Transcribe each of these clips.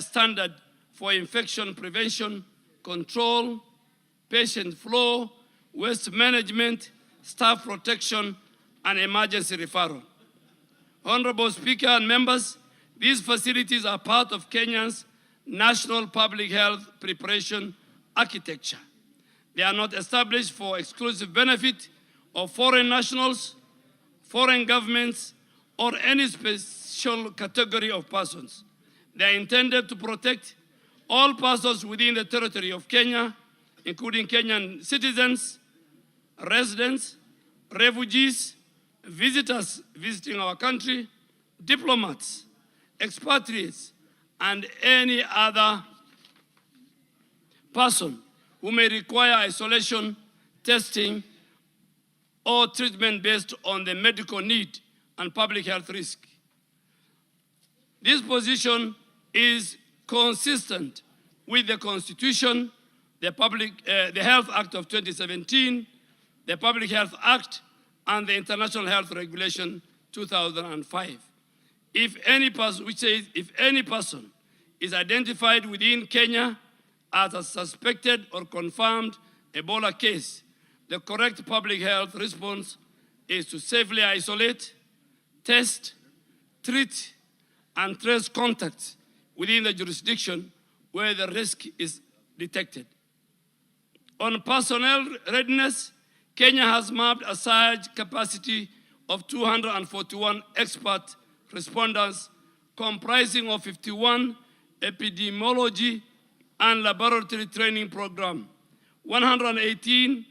standard for infection prevention, control, patient flow, waste management, staff protection, and emergency referral. Honorable Speaker and members, these facilities are part of Kenya's national public health preparation architecture. They are not established for exclusive benefit of foreign nationals, foreign governments, or any special category of persons. They are intended to protect all persons within the territory of Kenya, including Kenyan citizens, residents, refugees, visitors visiting our country, diplomats, expatriates, and any other person who may require isolation, testing, or treatment based on the medical need and public health risk. This position is consistent with the Constitution, the Health Act of 2017, the Public Health Act, and the International Health Regulation 2005. If any person is identified within Kenya as a suspected or confirmed Ebola case, the correct public health response is to safely isolate, test, treat, and trace contacts within the jurisdiction where the risk is detected. On personnel readiness, Kenya has mapped a surge capacity of 241 expert responders comprising of 51 epidemiology and laboratory training program, 118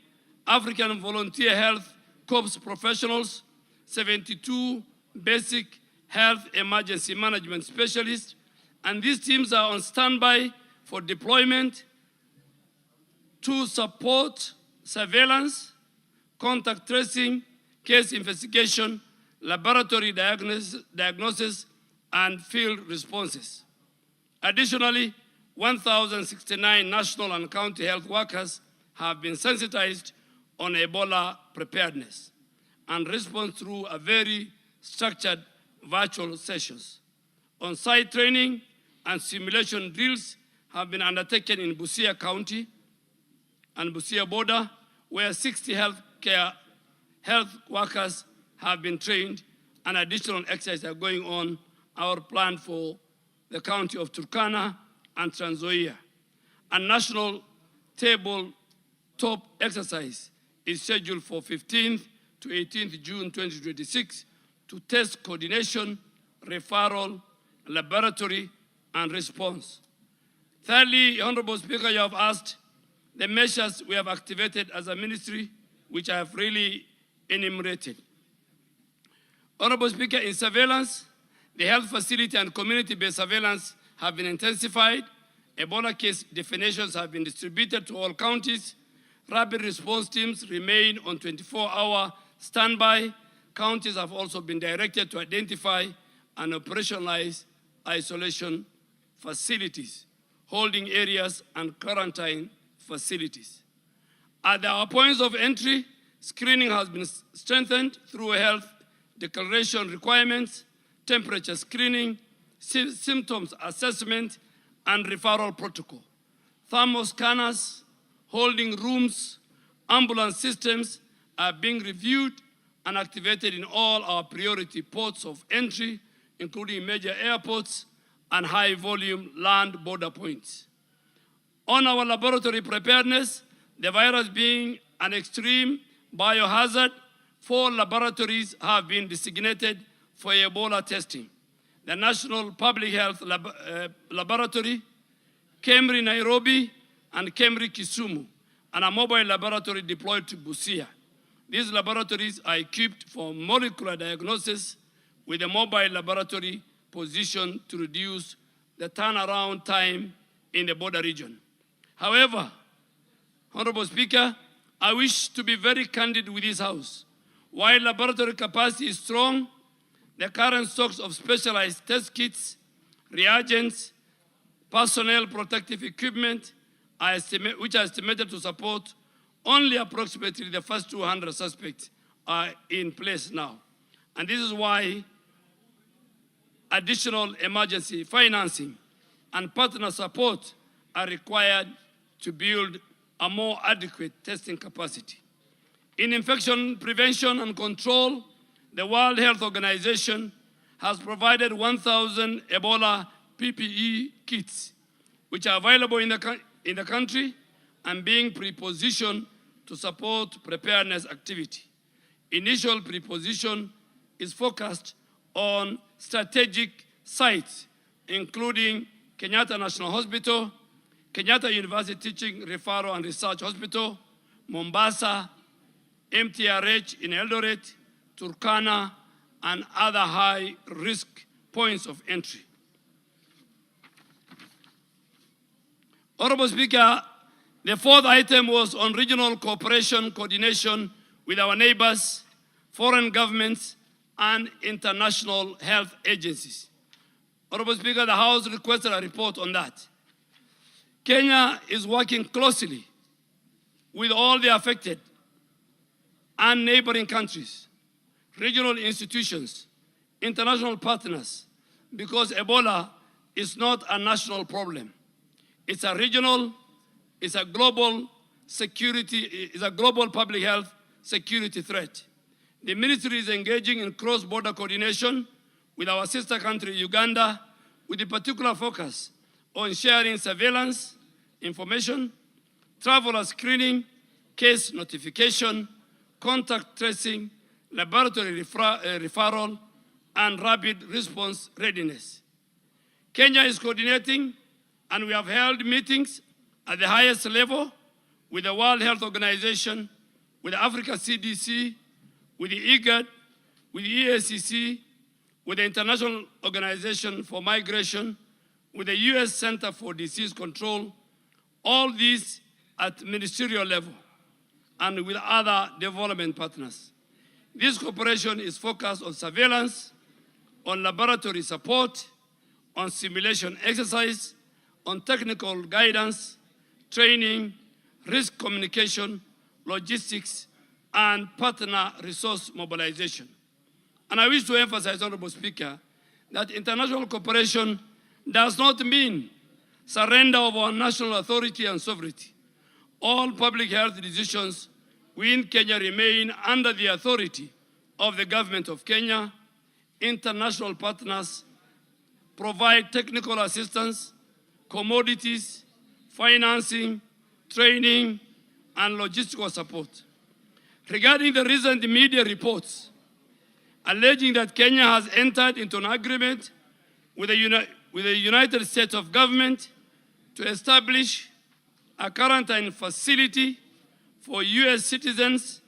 African volunteer health corps professionals, 72 basic health emergency management specialists, and these teams are on standby for deployment to support surveillance, contact tracing, case investigation, laboratory diagnosis, and field responses. Additionally, 1,069 national and county health workers have been sensitized on Ebola preparedness and response through a very structured virtual sessions. On-site training and simulation drills have been undertaken in Busia County and Busia border, where 60 health workers have been trained, and additional exercises are going on. Our plan for the county of Turkana and Trans Nzoia. A national tabletop exercise is scheduled for 15th to 18th June 2026 to test coordination, referral, laboratory, and response. Thirdly, Honorable Speaker, you have asked the measures we have activated as a ministry, which I have really enumerated. Honorable Speaker, in surveillance, the health facility and community-based surveillance have been intensified. Ebola case definitions have been distributed to all counties. Rapid response teams remain on 24-hour standby. Counties have also been directed to identify and operationalize isolation facilities, holding areas, and quarantine facilities. At our points of entry, screening has been strengthened through health declaration requirements, temperature screening, symptoms assessment, and referral protocol. Thermal scanners, holding rooms, ambulance systems are being reviewed and activated in all our priority ports of entry, including major airports and high-volume land border points. On our laboratory preparedness, the virus being an extreme biohazard, 4 laboratories have been designated for Ebola testing. The National Public Health Laboratory, KEMRI Nairobi, and KEMRI Kisumu, and a mobile laboratory deployed to Busia. These laboratories are equipped for molecular diagnosis with a mobile laboratory positioned to reduce the turnaround time in the border region. However, Honorable Speaker, I wish to be very candid with this House. While laboratory capacity is strong, the current stocks of specialized test kits, reagents, personnel protective equipment, which are estimated to support only approximately the first 200 suspects, are in place now. And this is why additional emergency financing and partner support are required to build a more adequate testing capacity. In infection prevention and control, the World Health Organization has provided 1,000 Ebola PPE kits, which are available in the country and being prepositioned to support preparedness activity. Initial preposition is focused on strategic sites, including Kenyatta National Hospital, Kenyatta University Teaching, Referral and Research Hospital, Mombasa, MTRH in Eldoret, Turkana, and other high-risk points of entry. Honorable Speaker, the fourth item was on regional cooperation coordination with our neighbors, foreign governments, and international health agencies. Honorable Speaker, the House requested a report on that. Kenya is working closely with all the affected and neighboring countries, regional institutions, international partners, because Ebola is not a national problem. It's a regional, it's a global security, it's a global public health security threat. The ministry is engaging in cross-border coordination with our sister country, Uganda, with a particular focus on sharing surveillance information, traveler screening, case notification, contact tracing, laboratory referral, and rapid response readiness. Kenya is coordinating, and we have held meetings at the highest level with the World Health Organization, with the Africa CDC, with the IGAD, with the EACC, with the International Organization for Migration, with the US Center for Disease Control, all these at ministerial level, and with other development partners. This cooperation is focused on surveillance, on laboratory support, on simulation exercise, on technical guidance, training, risk communication, logistics, and partner resource mobilization. And I wish to emphasize, Honorable Speaker, that international cooperation does not mean surrender of our national authority and sovereignty. All public health decisions within Kenya remain under the authority of the government of Kenya. International partners provide technical assistance, commodities, financing, training, and logistical support. Regarding the recent media reports alleging that Kenya has entered into an agreement with the United States of government to establish a quarantine facility for US citizens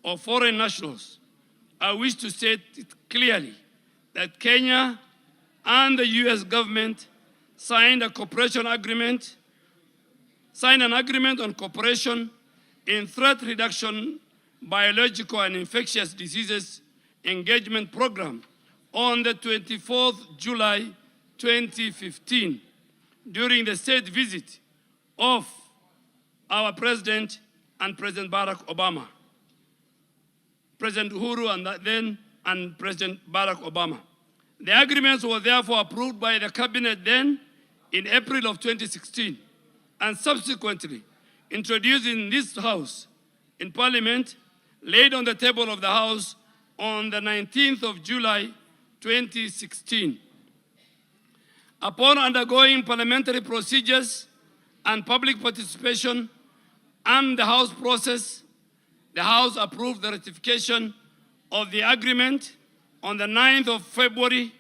or foreign nationals, I wish to state it clearly that Kenya and the US government signed an agreement on cooperation in threat reduction, biological and infectious diseases engagement program on the 24th July 2015 during the state visit of our President and President Barack Obama. President Uhuru and President Barack Obama. The agreements were therefore approved by the cabinet then in April of 2016 and subsequently introduced in this House in Parliament, laid on the table of the House on the 19th of July 2016. Upon undergoing parliamentary procedures and public participation and the House process, the House approved the ratification of the agreement on the 9th of February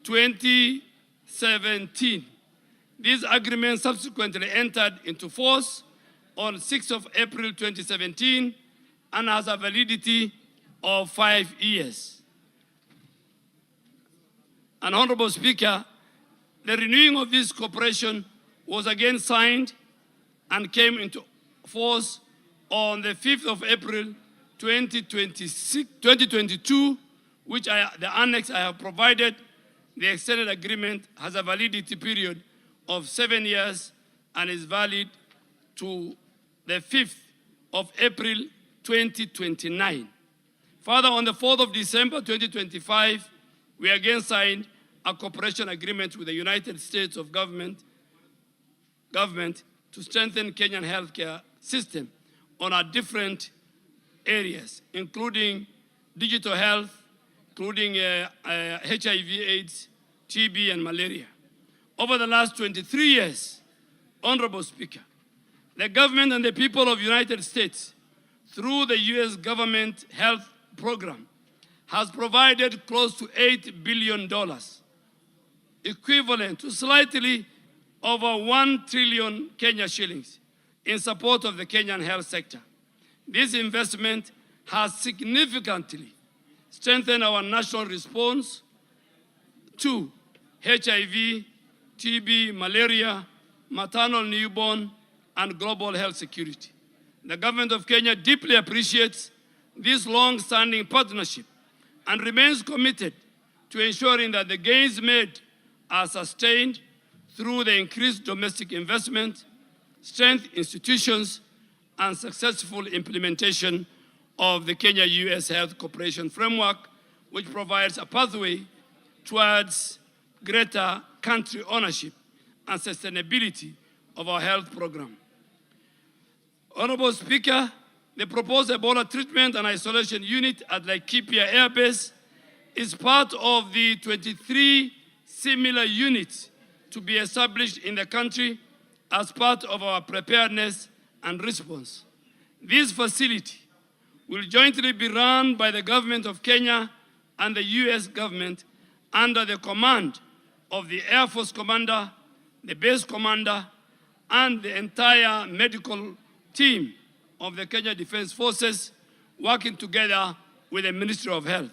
2017. This agreement subsequently entered into force on 6th of April 2017 and has a validity of 5 years. And Honorable Speaker, the renewing of this cooperation was again signed and came into force on the 5th of April 2022, which the annex I have provided. The extended agreement has a validity period of 7 years and is valid to the 5th of April 2029. Further, on the 4th of December 2025, we again signed a cooperation agreement with the United States of government government to strengthen Kenyan healthcare system on our different areas, including digital health, including HIV/AIDS, TB, and malaria. Over the last 23 years, Honorable Speaker, the government and the people of the United States, through the U.S. government health program, has provided close to $8 billion, equivalent to slightly over 1 trillion Kenya shillings, in support of the Kenyan health sector. This investment has significantly strengthened our national response to HIV, TB, malaria, maternal newborn, and global health security. The government of Kenya deeply appreciates this long-standing partnership and remains committed to ensuring that the gains made are sustained through the increased domestic investment, strengthened institutions, and successful implementation of the Kenya-US Health Cooperation Framework, which provides a pathway towards greater country ownership and sustainability of our health program. Honorable Speaker, the proposed Ebola treatment and isolation unit at Laikipia Air Base is part of the 23 similar units to be established in the country as part of our preparedness and response. This facility will jointly be run by the government of Kenya and the US government under the command of the Air Force Commander, the base commander, and the entire medical team of the Kenya Defense Forces, working together with the Ministry of Health.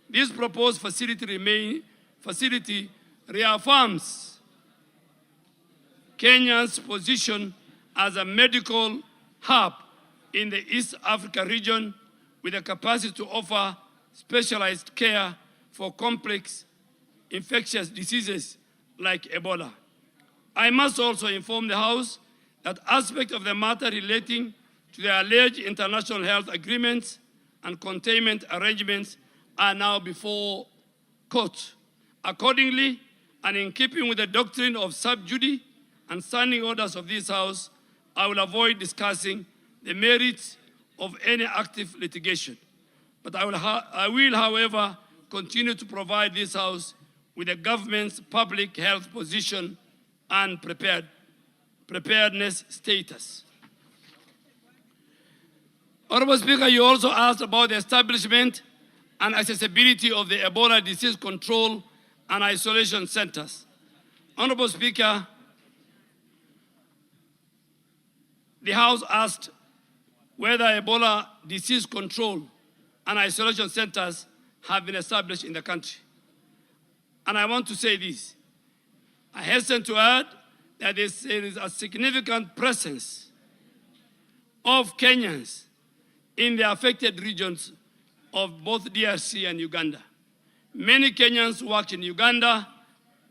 This proposed facility reaffirms Kenya's position as a medical hub in the East Africa region, with the capacity to offer specialized care for complex infectious diseases like Ebola. I must also inform the House that aspects of the matter relating to the alleged international health agreements and containment arrangements are now before court. Accordingly, and in keeping with the doctrine of sub judice and standing orders of this House, I will avoid discussing the merits of any active litigation. But I will, however, continue to provide this House with the government's public health position and preparedness status. Honorable Speaker, you also asked about the establishment and accessibility of the Ebola disease control and isolation centers. Honorable Speaker, the House asked whether Ebola disease control and isolation centers have been established in the country. And I want to say this. I hasten to add that there is a significant presence of Kenyans in the affected regions of both DRC and Uganda. Many Kenyans work in Uganda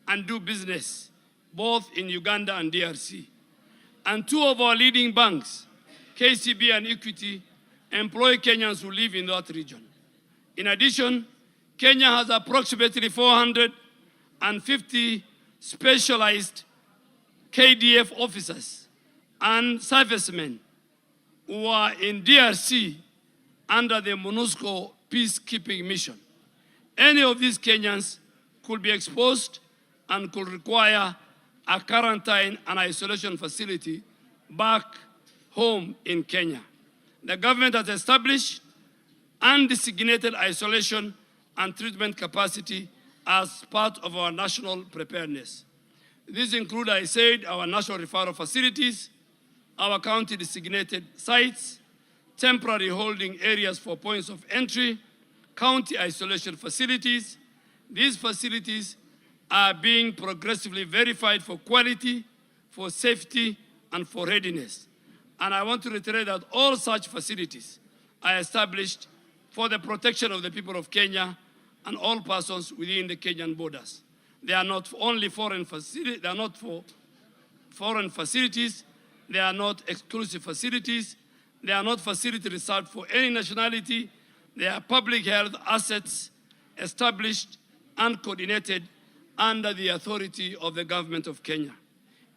and do business both in Uganda and DRC. And two of our leading banks, KCB and Equity, employ Kenyans who live in that region. In addition, Kenya has approximately 450 specialized KDF officers and servicemen who are in DRC under the MONUSCO peacekeeping mission. Any of these Kenyans could be exposed and could require a quarantine and isolation facility back home in Kenya. The government has established and designated isolation and treatment capacity as part of our national preparedness. These include, I said, our national referral facilities, our county designated sites, temporary holding areas for points of entry, county isolation facilities. These facilities are being progressively verified for quality, for safety, and for readiness. And I want to reiterate that all such facilities are established for the protection of the people of Kenya and all persons within the Kenyan borders. They are not only foreign facilities, they are not for foreign facilities, they are not exclusive facilities, they are not facilities reserved for any nationality, they are public health assets established and coordinated under the authority of the government of Kenya.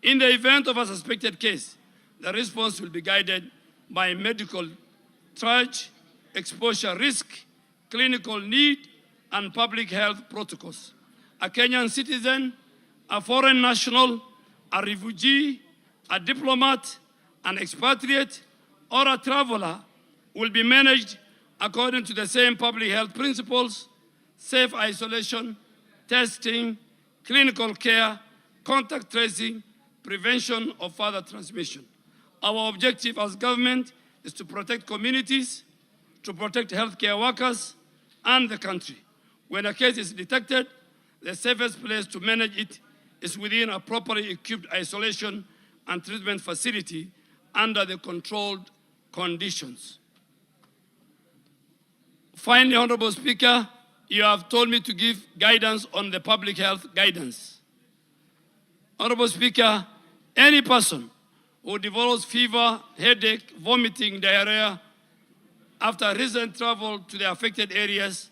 In the event of a suspected case, the response will be guided by medical triage, exposure risk, clinical need, and public health protocols. A Kenyan citizen, a foreign national, a refugee, a diplomat, an expatriate, or a traveler will be managed according to the same public health principles: safe isolation, testing, clinical care, contact tracing, prevention of further transmission. Our objective as government is to protect communities, to protect healthcare workers, and the country. When a case is detected, the safest place to manage it is within a properly equipped isolation and treatment facility under the controlled conditions. Finally, Honorable Speaker, you have told me to give guidance on the public health guidance. Honorable Speaker, any person who develops fever, headache, vomiting, diarrhea after recent travel to the affected areas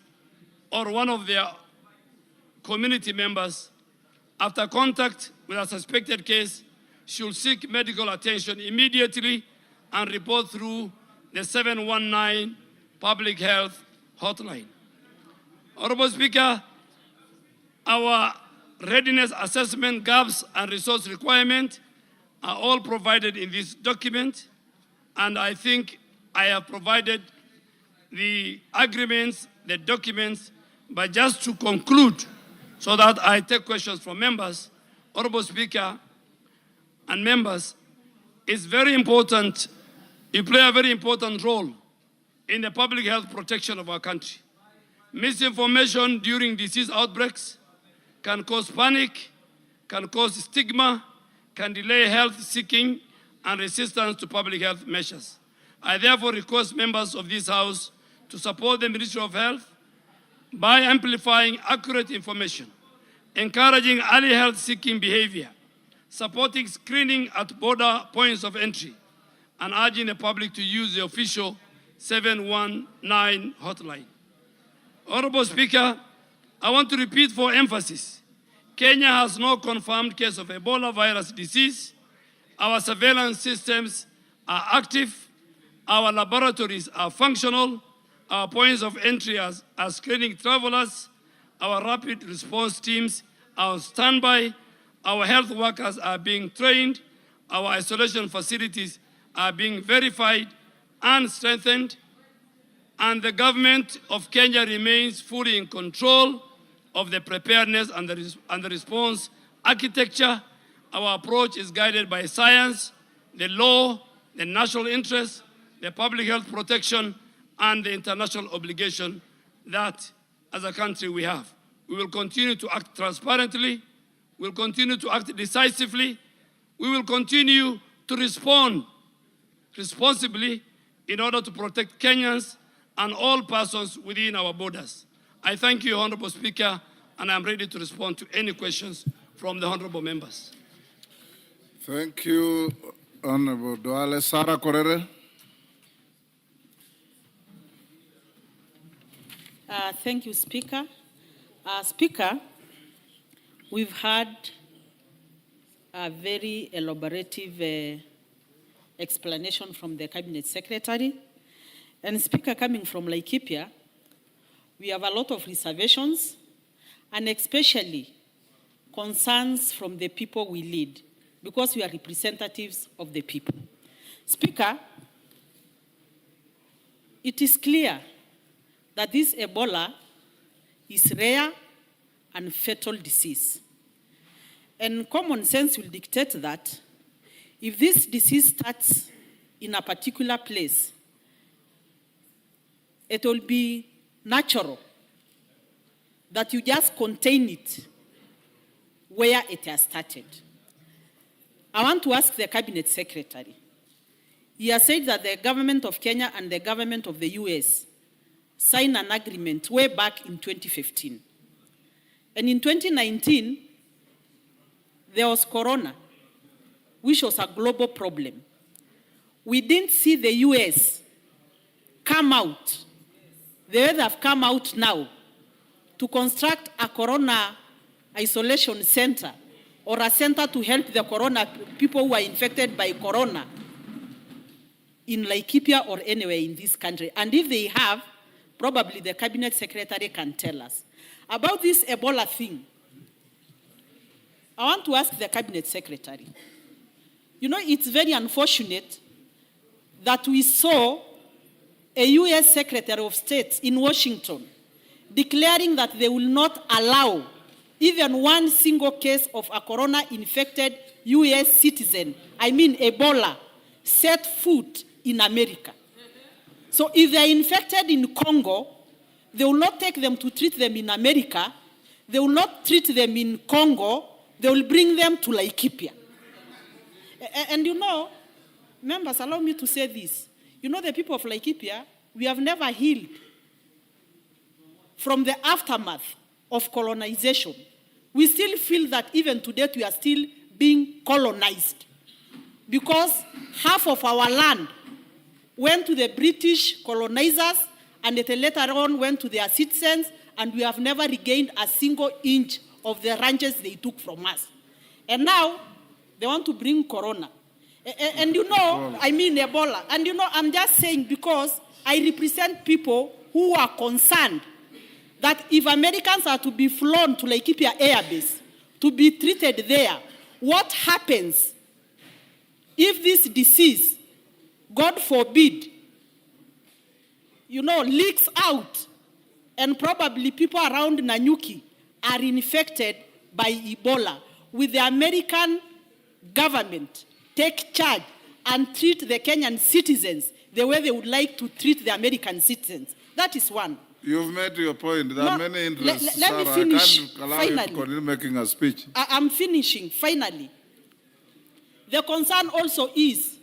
or one of their community members after contact with a suspected case should seek medical attention immediately and report through the 719 public health hotline. Honorable Speaker, our readiness assessment gaps and resource requirement are all provided in this document, and I think I have provided the agreements, the documents, but just to conclude so that I take questions from members, Honorable Speaker and members, it's very important, you play a very important role in the public health protection of our country. Misinformation during disease outbreaks can cause panic, can cause stigma, can delay health seeking and resistance to public health measures. I therefore request members of this House to support the Ministry of Health by amplifying accurate information, encouraging early health seeking behavior, supporting screening at border points of entry, and urging the public to use the official 719 hotline. Honorable Speaker, I want to repeat for emphasis, Kenya has no confirmed case of Ebola virus disease. Our surveillance systems are active. Our laboratories are functional. Our points of entry are screening travelers. Our rapid response teams are on standby. Our health workers are being trained. Our isolation facilities are being verified and strengthened. And the government of Kenya remains fully in control of the preparedness and the response architecture. Our approach is guided by science, the law, the national interest, the public health protection, and the international obligation that as a country we have. We will continue to act transparently. We will continue to act decisively. We will continue to respond responsibly in order to protect Kenyans and all persons within our borders. I thank you, Honorable Speaker, and I'm ready to respond to any questions from the honorable members. Thank you, Honorable Duale. Sarah Korere. Thank you, Speaker. Speaker, we've had a very elaborative explanation from the Cabinet Secretary. And Speaker, coming from Laikipia, we have a lot of reservations and especially concerns from the people we lead because we are representatives of the people. Speaker, it is clear that this Ebola is rare and fatal disease. And common sense will dictate that if this disease starts in a particular place, it will be natural that you just contain it where it has started. I want to ask the Cabinet Secretary. He has said that the government of Kenya and the government of the US signed an agreement way back in 2015. And in 2019, there was Corona, which was a global problem. We didn't see the US come out the way they have come out now to construct a Corona isolation center or a center to help the corona people who are infected by corona in Laikipia or anywhere in this country? And if they have, probably the cabinet secretary can tell us. About this Ebola thing, I want to ask the cabinet secretary. You know, it's very unfortunate that we saw a US Secretary of State in Washington declaring that they will not allow even one single case of a corona-infected US citizen, I mean Ebola, set foot in America. So if they are infected in Congo, they will not take them to treat them in America. They will not treat them in Congo. They will bring them to Laikipia. And you know, members, allow me to say this. You know, the people of Laikipia, we have never healed from the aftermath of colonization. We still feel that even today we are still being colonized because half of our land went to the British colonizers and it later on went to their citizens, and we have never regained a single inch of the ranches they took from us. And now they want to bring corona. And you know, I mean Ebola. And you know, I'm just saying because I represent people who are concerned that if Americans are to be flown to Laikipia Air Base to be treated there, what happens if this disease, God forbid, you know, leaks out and probably people around Nanyuki are infected by Ebola? Will the American government take charge and treat the Kenyan citizens the way they would like to treat the American citizens? That is one. You've made your point. There are many interests. Let me finish. I can't allow you to continue making a speech. I'm finishing, finally. The concern also is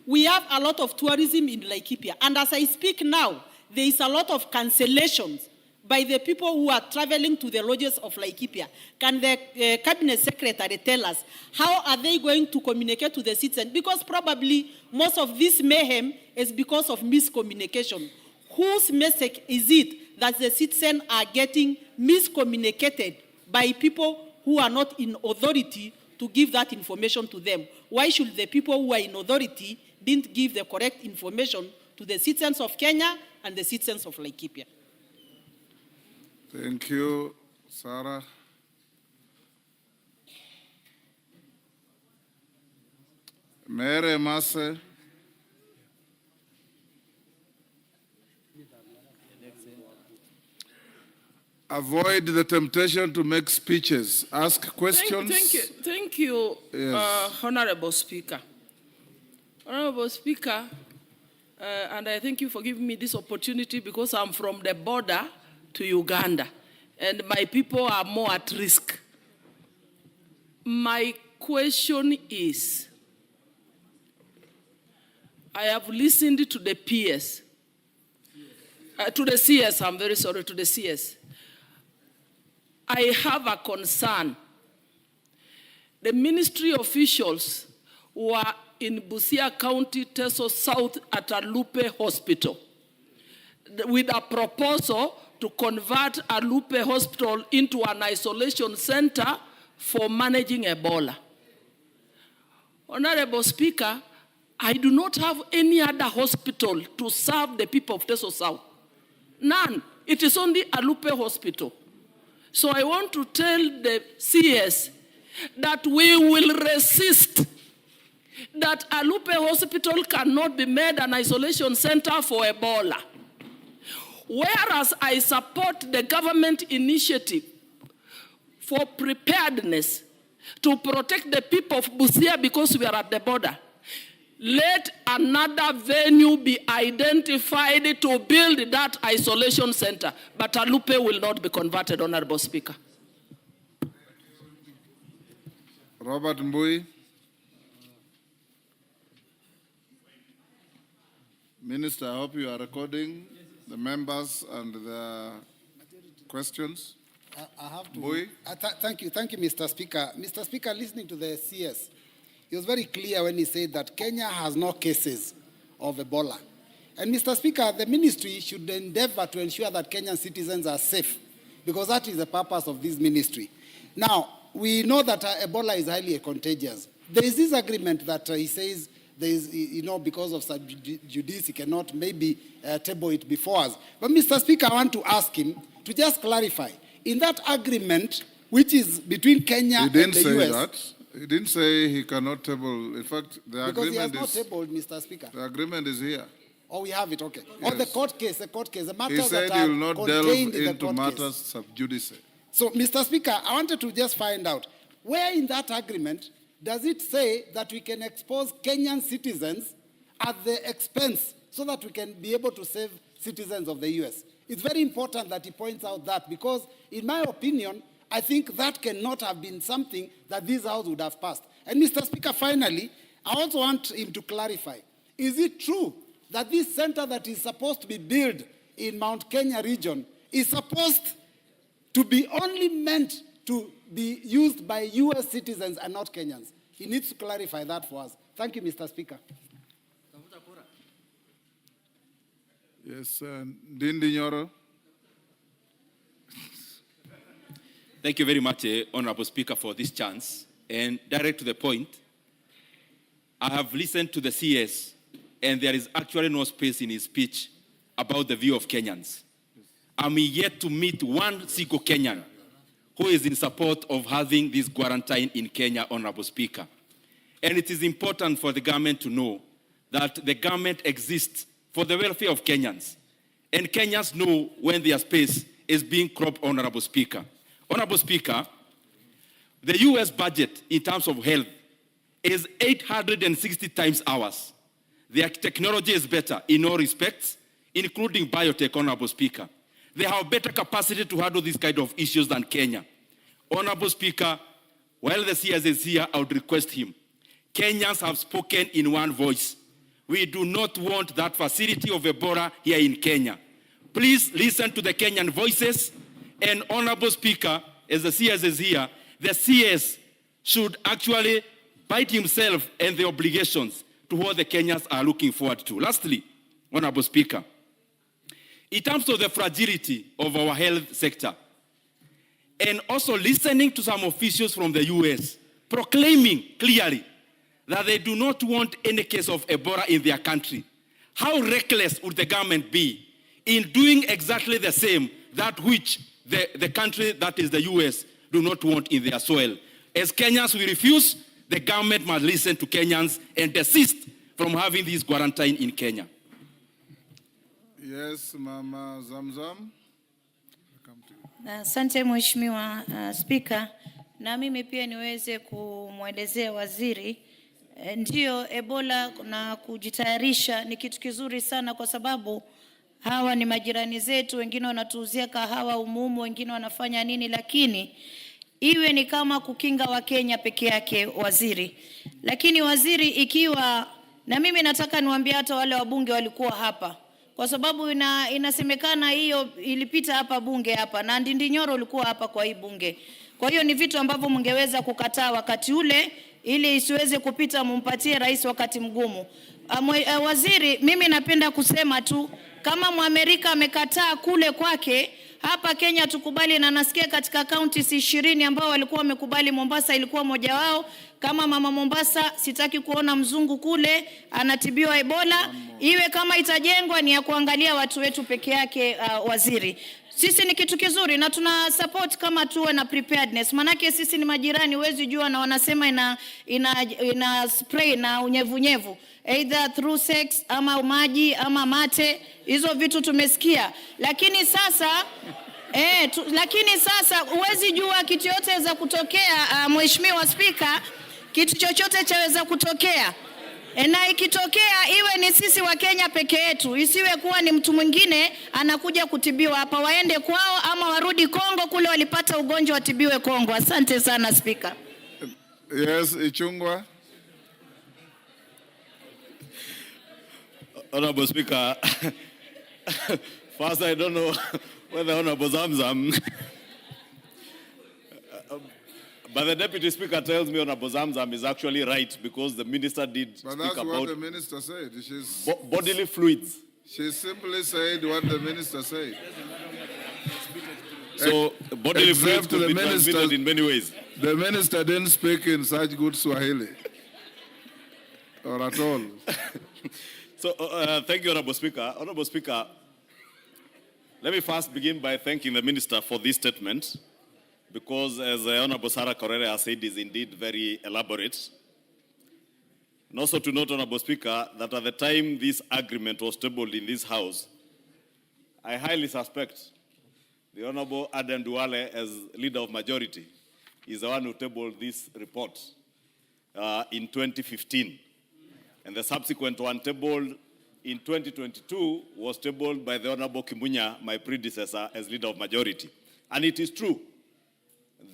we have a lot of tourism in Laikipia. And as I speak now, there is a lot of cancellations by the people who are traveling to the lodges of Laikipia. Can the cabinet secretary tell us how are they going to communicate to the citizens? Because probably most of this mayhem is because of miscommunication. Whose message is it that the citizens are getting miscommunicated by people who are not in authority to give that information to them? Why should the people who are in authority didn't give the correct information to the citizens of Kenya and the citizens of Laikipia? Thank you, Sarah. Mere Mase. Avoid the temptation to make speeches. Ask questions. Thank you, Yes. Honorable Speaker. Honorable Speaker, and I thank you for giving me this opportunity because I'm from the border to Uganda, and my people are more at risk. My question is, I have listened to the PS, to the CS, I'm very sorry, to the CS. I have a concern. The ministry officials were in Busia County, Teso South at Alupe Hospital with a proposal to convert Alupe Hospital into an isolation center for managing Ebola. Honorable Speaker, I do not have any other hospital to serve the people of Teso South. None. It is only Alupe Hospital. So I want to tell the CS that we will resist that Alupe Hospital cannot be made an isolation center for Ebola. Whereas I support the government initiative for preparedness to protect the people of Busia because we are at the border, let another venue be identified to build that isolation center. But Alupe will not be converted, Honorable Speaker. Robert Mbui. Minister, I hope you are recording the members and the questions. I have to. Mbui. Thank you, Mr. Speaker. Mr. Speaker, listening to the CS, he was very clear when he said that Kenya has no cases of Ebola. And Mr. Speaker, the ministry should endeavor to ensure that Kenyan citizens are safe, because that is the purpose of this ministry. Now, we know that Ebola is highly contagious. There is this agreement that he says there is, because of sub judice, he cannot maybe table it before us. But Mr. Speaker, I want to ask him to just clarify. In that agreement, which is between Kenya and the US... He didn't say that. He didn't say he cannot table. In fact, the because agreement he has not tabled, Mr. Speaker. The agreement is here. Oh, we have it, okay. Yes. On the court case, the matters He said that he are will not delve contained in the into court matters case. sub judice. So, Mr. Speaker, I wanted to just find out, where in that agreement does it say that we can expose Kenyan citizens at the expense so that we can be able to save citizens of the US? It's very important that he points out that, because in my opinion, I think that cannot have been something that this House would have passed. And Mr. Speaker, finally, I also want him to clarify, is it true that this center that is supposed to be built in Mount Kenya region is supposed to be only meant to be used by US citizens and not Kenyans? He needs to clarify that for us. Thank you, Mr. Speaker. Yes, Ndindi Nyoro. Thank you very much, Honorable Speaker, for this chance. And direct to the point, I have listened to the CS, and there is actually no space in his speech about the view of Kenyans. I'm yet to meet one single Kenyan who is in support of having this quarantine in Kenya, Honorable Speaker. And it is important for the government to know that the government exists for the welfare of Kenyans. And Kenyans know when their space is being cropped, Honorable Speaker. Honorable Speaker, the US budget in terms of health is 860 times ours. Their technology is better in all respects, including biotech, Honorable Speaker. They have better capacity to handle these kind of issues than Kenya. Honorable Speaker, while the CS is here, I would request him. Kenyans have spoken in one voice. We do not want that facility of Ebola here in Kenya. Please listen to the Kenyan voices. And Honorable Speaker, as the CS is here, the CS should actually bite himself and the obligations to what the Kenyans are looking forward to. Lastly, Honorable Speaker, in terms of the fragility of our health sector, and also listening to some officials from the US proclaiming clearly that they do not want any case of Ebola in their country, how reckless would the government be in doing exactly the same that which the country that is the US do not want in their soil? As Kenyans, we refuse. The government must listen to Kenyans and desist from having this quarantine in Kenya. Yes, Mama Zamzam. Asante Mheshimiwa Spika, na mimi pia niweze kumwelezea waziri. Ndio, Ebola na kujitayarisha ni kitu kizuri sana, kwa sababu hawa ni majirani zetu, wengine wanatuuzia kahawa umumu, wengine wanafanya nini, lakini iwe ni kama kukinga wa Kenya peke yake, waziri. Lakini waziri, ikiwa, na mimi nataka niwaambie hata wale wabunge walikuwa hapa, kwa sababu inasemekana hiyo ilipita hapa bunge hapa, na Ndindi Nyoro ulikuwa hapa kwa hii bunge. Kwa hiyo ni vitu ambavyo mngeweza kukataa wakati ule, ili isiweze kupita mumpatie rais wakati mgumu. Waziri, mimi napenda kusema tu, kama Mwamerika amekataa kule kwake, hapa Kenya tukubali, na nasikia katika counties 20 ambao walikuwa wamekubali, Mombasa ilikuwa moja wao. Kama mama Mombasa, sitaki kuona mzungu kule anatibiwa Ebola. Iwe kama itajengwa ni ya kuangalia watu wetu peke yake, waziri. Sisi ni kitu kizuri na tuna support kama tuwe na preparedness. Manake sisi ni majirani, huwezi jua, na wanasema ina spray na unyevunyevu, either through sex ama maji ama mate. Hizo vitu tumesikia. Lakini sasa huwezi jua kitu yote za kutokea, Mheshimiwa Spika, kitu chochote chaweza kutokea. Na ikitokea iwe ni sisi wa Kenya peke yetu, isiwe kuwa ni mtu mwingine anakuja kutibiwa hapa, waende kwao ama warudi Kongo kule walipata ugonjwa watibiwe Kongo. Asante sana Spika. Yes, Ichungwa. Honorable Speaker, first I don't know whether Honorable Zamzam, but the Deputy Speaker tells me Honorable Zamzam is actually right, because the Minister did speak about... But that's what the Minister said. Bodily fluids. She simply said what the Minister said. So bodily fluids could be transmitted in many ways. The minister didn't speak in such good Swahili, or at all. So, thank you, Honorable Speaker. Honorable Speaker, let me first begin by thanking the minister for this statement, because as Honorable Sarah Korere has said, is indeed very elaborate. And also to note, Honorable Speaker, that at the time this agreement was tabled in this House, I highly suspect the Honorable Adam Duale, as leader of majority, is the one who tabled this report in 2015. And the subsequent one tabled in 2022 was tabled by the Honorable Kimunya, my predecessor, as leader of majority. And it is true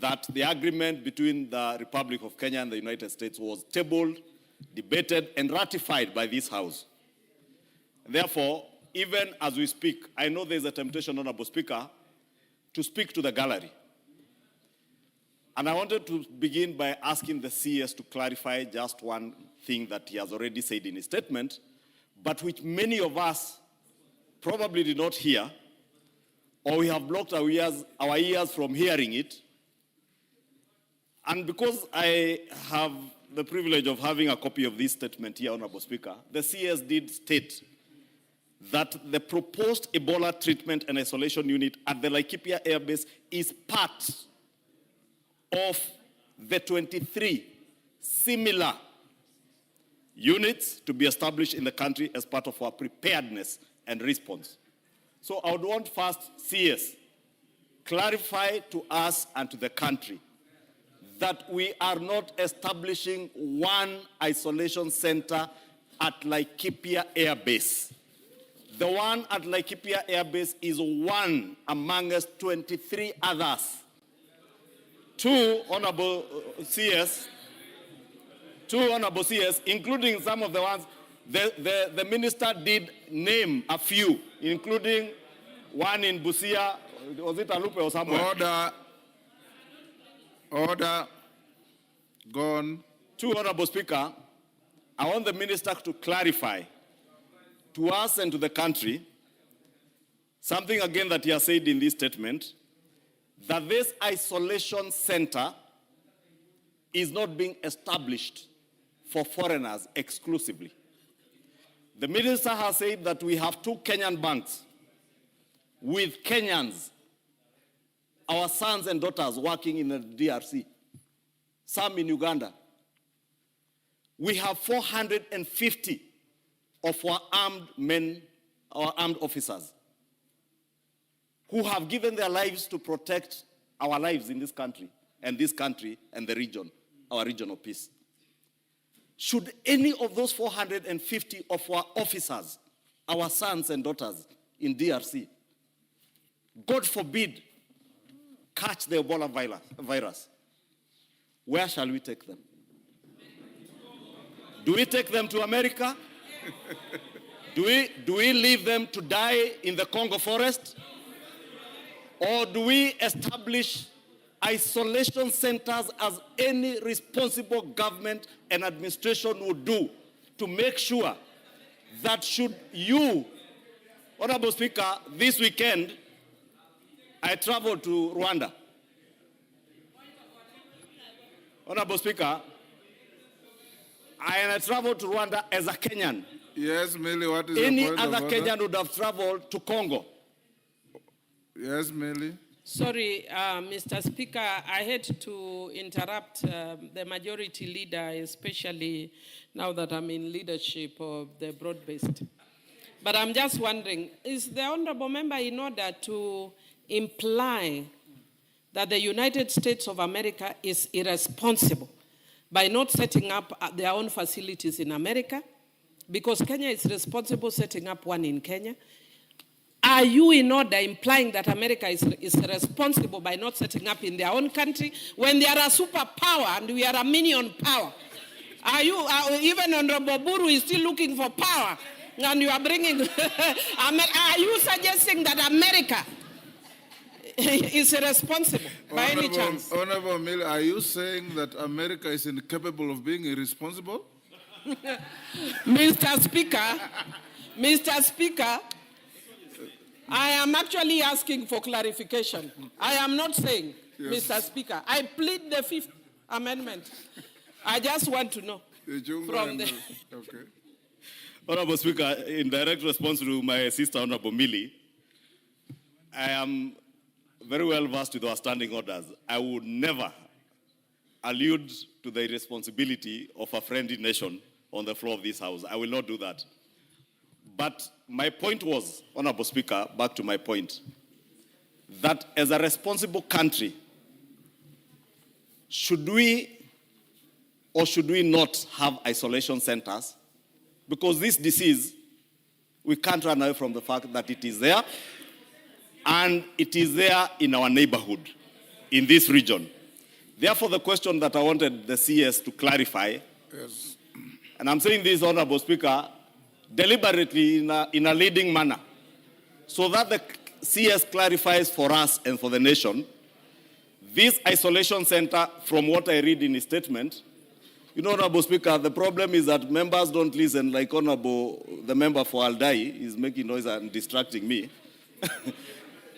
that the agreement between the Republic of Kenya and the United States was tabled, debated, and ratified by this House. Therefore, even as we speak, I know there's a temptation, Honorable Speaker, to speak to the gallery. And I wanted to begin by asking the CS to clarify just one thing that he has already said in his statement, but which many of us probably did not hear, or we have blocked our ears from hearing it. And because I have the privilege of having a copy of this statement here, Honorable Speaker, the CS did state that the proposed Ebola treatment and isolation unit at the Laikipia Air Base is part of the 23 similar units to be established in the country as part of our preparedness and response. So I would want first, CS, clarify to us and to the country that we are not establishing one isolation center at Laikipia Air Base. The one at Laikipia Air Base is one amongst 23 others. Two Honorable CS, including some of the ones, the minister did name a few, including one in Busia, was it Alupe or somewhere? Order. Gone. Two, Honorable Speaker, I want the minister to clarify to us and to the country something again that he has said in this statement, that this isolation center is not being established for foreigners exclusively. The minister has said that we have 2 Kenyan banks with Kenyans, our sons and daughters working in the DRC, some in Uganda. We have 450 of our armed men, our armed officers, who have given their lives to protect our lives in this country and the region, our region of peace. Should any of those 450 of our officers, our sons and daughters in DRC, God forbid, catch the Ebola virus, where shall we take them? Do we take them to America? Do we leave them to die in the Congo forest? Or do we establish isolation centers as any responsible government and administration would do to make sure that should you, Honorable Speaker, this weekend, I traveled to Rwanda. Honorable Speaker, I traveled to Rwanda as a Kenyan. Yes, Millie, what is Any the point other of Kenyan order? would have traveled to Congo. Yes, Millie. Sorry, Mr. Speaker, I had to interrupt the majority leader, especially now that I'm in leadership of the broad-based. But I'm just wondering, is the honorable member in order to imply that the United States of America is irresponsible by not setting up their own facilities in America, because Kenya is responsible setting up one in Kenya? Are you in order implying that America is responsible by not setting up in their own country when they are a superpower and we are a minion power? Are you, even Honorable Buru is still looking for power and you are bringing, are you suggesting that America is irresponsible by any chance? Honorable Millie, are you saying that America is incapable of being irresponsible? Mr. Speaker, I am actually asking for clarification. I am not saying Yes. Mr. Speaker. I plead the Fifth Amendment. I just want to know from the... Okay. Honorable Speaker, in direct response to my sister, Honorable Millie, I am very well versed with our standing orders. I would never allude to the irresponsibility of a friendly nation on the floor of this House. I will not do that. But my point was, Honorable Speaker, back to my point, that as a responsible country, should we or should we not have isolation centers? Because this disease, we can't run away from the fact that it is there, and it is there in our neighborhood, in this region. Therefore, the question that I wanted the CS to clarify, Yes. and I'm saying this, Honorable Speaker, deliberately in a leading manner, so that the CS clarifies for us and for the nation, this isolation center, from what I read in his statement, you know, Honorable Speaker, the problem is that members don't listen, like the member for Aldai is making noise and distracting me.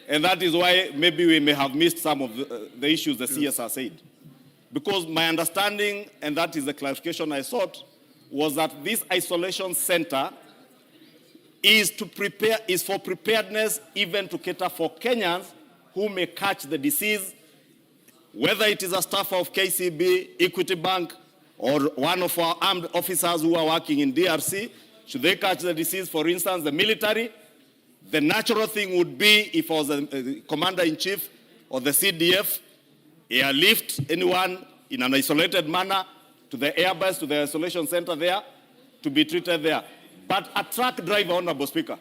And that is why maybe we may have missed some of the issues the CS has said. Because my understanding, and that is the clarification I sought, was that this isolation center is for preparedness, even to cater for Kenyans who may catch the disease, whether it is a staff of KCB, Equity Bank, or one of our armed officers who are working in DRC. Should they catch the disease, for instance, the military, the natural thing would be if I was the commander-in-chief or the CDF, airlift anyone in an isolated manner to the airbase, to the isolation center there, to be treated there. But a truck driver, Honorable Speaker,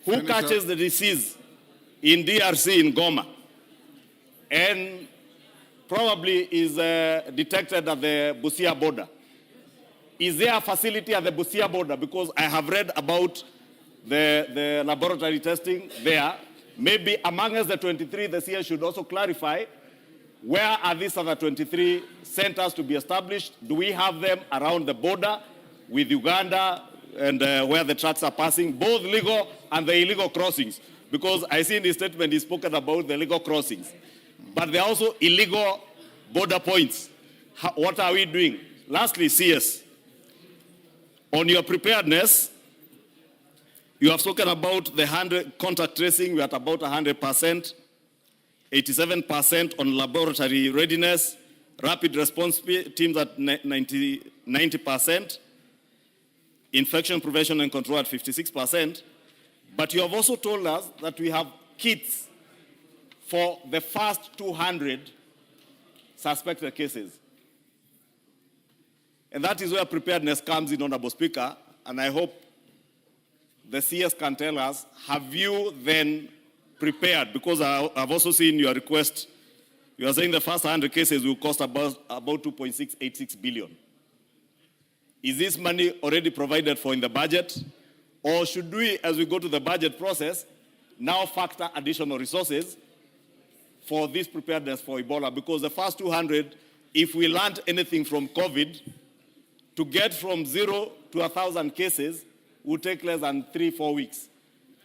who catches the disease in DRC, in Goma, and probably is detected at the Busia border. Is there a facility at the Busia border? Because I have read about the laboratory testing there. Maybe among us, the 23, the CS should also clarify, where are these other 23 centers to be established? Do we have them around the border with Uganda and where the trucks are passing, both legal and the illegal crossings? Because I see in his statement he's spoken about the legal crossings. But there are also illegal border points. What are we doing? Lastly, CS, on your preparedness, you have spoken about the contact tracing. We're at about 100%, 87% on laboratory readiness, rapid response teams at 90%, infection prevention and control at 56%. But you have also told us that we have kits for the first 200 suspected cases. And that is where preparedness comes in, Honorable Speaker, and I hope the CS can tell us, have you then prepared? Because I've also seen your request. You are saying the first 100 cases will cost about 2.686 billion. Is this money already provided for in the budget? Or should we, as we go to the budget process, now factor additional resources for this preparedness for Ebola? Because the first 200, if we learned anything from COVID, to get from 0 to 1,000 cases would take less than 3-4 weeks.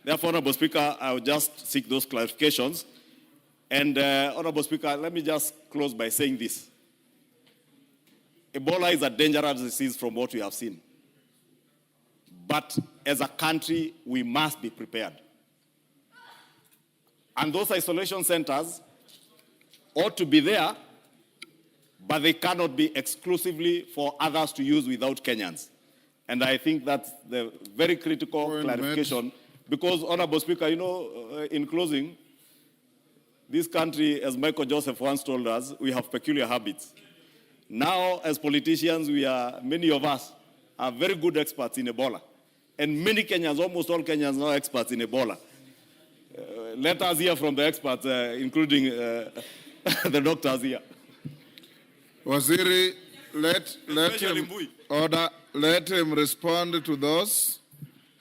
Therefore, Honorable Speaker, I will just seek those clarifications. And Honorable Speaker, let me just close by saying this. Ebola is a dangerous disease from what we have seen. But as a country, we must be prepared. And those isolation centers ought to be there, but they cannot be exclusively for others to use without Kenyans. And I think that's the very critical clarification. Because, Honorable Speaker, you know, in closing, this country, as Michael Joseph once told us, we have peculiar habits. Now, as politicians, many of us are very good experts in Ebola. And many Kenyans, almost all Kenyans are experts in Ebola. Let us hear from the experts, including the doctors here. Waziri, let him respond to those.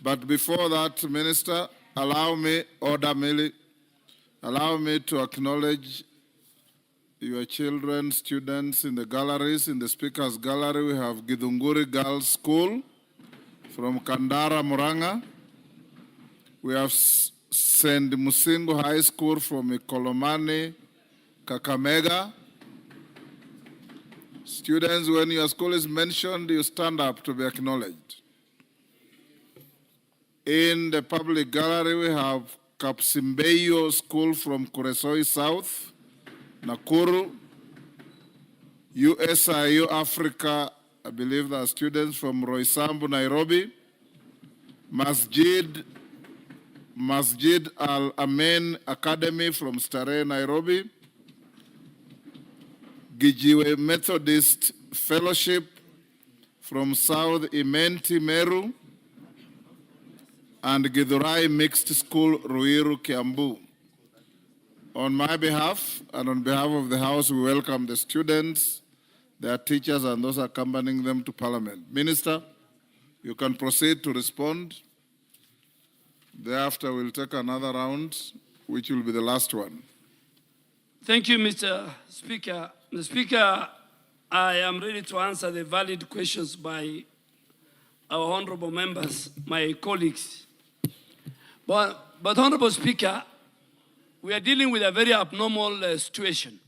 But before that, Minister, allow me to acknowledge your children, students in the galleries. In the Speaker's Gallery, we have Githunguri Girls School from Kandara, Muranga. We have St. Musingo High School from Ikolomani, Kakamega. Students, when your school is mentioned, you stand up to be acknowledged. In the public gallery, we have Kapsimbeyo School from Kuresoi South, Nakuru. USIU Africa, I believe there are students from Roysambu, Nairobi. Masjid Al-Amen Academy from Starehe, Nairobi. Gijiwe Methodist Fellowship from South Imenti, Meru. And Githurai Mixed School, Ruiru, Kiambu. On my behalf and on behalf of the House, we welcome the students, their teachers, and those accompanying them to Parliament. Minister, you can proceed to respond. Thereafter, we'll take another round, which will be the last one. Thank you, Mr. Speaker. Mr. Speaker, I am ready to answer the valid questions by our honorable members, my colleagues. But Honorable Speaker, we are dealing with a very abnormal situation.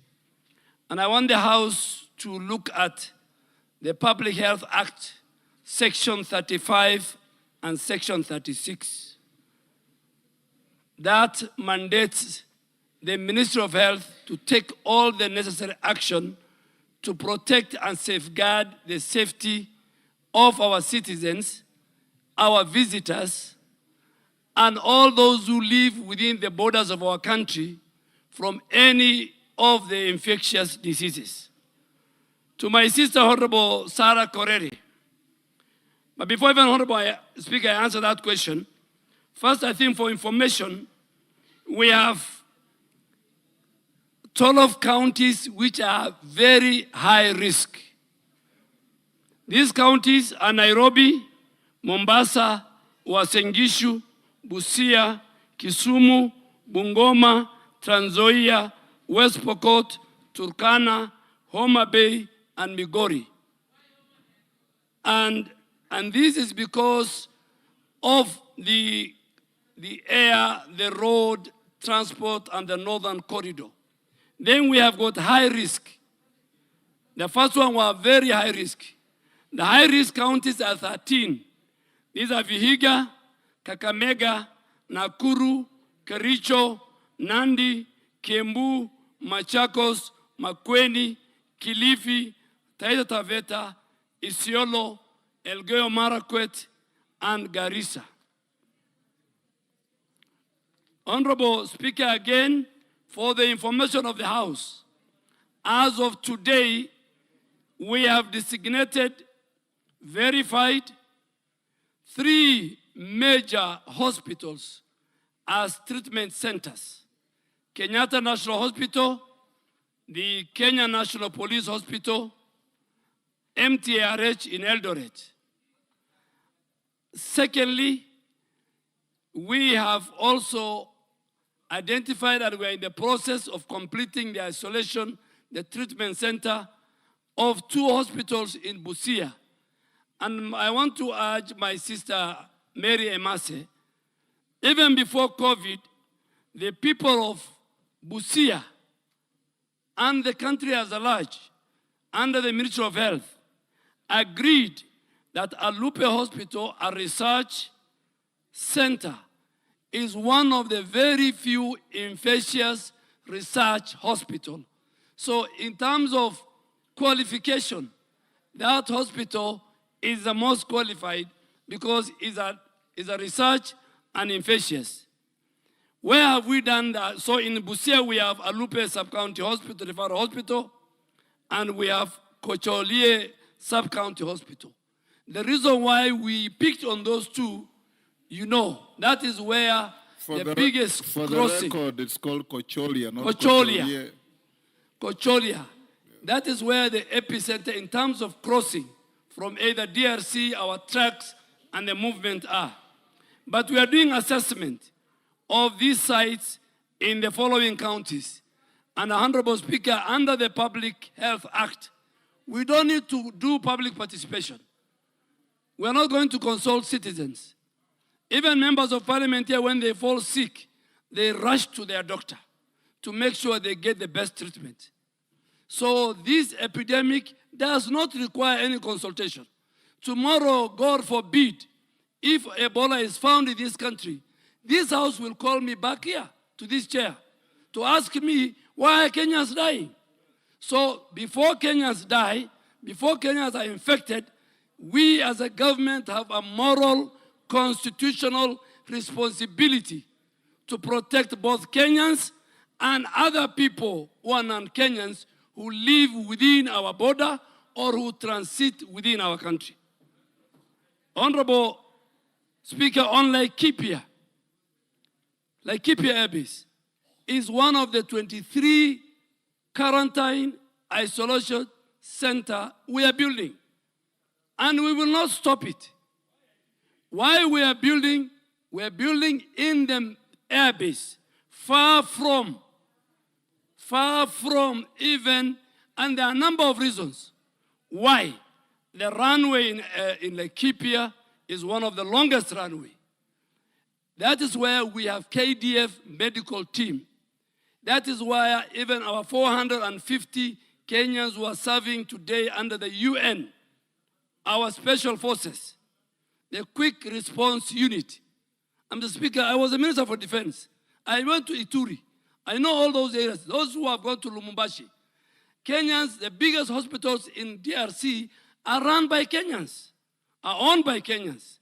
And I want the House to look at the Public Health Act, Section 35 and Section 36. That mandates the Ministry of Health to take all the necessary action to protect and safeguard the safety of our citizens, our visitors, and all those who live within the borders of our country from any of the infectious diseases. To my sister, Honorable Sarah Korere. But before even Honorable Speaker, I answer that question, first I think for information, we have 12 counties which are very high risk. These counties are Nairobi, Mombasa, Uasin Gishu, Busia, Kisumu, Bungoma, Trans Nzoia, West Pokot, Turkana, Homa Bay, and Migori. And this is because of the air, the road, transport, and the northern corridor. Then we have got high risk. The first one was very high risk. The high risk counties are 13. These are Vihiga, Kakamega, Nakuru, Kericho, Nandi, Kiambu, Machakos, Makueni, Kilifi, Taita Taveta, Isiolo, Elgeyo Marakwet, and Garissa. Honorable Speaker, again, for the information of the House, as of today, we have designated, verified 3 major hospitals as treatment centers. Kenyatta National Hospital, the Kenya National Police Hospital, MTRH in Eldoret. Secondly, we have also identified that we are in the process of completing the isolation, the treatment center of 2 hospitals in Busia. And I want to urge my sister, Mary Emase, even before COVID, the people of Busia and the country as a large, under the Ministry of Health, agreed that Alupe Hospital, a research center, is one of the very few infectious research hospitals. So in terms of qualification, that hospital is the most qualified because it's a research and infectious. Where have we done that? So in Busia, we have Alupe Sub-County Hospital, Referral Hospital, and we have Kocholie Sub-County Hospital. The reason why we picked on those 2, you know, that is where the biggest crossing. For the record, it's called Kocholia, not Kocholia. Kocholia. That is where the epicenter in terms of crossing from either DRC, our tracks, and the movement are. But we are doing assessment of these sites in the following counties. And Honorable Speaker, under the Public Health Act, we don't need to do public participation. We are not going to consult citizens. Even members of parliament here, when they fall sick, they rush to their doctor to make sure they get the best treatment. So this epidemic does not require any consultation. Tomorrow, God forbid, if Ebola is found in this country, this house will call me back here to this chair to ask me why are Kenyans dying. So before Kenyans die, before Kenyans are infected, we as a government have a moral, constitutional responsibility to protect both Kenyans and other people who are non-Kenyans who live within our border or who transit within our country. Honorable Speaker, on Laikipia Air Base is one of the 23 quarantine isolation center we are building. And we will not stop it. Why we are building? We are building in the air base, far from even, and there are a number of reasons why. The runway in Laikipia is one of the longest runway. That is where we have KDF medical team. That is why even our 450 Kenyans who are serving today under the UN, our special forces, the quick response unit. I'm the speaker, I was a minister for defense. I went to Ituri. I know all those areas, those who have gone to Lumumbashi. Kenyans, the biggest hospitals in DRC are run by Kenyans, are owned by Kenyans.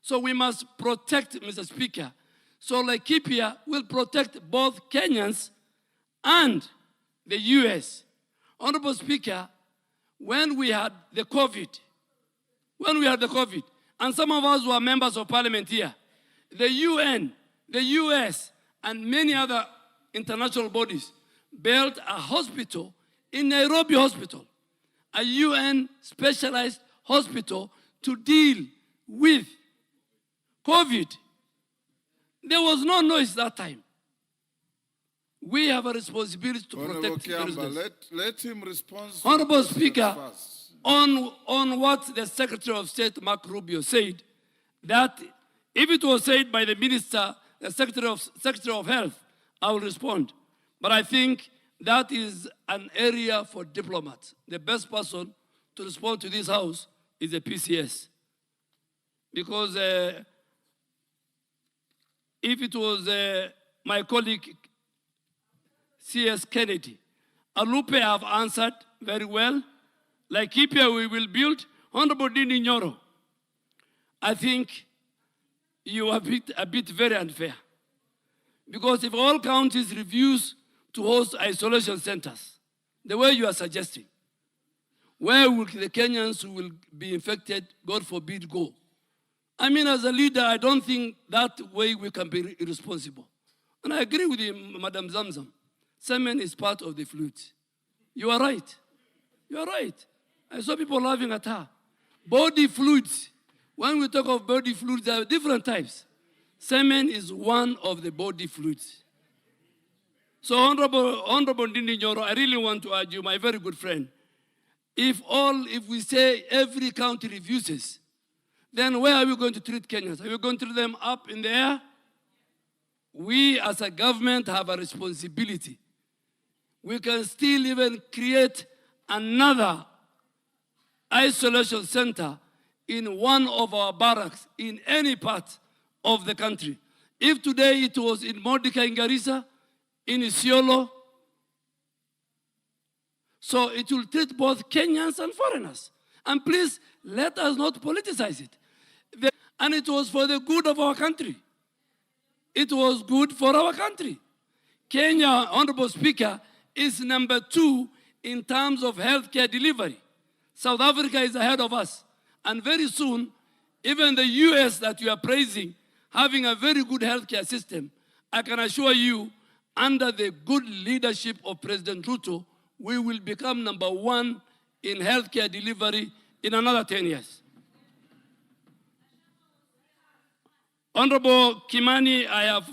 So we must protect, Mr. Speaker. So Laikipia will protect both Kenyans and the US. Honorable Speaker, when we had the COVID, and some of us were members of parliament here, the UN, the US, and many other international bodies built a hospital in Nairobi Hospital, a UN specialized hospital to deal with COVID. There was no noise that time. We have a responsibility to protect the residents. Let him respond. Honorable Speaker, on what the Secretary of State, Mark Rubio, said, that if it was said by the Minister, the Secretary of Health, I will respond. But I think that is an area for diplomats. The best person to respond to this House is the PCS. Because if it was my colleague, C.S. Kennedy, Alupe have answered very well. Laikipia we will build. Honorable Dini Nyoro, I think you are a bit very unfair. Because if all counties refuse to host isolation centers, the way you are suggesting, where will the Kenyans who will be infected, God forbid, go? I mean, as a leader, I don't think that way we can be irresponsible. And I agree with you, Madam Zamzam. Semen is part of the fluid. You are right. You are right. I saw people laughing at her. Body fluids. When we talk of body fluids, there are different types. Semen is one of the body fluids. So, Honorable Ndindi Nyoro, I really want to urge you, my very good friend, if we say every county refuses, then where are we going to treat Kenyans? Are we going to treat them up in the air? We as a government have a responsibility. We can still even create another isolation center in one of our barracks in any part of the country. If today it was in Mordecai in Garissa, in Isiolo, so it will treat both Kenyans and foreigners. And please, let us not politicize it. And it was for the good of our country. It was good for our country. Kenya, Honorable Speaker, is number 2 in terms of healthcare delivery. South Africa is ahead of us. And very soon, even the US that you are praising, having a very good healthcare system, I can assure you, under the good leadership of President Ruto, we will become number 1 in healthcare delivery in another 10 years. Honorable Kimani, I have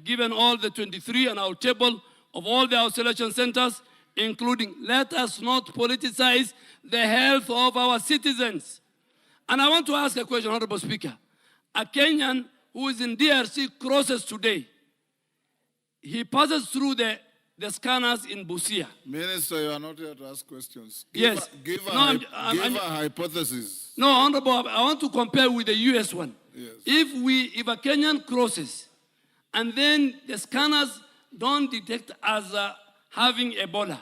given all the 23 on our table of all the isolation centers, including let us not politicize the health of our citizens. And I want to ask a question, Honorable Speaker. A Kenyan who is in DRC crosses today. He passes through the the scanners in Busia. Minister, you are not here to ask questions. Yes. Give No, a hypothesis. No, Honorable, I want to compare with the US one. Yes. If a Kenyan crosses and then the scanners don't detect as having Ebola,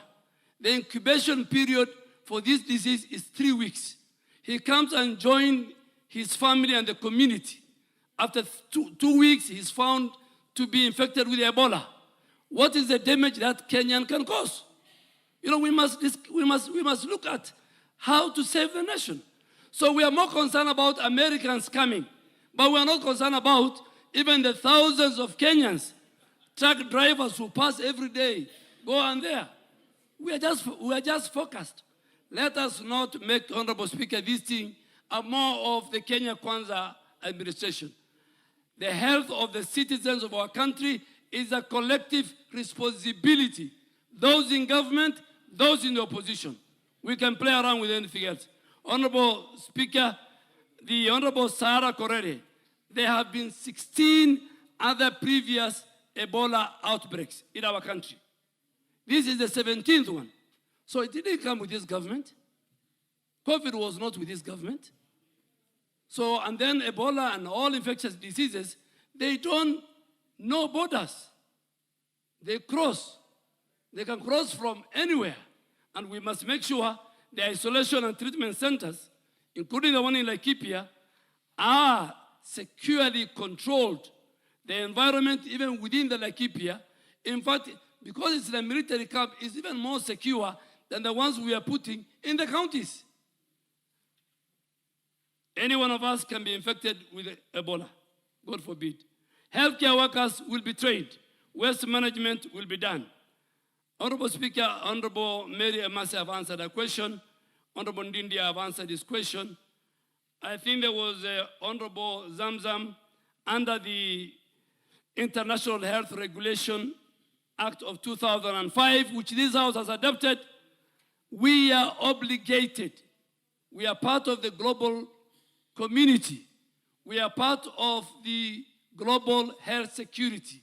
the incubation period for this disease is 3 weeks. He comes and joins his family and the community. After 2 weeks, he's found to be infected with Ebola. What is the damage that Kenyan can cause? You know, we must look at how to save the nation. So we are more concerned about Americans coming, but we are not concerned about even the thousands of Kenyans, truck drivers who pass every day, go on there. We are just focused. Let us not make, Honorable Speaker, this thing more of the Kenya Kwanza administration. The health of the citizens of our country is a collective responsibility. Those in government, those in the opposition. We can play around with anything else. Honorable Speaker, the Honorable Sarah Korere, there have been 16 other previous Ebola outbreaks in our country. This is the 17th one. So it didn't come with this government. COVID was not with this government. So, and then Ebola and all infectious diseases, they don't know borders. They cross. They can cross from anywhere. And we must make sure the isolation and treatment centers, including the one in Laikipia, are securely controlled. The environment, even within the Laikipia, in fact, because it's a military camp, is even more secure than the ones we are putting in the counties. Any one of us can be infected with Ebola, God forbid. Healthcare workers will be trained. Waste management will be done. Honorable Speaker, Honorable Mary Emasi have answered a question. Honorable Ndindi have answered this question. I think there was Honorable Zamzam under the International Health Regulation Act of 2005, which this House has adopted. We are obligated. We are part of the global community. We are part of the global health security.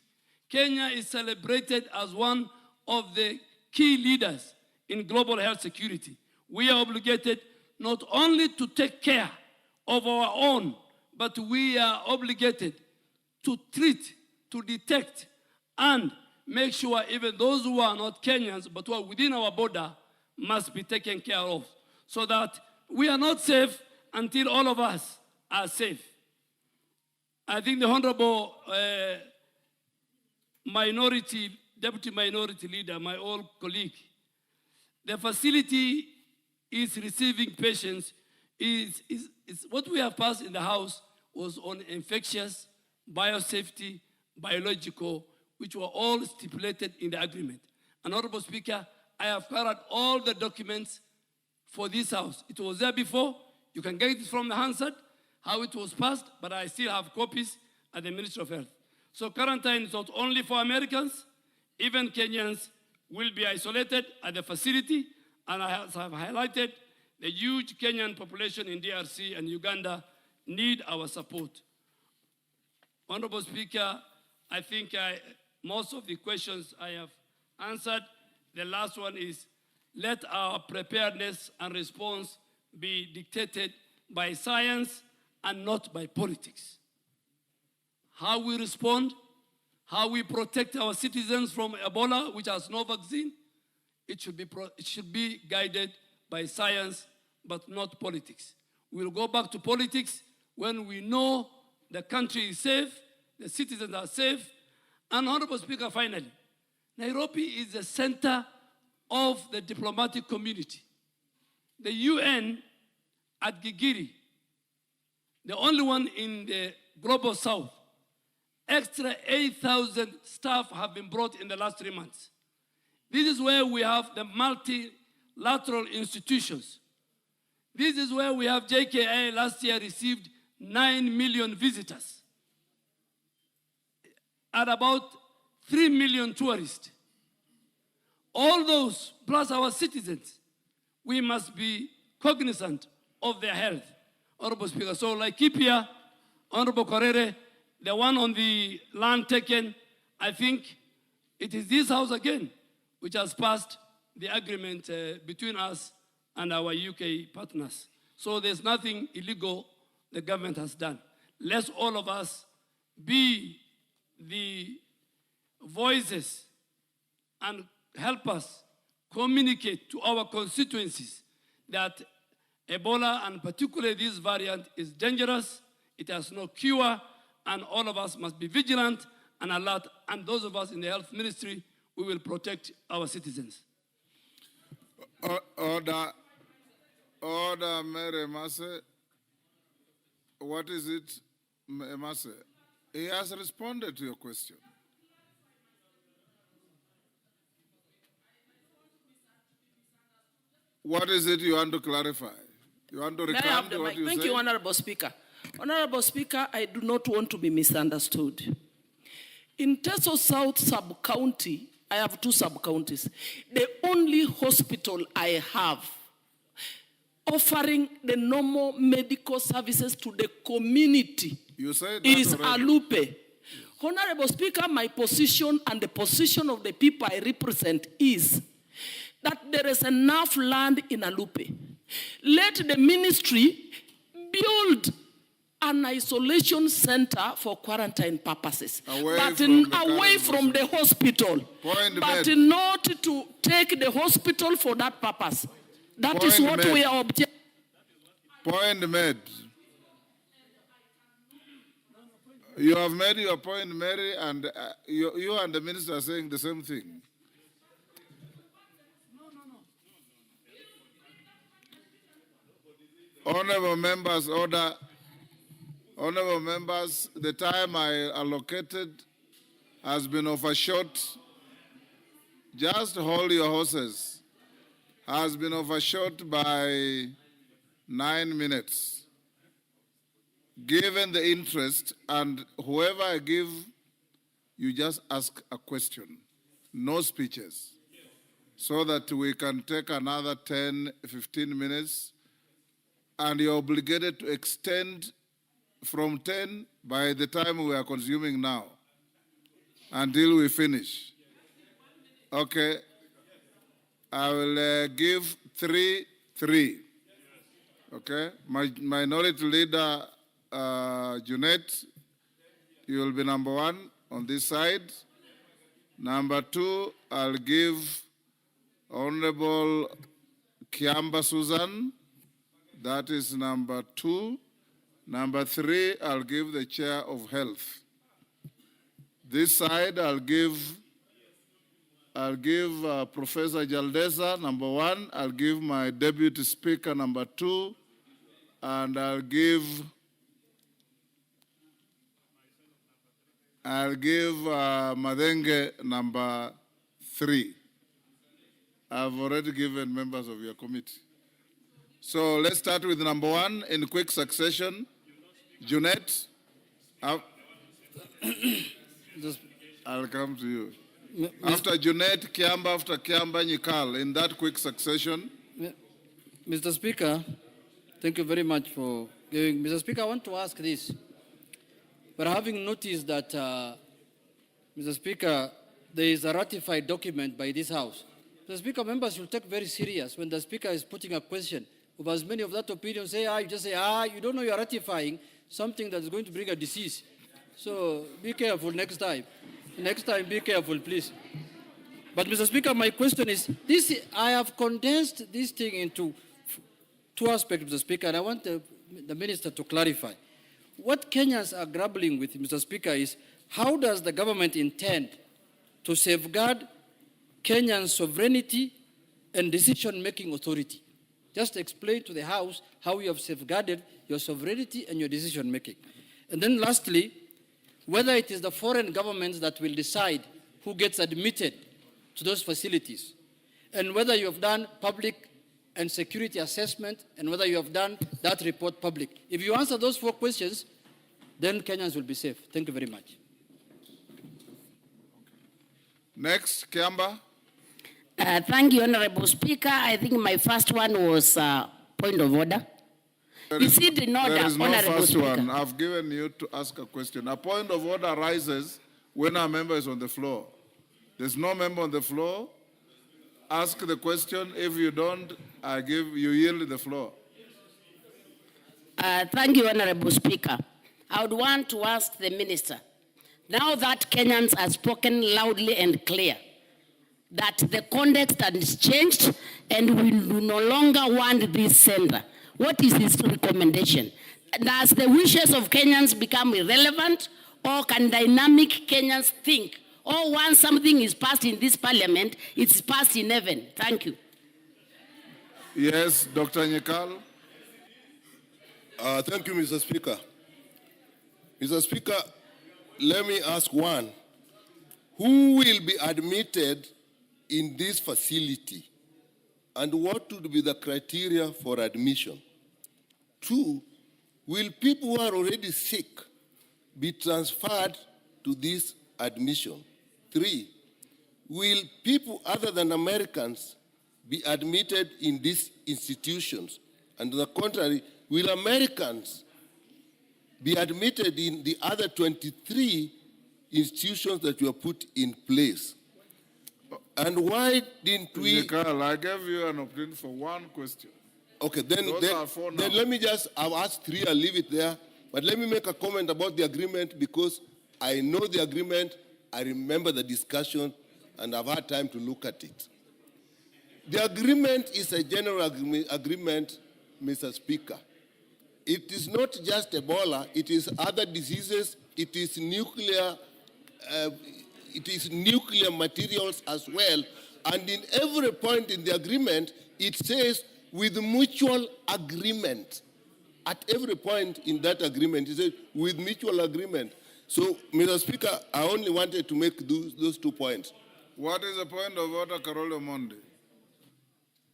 Kenya is celebrated as one of the key leaders in global health security. We are obligated not only to take care of our own, but we are obligated to treat, to detect, and make sure even those who are not Kenyans, but who are within our border, must be taken care of, so that we are not safe until all of us are safe. I think the Honorable Deputy Minority Leader, my old colleague, the facility is receiving patients. Is what we have passed in the House was on infectious, biosafety, biological, which were all stipulated in the agreement. And Honorable Speaker, I have carried all the documents for this House. It was there before. You can get it from the Hansard, how it was passed, but I still have copies at the Ministry of Health. So quarantine is not only for Americans, even Kenyans will be isolated at the facility, and I have highlighted the huge Kenyan population in DRC and Uganda need our support. Honorable Speaker, I think most of the questions I have answered. The last one is, let our preparedness and response be dictated by science and not by politics. How we respond, how we protect our citizens from Ebola, which has no vaccine, it should be guided by science, but not politics. We'll go back to politics when we know the country is safe, the citizens are safe. And Honorable Speaker, finally, Nairobi is the center of the diplomatic community. The UN at Gigiri, the only one in the global south, extra 8,000 staff have been brought in the last 3 months. This is where we have the multilateral institutions. This is where we have JKI last year received 9 million visitors and about 3 million tourists. All those, plus our citizens, we must be cognizant of their health. Honorable Speaker, so Laikipia, Honorable Korere, the one on the land taken, I think it is this House again which has passed the agreement between us and our UK partners. So there's nothing illegal the government has done. Let's all of us be the voices and help us communicate to our constituencies that Ebola, and particularly this variant, is dangerous, it has no cure, and all of us must be vigilant and alert, and those of us in the health ministry, we will protect our citizens. Order, Mary Masse. What is it, Masse? He has responded to your question. What is it you want to clarify? You want to recount what you said? Thank you, Honorable Speaker. Honorable Speaker, I do not want to be misunderstood. In Teso South sub-county, I have 2 sub-counties. The only hospital I have offering the normal medical services to the community is Alupe. Honorable Speaker, my position and the position of the people I represent is that there is enough land in Alupe. Let the ministry build an isolation center for quarantine purposes, away from the hospital, but not to take the hospital for that purpose. That is what we are objecting. Point made. You have made your point, Mary, and you and the minister are saying the same thing. Honorable members, order. Honorable members, the time I allocated has been overshot. Just hold your horses. Has been overshot by 9 minutes. Given the interest, and whoever I give, you just ask a question. No speeches. So that we can take another 10, 15 minutes. And you're obligated to extend from 10 by the time we are consuming now until we finish. Okay. I will give 3. Okay. My minority leader, Junet, you will be number 1 on this side. Number 2, I'll give Honorable Kiamba Susan. That is number 2. Number 3, I'll give the Chair of Health. This side, I'll give Professor Jaldesa, number 1. I'll give my Deputy Speaker, number 2. And I'll give Madenge, number 3. I've already given members of your committee. So let's start with number 1 in quick succession. Junet, I'll come to you. After Junet, Kiamba, after Kiamba, Nyikal, in that quick succession. Mr. Speaker, thank you very much for giving. Mr. Speaker, I want to ask this. But having noticed that, Mr. Speaker, there is a ratified document by this House. Mr. Speaker, members should take very serious when the Speaker is putting a question. Of as many of that opinion say, you just say, you don't know you're ratifying something that's going to bring a disease. So be careful next time. Next time, be careful, please. But Mr. Speaker, my question is, I have condensed this thing into 2 aspects, Mr. Speaker, and I want the Minister to clarify. What Kenyans are grappling with, Mr. Speaker, is how does the government intend to safeguard Kenyan sovereignty and decision-making authority? Just explain to the House how you have safeguarded your sovereignty and your decision-making. And then lastly, whether it is the foreign governments that will decide who gets admitted to those facilities, and whether you have done public and security assessment, and whether you have done that report public. If you answer those 4 questions, then Kenyans will be safe. Thank you very much. Next, Kiamba. Thank you, Honorable Speaker. I think my first one was point of order. Is it in order, there is no Honorable first Speaker? one. I've given you to ask a question. A point of order arises when a member is on the floor. There's no member on the floor. ask the question. If you don't, you yield the floor. Thank you, Honorable Speaker. I would want to ask the minister, now that Kenyans have spoken loudly and clear, that the context has changed and we no longer want this center, what is his recommendation? Does the wishes of Kenyans become irrelevant, or can dynamic Kenyans think, or once something is passed in this parliament, it's passed in heaven? Thank you. Yes, Dr. Nyekal. Thank you, Mr. Speaker. Mr. Speaker, let me ask one. Who will be admitted in this facility, and what would be the criteria for admission? 2, will people who are already sick be transferred to this admission? 3, will people other than Americans be admitted in these institutions? And on the contrary, will Americans be admitted in the other 23 institutions that were put in place? And why didn't we... Carl, I gave you an opportunity for one question. Okay, then let me just, I'll ask 3, I'll leave it there. But let me make a comment about the agreement, because I know the agreement, I remember the discussion, and I've had time to look at it. The agreement is a general agreement, Mr. Speaker. It is not just Ebola, it is other diseases, it is nuclear materials as well. And in every point in the agreement, it says with mutual agreement. At every point in that agreement, it says with mutual agreement. So, Mr. Speaker, I only wanted to make those 2 points. What is the point of order, Carolo Monde?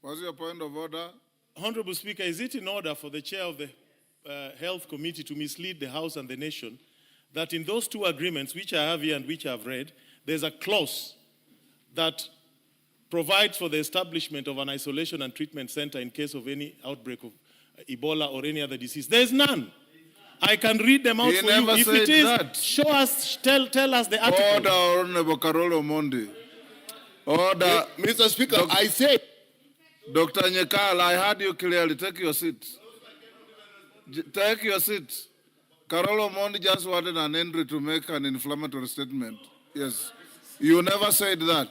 What's your point of order? Honorable Speaker, is it in order for the chair of the Health Committee to mislead the House and the nation that in those 2 agreements, which I have here and which I've read, there's a clause that provides for the establishment of an isolation and treatment center in case of any outbreak of Ebola or any other disease? There's none. I can read them out for you. If it is, that. Show us, tell us the article. Order, Honorable Carolo Monde. Order. Mr. Speaker, I say... Dr. Nyekal, I heard you clearly. Take your seat. Take your seat. Carolo Monde just wanted an entry to make an inflammatory statement. Yes. You never said that.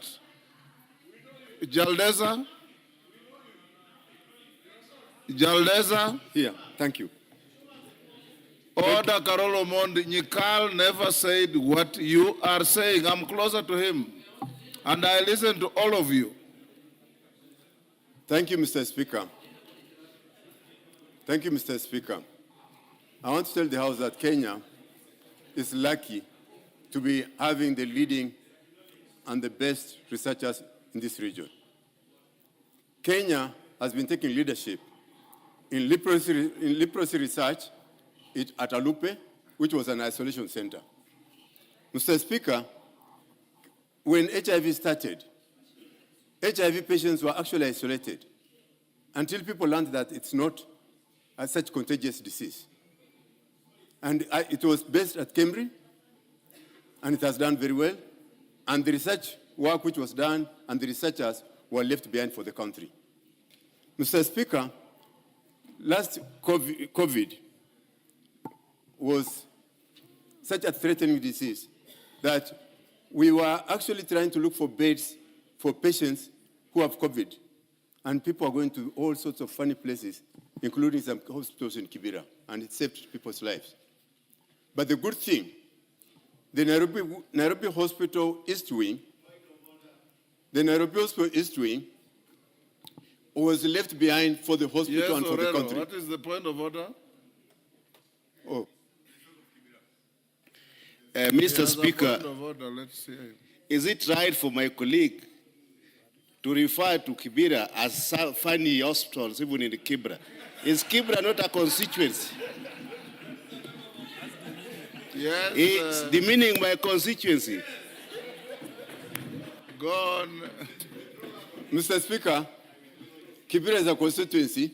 Jaldeza? Jaldeza? Here, thank you. Order, Carolo Monde. Nyekal never said what you are saying. I'm closer to him. And I listen to all of you. Thank you, Mr. Speaker. Thank you, Mr. Speaker. I want to tell the House that Kenya is lucky to be having the leading and the best researchers in this region. Kenya has been taking leadership in leprosy research at Alupe, which was an isolation center. Mr. Speaker, when HIV started, HIV patients were actually isolated until people learned that it's not such contagious disease. And it was based at Cambridge, and it has done very well. And the research work which was done and the researchers were left behind for the country. Mr. Speaker, last COVID was such a threatening disease that we were actually trying to look for beds for patients who have COVID. And people are going to all sorts of funny places, including some hospitals in Kibera, and it saved people's lives. But the good thing, the Nairobi Hospital East Wing, was left behind for the hospital and for the country. What is the point of order? Oh. Mr. Speaker, Point of order. Let's hear him. is it right for my colleague to refer to Kibera as funny hospitals, even in Kibera? Is Kibera not a constituency? Yes. It's demeaning my constituency. Go on. Mr. Speaker, Kibera is a constituency,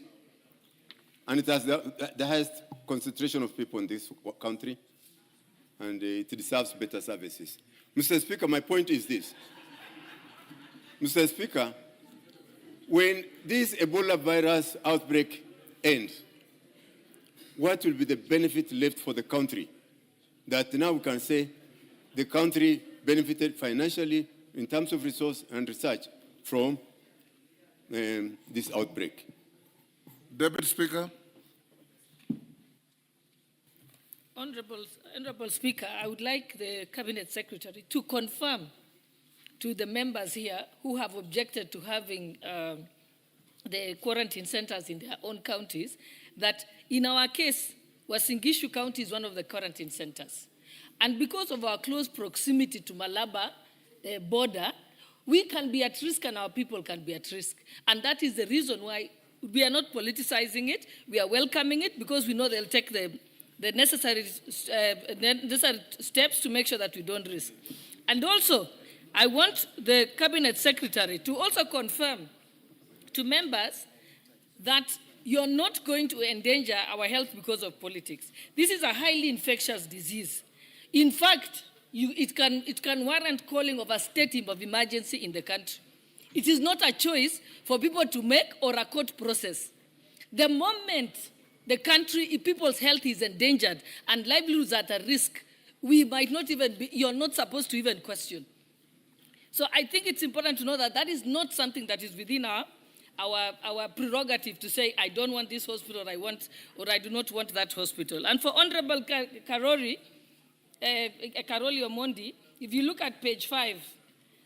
and it has the highest concentration of people in this country, and it deserves better services. Mr. Speaker, my point is this. Mr. Speaker, when this Ebola virus outbreak ends, what will be the benefit left for the country? That now we can say the country benefited financially in terms of resource and research from this outbreak. Deputy Speaker. Honorable Speaker, I would like the Cabinet Secretary to confirm to the members here who have objected to having the quarantine centers in their own counties that in our case, Uasin Gishu County is one of the quarantine centers. And because of our close proximity to Malaba border, we can be at risk and our people can be at risk. And that is the reason why we are not politicizing it. We are welcoming it because we know they'll take the necessary steps to make sure that we don't risk. And also, I want the Cabinet Secretary to also confirm to members that you're not going to endanger our health because of politics. This is a highly infectious disease. In fact, it can warrant calling of a state of emergency in the country. It is not a choice for people to make or a court process. The moment the country, if people's health is endangered and livelihoods are at risk, we might not even be, you're not supposed to even question. So I think it's important to know that that is not something that is within our prerogative to say, I don't want this hospital, or I do not want that hospital. And for Honorable Karoli Omondi, if you look at page 5,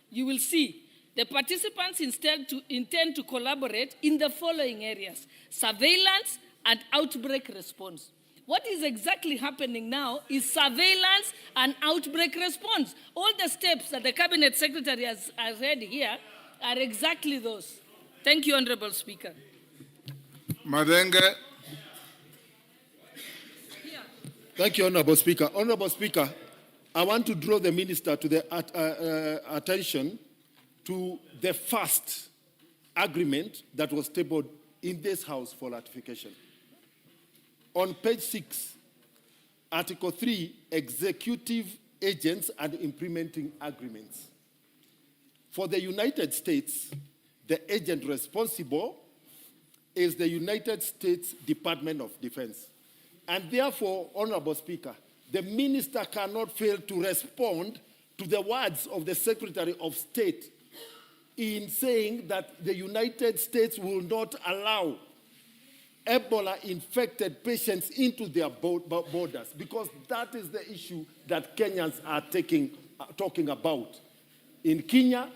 you will see the participants intend to collaborate in the following areas: surveillance and outbreak response. What is exactly happening now is surveillance and outbreak response. All the steps that the Cabinet Secretary has read here are exactly those. Thank you, Honorable Speaker. Madenge. Thank you, Honorable Speaker. Honorable Speaker, I want to draw the Minister to the attention to the first agreement that was tabled in this House for ratification. On page 6, Article 3, Executive Agents and Implementing Agreements. For the United States, the agent responsible is the United States Department of Defense. And therefore, Honorable Speaker, the Minister cannot fail to respond to the words of the Secretary of State in saying that the United States will not allow Ebola-infected patients into their borders, because that is the issue that Kenyans are talking about. In Kenya,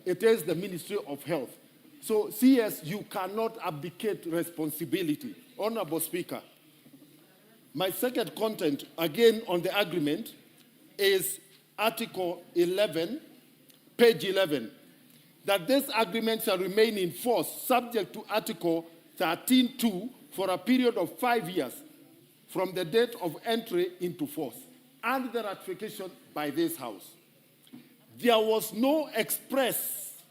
it is the Ministry of Health. So, CS, you cannot abdicate responsibility. Honorable Speaker, my second content, again on the agreement, is Article 11, page 11, that this agreement shall remain in force subject to Article 13.2 for a period of 5 years from the date of entry into force and the ratification by this House. There was no express,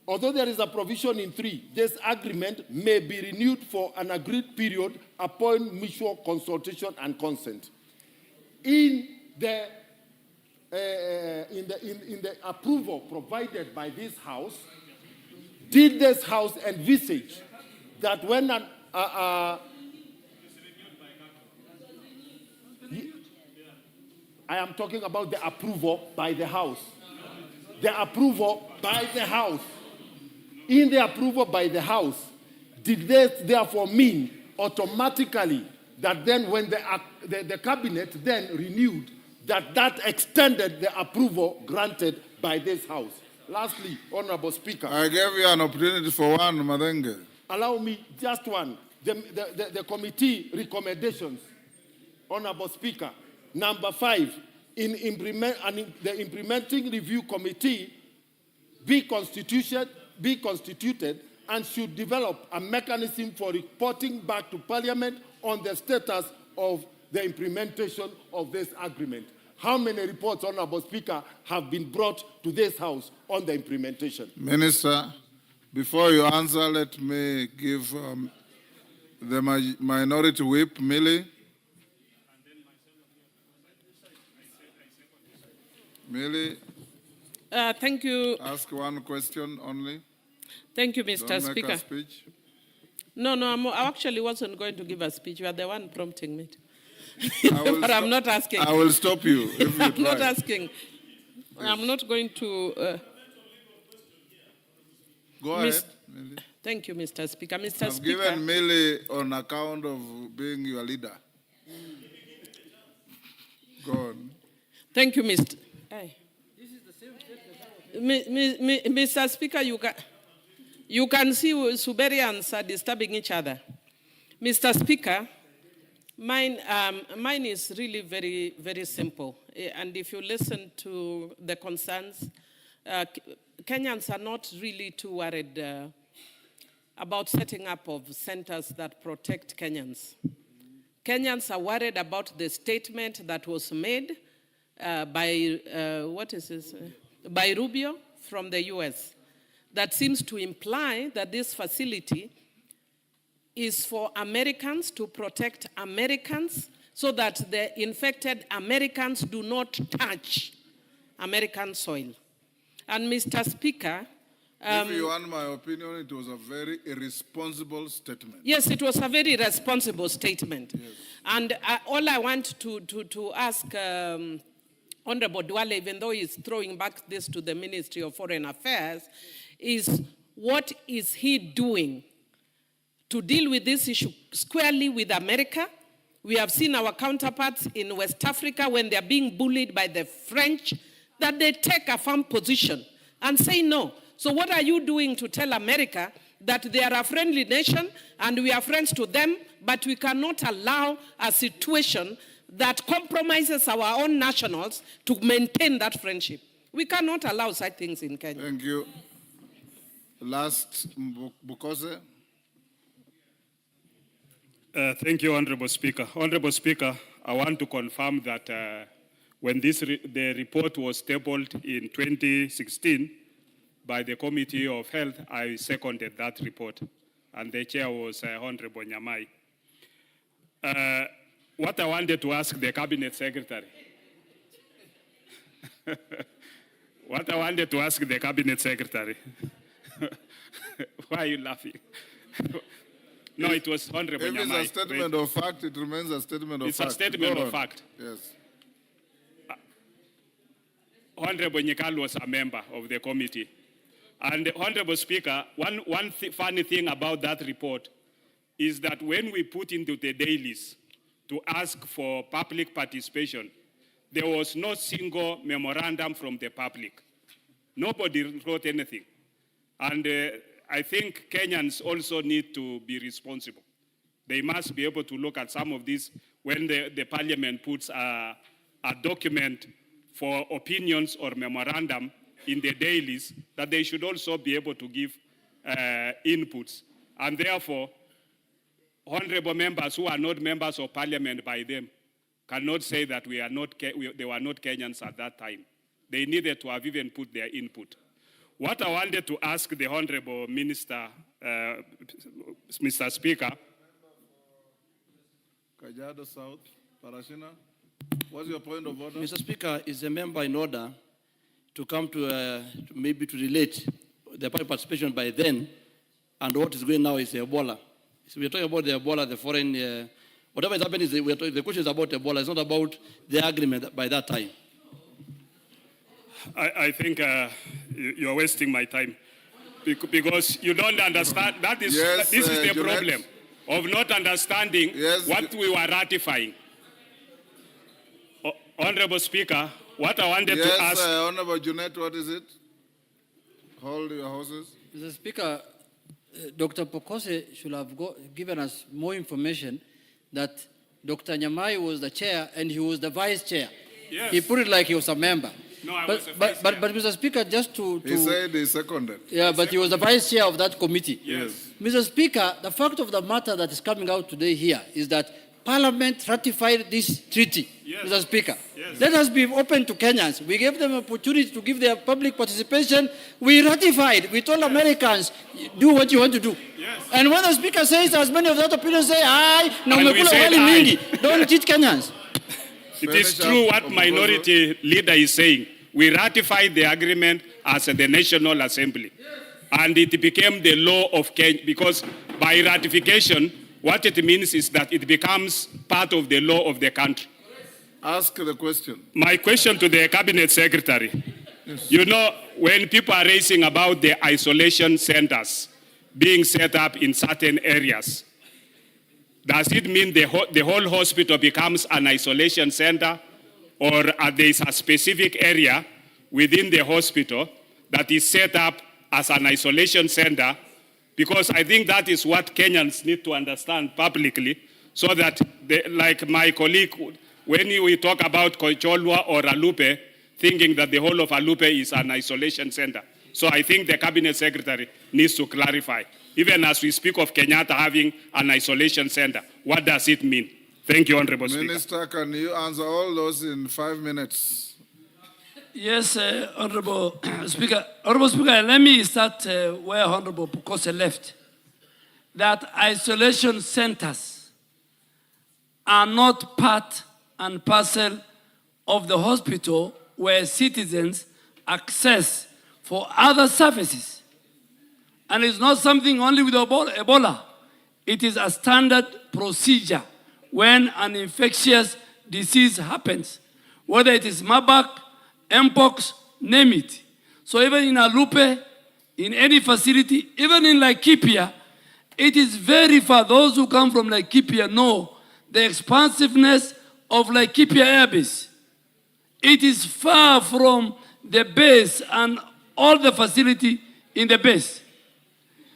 although there is a provision in 3, this agreement may be renewed for an agreed period upon mutual consultation and consent. In the approval provided by this House, did this House envisage that when I am talking about the approval by the House. The approval by the House. In the approval by the House, did this therefore mean automatically that then when the Cabinet then renewed, that extended the approval granted by this House? Lastly, Honorable Speaker. I gave you an opportunity for one, Madenge. Allow me just one. The committee recommendations, Honorable Speaker. Number 5, the implementing review committee be constituted and should develop a mechanism for reporting back to Parliament on the status of the implementation of this agreement. How many reports, Honorable Speaker, have been brought to this House on the implementation? Minister, before you answer, let me give the Minority Whip, Millie. Millie. Thank you. Ask one question only. Thank you, Mr. Don't make Speaker. a speech. No, I actually wasn't going to give a speech. You are the one prompting me. But I'm not asking. I will stop you if you I'm try. not asking. I'm not going to. Go ahead. Millie. Thank you, Mr. Speaker. Mr. I've Speaker. given Millie on account of being your leader. Go on. Thank you, Mr. Hey. Mr. Speaker, you can see Suberians are disturbing each other. Mr. Speaker, mine is really very, very simple. And if you listen to the concerns, Kenyans are not really too worried about setting up of centers that protect Kenyans. Kenyans are worried about the statement that was made by by Rubio from the US that seems to imply that this facility is for Americans to protect Americans so that the infected Americans do not touch American soil. And Mr. Speaker, if you want my opinion, it was a very irresponsible statement. yes, it was a very responsible statement. Yes. And all I want to ask Honorable Duale, even though he's throwing back this to the Ministry of Foreign Affairs, is what is he doing to deal with this issue squarely with America? We have seen our counterparts in West Africa when they're being bullied by the French, that they take a firm position and say no. So what are you doing to tell America that they are a friendly nation and we are friends to them, but we cannot allow a situation that compromises our own nationals to maintain that friendship? We cannot allow such things in Kenya. Thank you. Last, Bukose. Thank you, Honorable Speaker. Honorable Speaker, I want to confirm that when the report was tabled in 2016 by the Committee of Health, I seconded that report, and the chair was Honorable Nyamai. What I wanted to ask the Cabinet Secretary, what I wanted to ask the Cabinet Secretary, why are you laughing? No, it was Honorable Nyamai. If it's a statement of fact, it remains a statement of fact. It's a statement of fact. Yes. Honorable Nyekalu was a member of the committee. And Honorable Speaker, one funny thing about that report is that when we put into the dailies to ask for public participation, there was no single memorandum from the public. Nobody wrote anything. And I think Kenyans also need to be responsible. They must be able to look at some of this when the parliament puts a document for opinions or memorandum in the dailies, that they should also be able to give inputs. And therefore, honorable members who are not members of parliament by them cannot say that they were not Kenyans at that time. They needed to have even put their input. What I wanted to ask the Honorable Minister, Mr. Speaker. Kajiado South, Parashina, what's your point of order? Mr. Speaker, is a member in order to come to maybe to relate the public participation by then and what is going now is Ebola. So we're talking about the Ebola, the foreign, whatever is happening is the question is about Ebola. It's not about the agreement by that time. I think you're wasting my time because you don't understand. This is the problem of not understanding what we were ratifying. Honorable Speaker, what I wanted to ask... Honorable Junet, what is it? Hold your horses. Mr. Speaker, Dr. Pokose should have given us more information that Dr. Nyamai was the chair and he was the vice chair. Yes. He put it like he was a member. No, I was a vice but Mr. Speaker, just to... He said he seconded. Yeah, but he was the vice chair of that committee. Yes. Mr. Speaker, the fact of the matter that is coming out today here is that Parliament ratified this treaty, Mr. Speaker. Yes. Let us be open to Kenyans. We gave them opportunity to give their public participation. We ratified. We told Americans, do what you want to do. Yes. And when the Speaker says, as many of that opinion say, don't cheat Kenyans. It is true what minority leader is saying. We ratified the agreement as the National Assembly. and it became the law of Kenya, because by ratification, what it means is that it becomes part of the law of the country. Ask the question. My question to the Cabinet Secretary, you know, when people are raising about the isolation centers being set up in certain areas, does it mean the whole hospital becomes an isolation center, or there is a specific area within the hospital that is set up as an isolation center? Because I think that is what Kenyans need to understand publicly, so that, like my colleague, when we talk about Koicholwa or Alupe, thinking that the whole of Alupe is an isolation center. So I think the Cabinet Secretary needs to clarify. Even as we speak of Kenyatta having an isolation center, what does it mean? Thank you, Honorable Speaker. Minister, can you answer all those in 5 minutes? Yes, Honorable Speaker. Honorable Speaker, let me start where Honorable Pukose left. That isolation centers are not part and parcel of the hospital where citizens access for other services. And it's not something only with Ebola. It is a standard procedure when an infectious disease happens, whether it is Marburg, Mpox, name it. So even in Alupe, in any facility, even in Laikipia, it is very far. Those who come from Laikipia know the expansiveness of Laikipia Air Base. It is far from the base and all the facility in the base.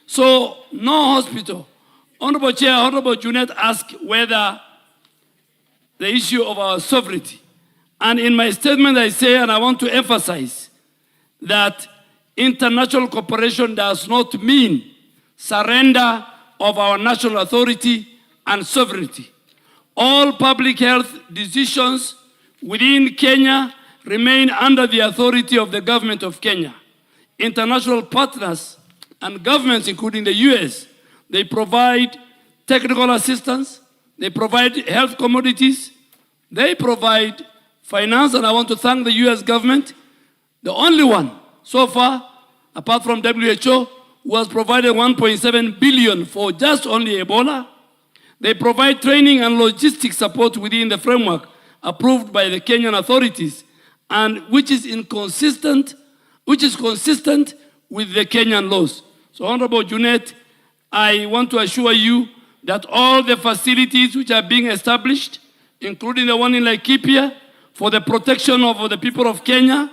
So no hospital. Honorable Chair, Honorable Junet asked whether the issue of our sovereignty. And in my statement I say, and I want to emphasize, that international cooperation does not mean surrender of our national authority and sovereignty. All public health decisions within Kenya remain under the authority of the government of Kenya. International partners and governments, including the US, they provide technical assistance, they provide health commodities, they provide finance, and I want to thank the US government, the only one so far, apart from WHO, who has provided 1.7 billion for just only Ebola. They provide training and logistic support within the framework approved by the Kenyan authorities, and which is consistent with the Kenyan laws. So, Honorable Junet, I want to assure you that all the facilities which are being established, including the one in Laikipia, for the protection of the people of Kenya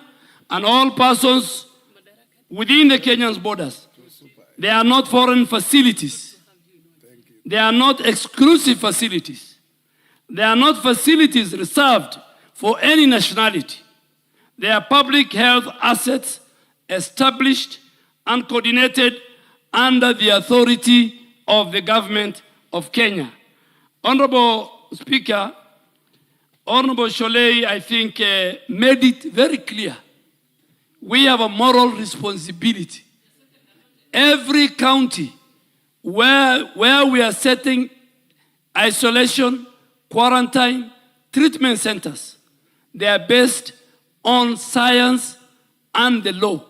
and all persons within the Kenyan borders, they are not foreign facilities. They are not exclusive facilities. They are not facilities reserved for any nationality. They are public health assets established and coordinated under the authority of the government of Kenya. Honorable Speaker, Honorable Sholei, I think, made it very clear. We have a moral responsibility. Every county where we are setting isolation, quarantine, treatment centers, they are based on science and the law.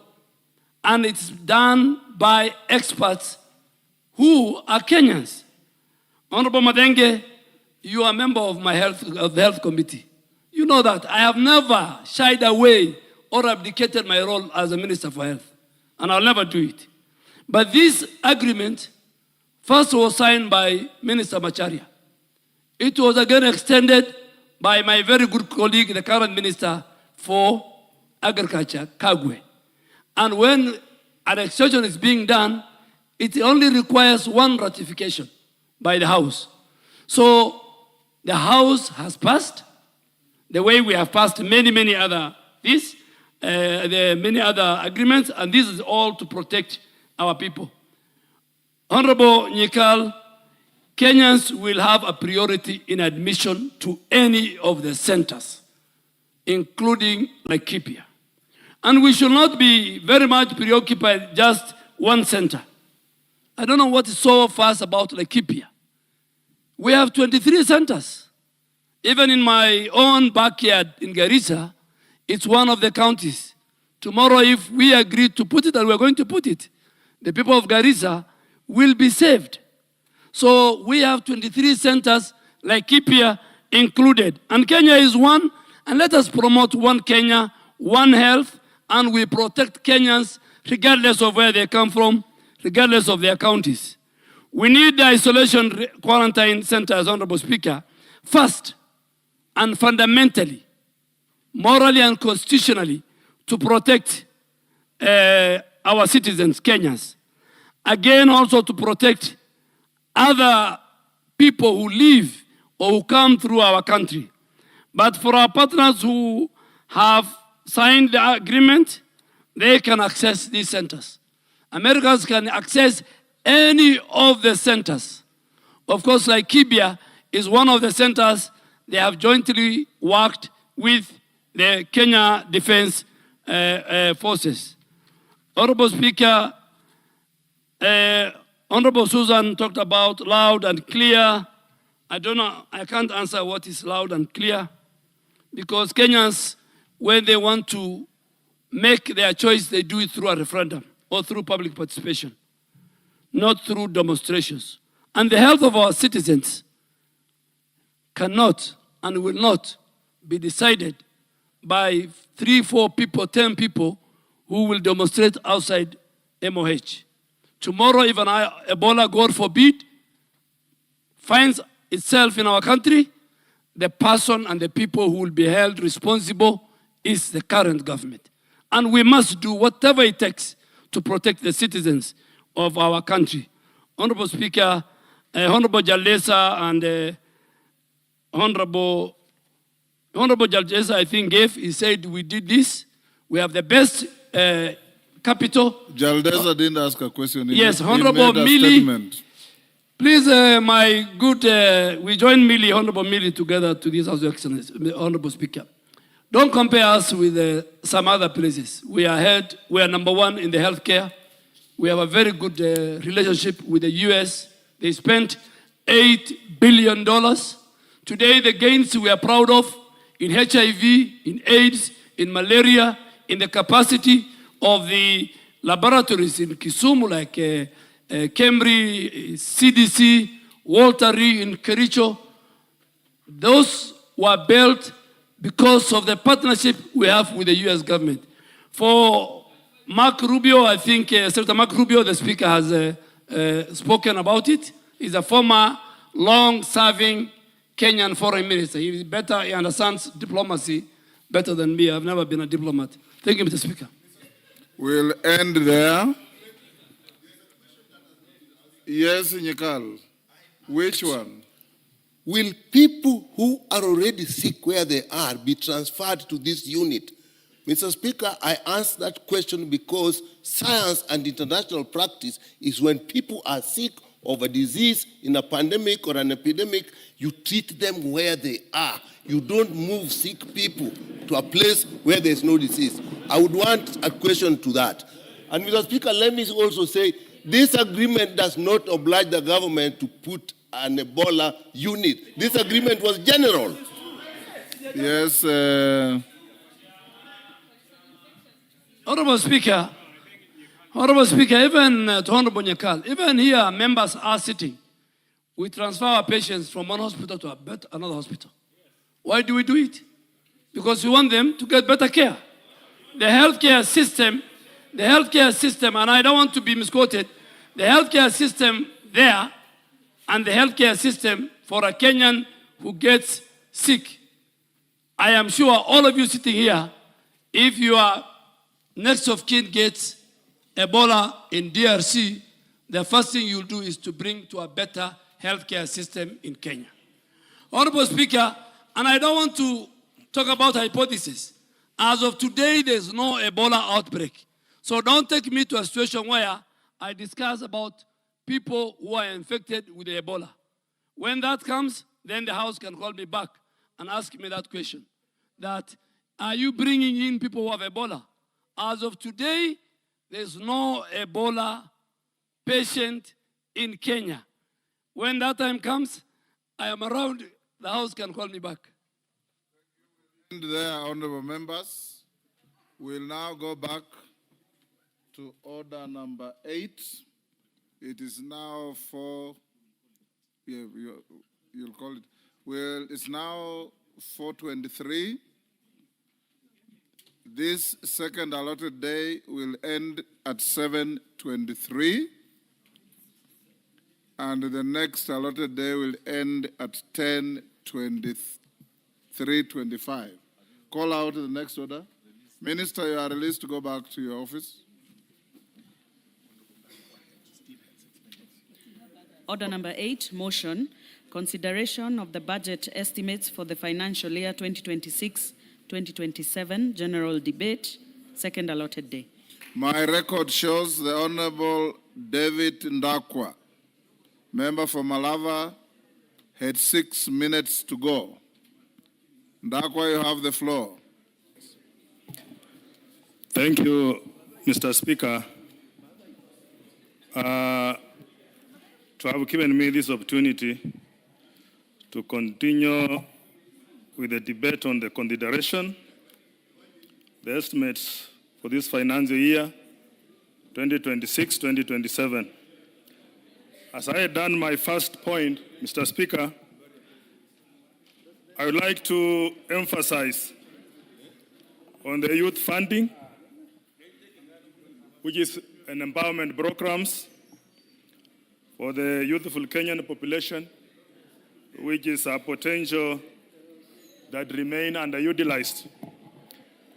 And it's done by experts who are Kenyans. Honorable Madenge, you are a member of the health committee. You know that I have never shied away or abdicated my role as a minister for health, and I'll never do it. But this agreement first was signed by Minister Macharia. It was again extended by my very good colleague, the current Minister for Agriculture, Kagwe. And when an extension is being done, it only requires one ratification by the House. So the House has passed, the way we have passed many other many other agreements, and this is all to protect our people. Honorable Nyikal, Kenyans will have a priority in admission to any of the centers, including Laikipia. And we should not be very much preoccupied just one center. I don't know what is so fast about Laikipia. We have 23 centers. Even in my own backyard in Garissa, it's one of the counties. Tomorrow, if we agree to put it, and we're going to put it, the people of Garissa will be saved. So we have 23 centers, Laikipia included. And Kenya is one, and let us promote one Kenya, one health, and we protect Kenyans regardless of where they come from, regardless of their counties. We need the isolation quarantine centers, Honorable Speaker, first and fundamentally, morally and constitutionally, to protect our citizens, Kenyans. Again, also to protect other people who live or who come through our country. But for our partners who have signed the agreement, they can access these centers. Americans can access any of the centers. Of course, Laikipia is one of the centers they have jointly worked with the Kenya Defense Forces. Honorable Speaker, Honorable Susan talked about loud and clear. I don't know, I can't answer what is loud and clear, because Kenyans, when they want to make their choice, they do it through a referendum or through public participation, not through demonstrations. And the health of our citizens cannot and will not be decided by 3, 4 people, 10 people who will demonstrate outside MOH. Tomorrow, even Ebola, God forbid, finds itself in our country, the person and the people who will be held responsible is the current government. And we must do whatever it takes to protect the citizens of our country. Honorable Speaker, Honorable Jalesa and Honorable Jalesa, I think, he said we did this. We have the best capital. Jaldesa didn't ask a question. Yes, Honorable Millie. Please, my good, we join Millie, Honorable Millie, together to this House of Excellency, Honorable Speaker. Don't compare us with some other places. We are ahead. We are number 1 in the healthcare. We have a very good relationship with the US. They spent $8 billion. Today, the gains we are proud of in HIV, in AIDS, in malaria, in the capacity of the laboratories in Kisumu, like Kemri, CDC, Walter Reed in Kericho. Those were built because of the partnership we have with the US government. For Mark Rubio, I think Senator Mark Rubio, the Speaker, has spoken about it. He's a former long-serving Kenyan foreign minister. He understands diplomacy better than me. I've never been a diplomat. Thank you, Mr. Speaker. We'll end there. Yes, Nyekal. Which one? Will people who are already sick where they are be transferred to this unit? Mr. Speaker, I ask that question because science and international practice is when people are sick of a disease in a pandemic or an epidemic, you treat them where they are. You don't move sick people to a place where there's no disease. I would want a question to that. And Mr. Speaker, let me also say, this agreement does not oblige the government to put an Ebola unit. This agreement was general. Yes. Honorable Speaker, even to Honorable Nyekal, even here members are sitting. We transfer our patients from one hospital to another hospital. Why do we do it? Because we want them to get better care. The healthcare system, and I don't want to be misquoted, the healthcare system there and the healthcare system for a Kenyan who gets sick. I am sure all of you sitting here, if your next of kin gets Ebola in DRC, the first thing you'll do is to bring to a better healthcare system in Kenya. Honorable Speaker, and I don't want to talk about hypothesis. As of today, there's no Ebola outbreak. So don't take me to a situation where I discuss about people who are infected with Ebola. When that comes, then the House can call me back and ask me that question. That, are you bringing in people who have Ebola? As of today, there's no Ebola patient in Kenya. When that time comes, I am around, the House can call me back. And there, honorable members, we'll now go back to order number 8. It is now 4. You'll call it. Well, it's now 4:23. This second allotted day will end at 7:23. And the next allotted day will end at 10:23:25. Call out the next order. Minister, you are released to go back to your office. Order number 8, motion, consideration of the budget estimates for the financial year 2026-2027, general debate, second allotted day. My record shows the Honorable David Ndakwa, member for Malava, had 6 minutes to go. Ndakwa, you have the floor. Thank you, Mr. Speaker, to have given me this opportunity to continue with the debate on the consideration, the estimates for this financial year, 2026-2027. As I had done my first point, Mr. Speaker, I would like to emphasize on the youth funding, which is an empowerment programs for the youthful Kenyan population, which is a potential that remain underutilized.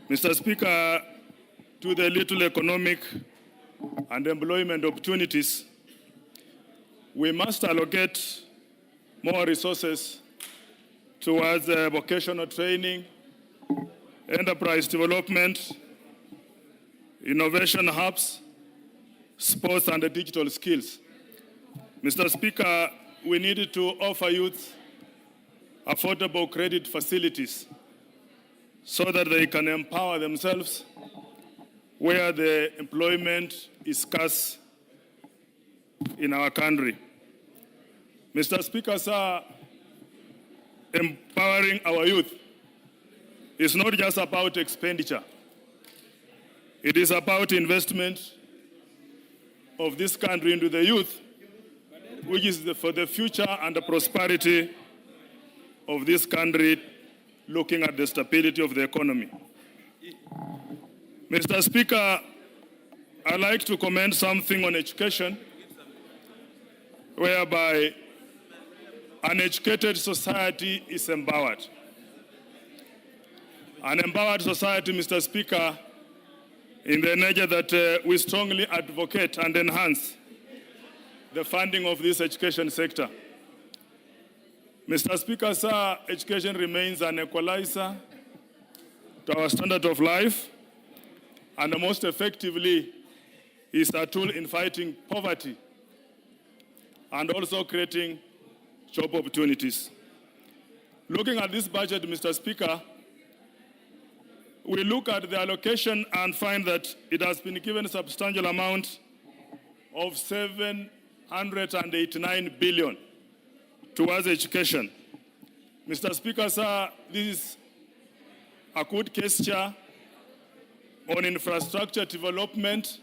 Mr. Speaker, to the little economic and employment opportunities, we must allocate more resources towards vocational training, enterprise development, innovation hubs, sports and digital skills. Mr. Speaker, we need to offer youth affordable credit facilities so that they can empower themselves where the employment is scarce in our country. Mr. Speaker, sir, empowering our youth is not just about expenditure. It is about investment of this country into the youth, which is for the future and the prosperity of this country, looking at the stability of the economy. Mr. Speaker, I'd like to comment something on education, whereby an educated society is empowered. An empowered society, Mr. Speaker, in the nature that we strongly advocate and enhance the funding of this education sector. Mr. Speaker, sir, education remains an equalizer to our standard of life, and most effectively is a tool in fighting poverty and also creating job opportunities. Looking at this budget, Mr. Speaker, we look at the allocation and find that it has been given a substantial amount of 789 billion towards education. Mr. Speaker, sir, this is a good gesture on infrastructure development.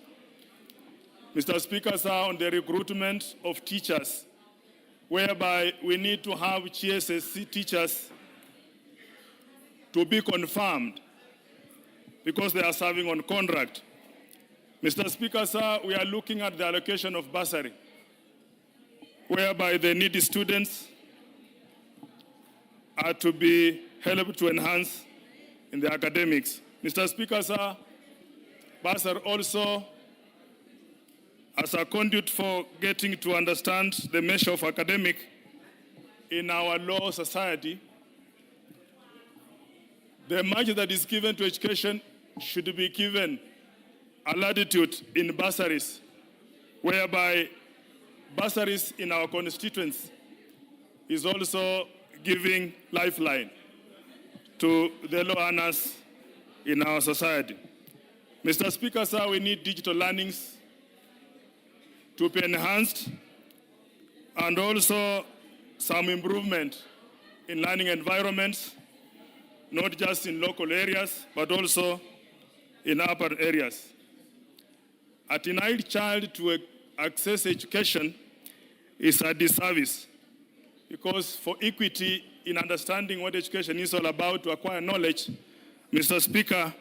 Mr. Speaker, sir, on the recruitment of teachers, whereby we need to have GSSC teachers to be confirmed because they are serving on contract. Mr. Speaker, sir, we are looking at the allocation of bursary, whereby the needy students are to be helped to enhance in the academics. Mr. Speaker, sir, bursary also as a conduit for getting to understand the measure of academic in our law society. The money that is given to education should be given a latitude in bursaries, whereby bursaries in our constituents is also giving lifeline to the low earners in our society. Mr. Speaker, sir, we need digital learnings to be enhanced and also some improvement in learning environments, not just in local areas, but also in urban areas. a denied child to access education is a disservice, because for equity in understanding what education is all about, to acquire knowledge, Mr. Speaker,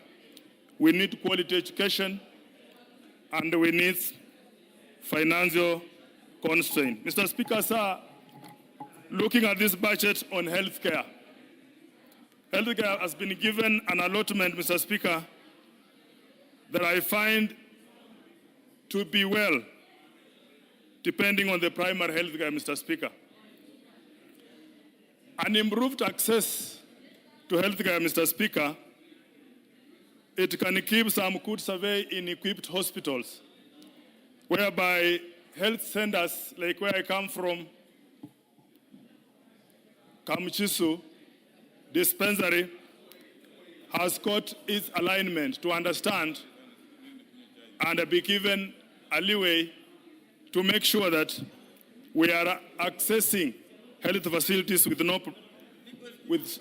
we need quality education and we need financial constraint. Mr. Speaker, sir, looking at this budget on healthcare has been given an allotment, Mr. Speaker, that I find to be well, depending on the primary healthcare, Mr. Speaker. An improved access to healthcare, Mr. Speaker, it can keep some good survey in equipped hospitals, whereby health centers, like where I come from, Kamchisu dispensary, has got its alignment to understand and be given a leeway to make sure that we are accessing health facilities with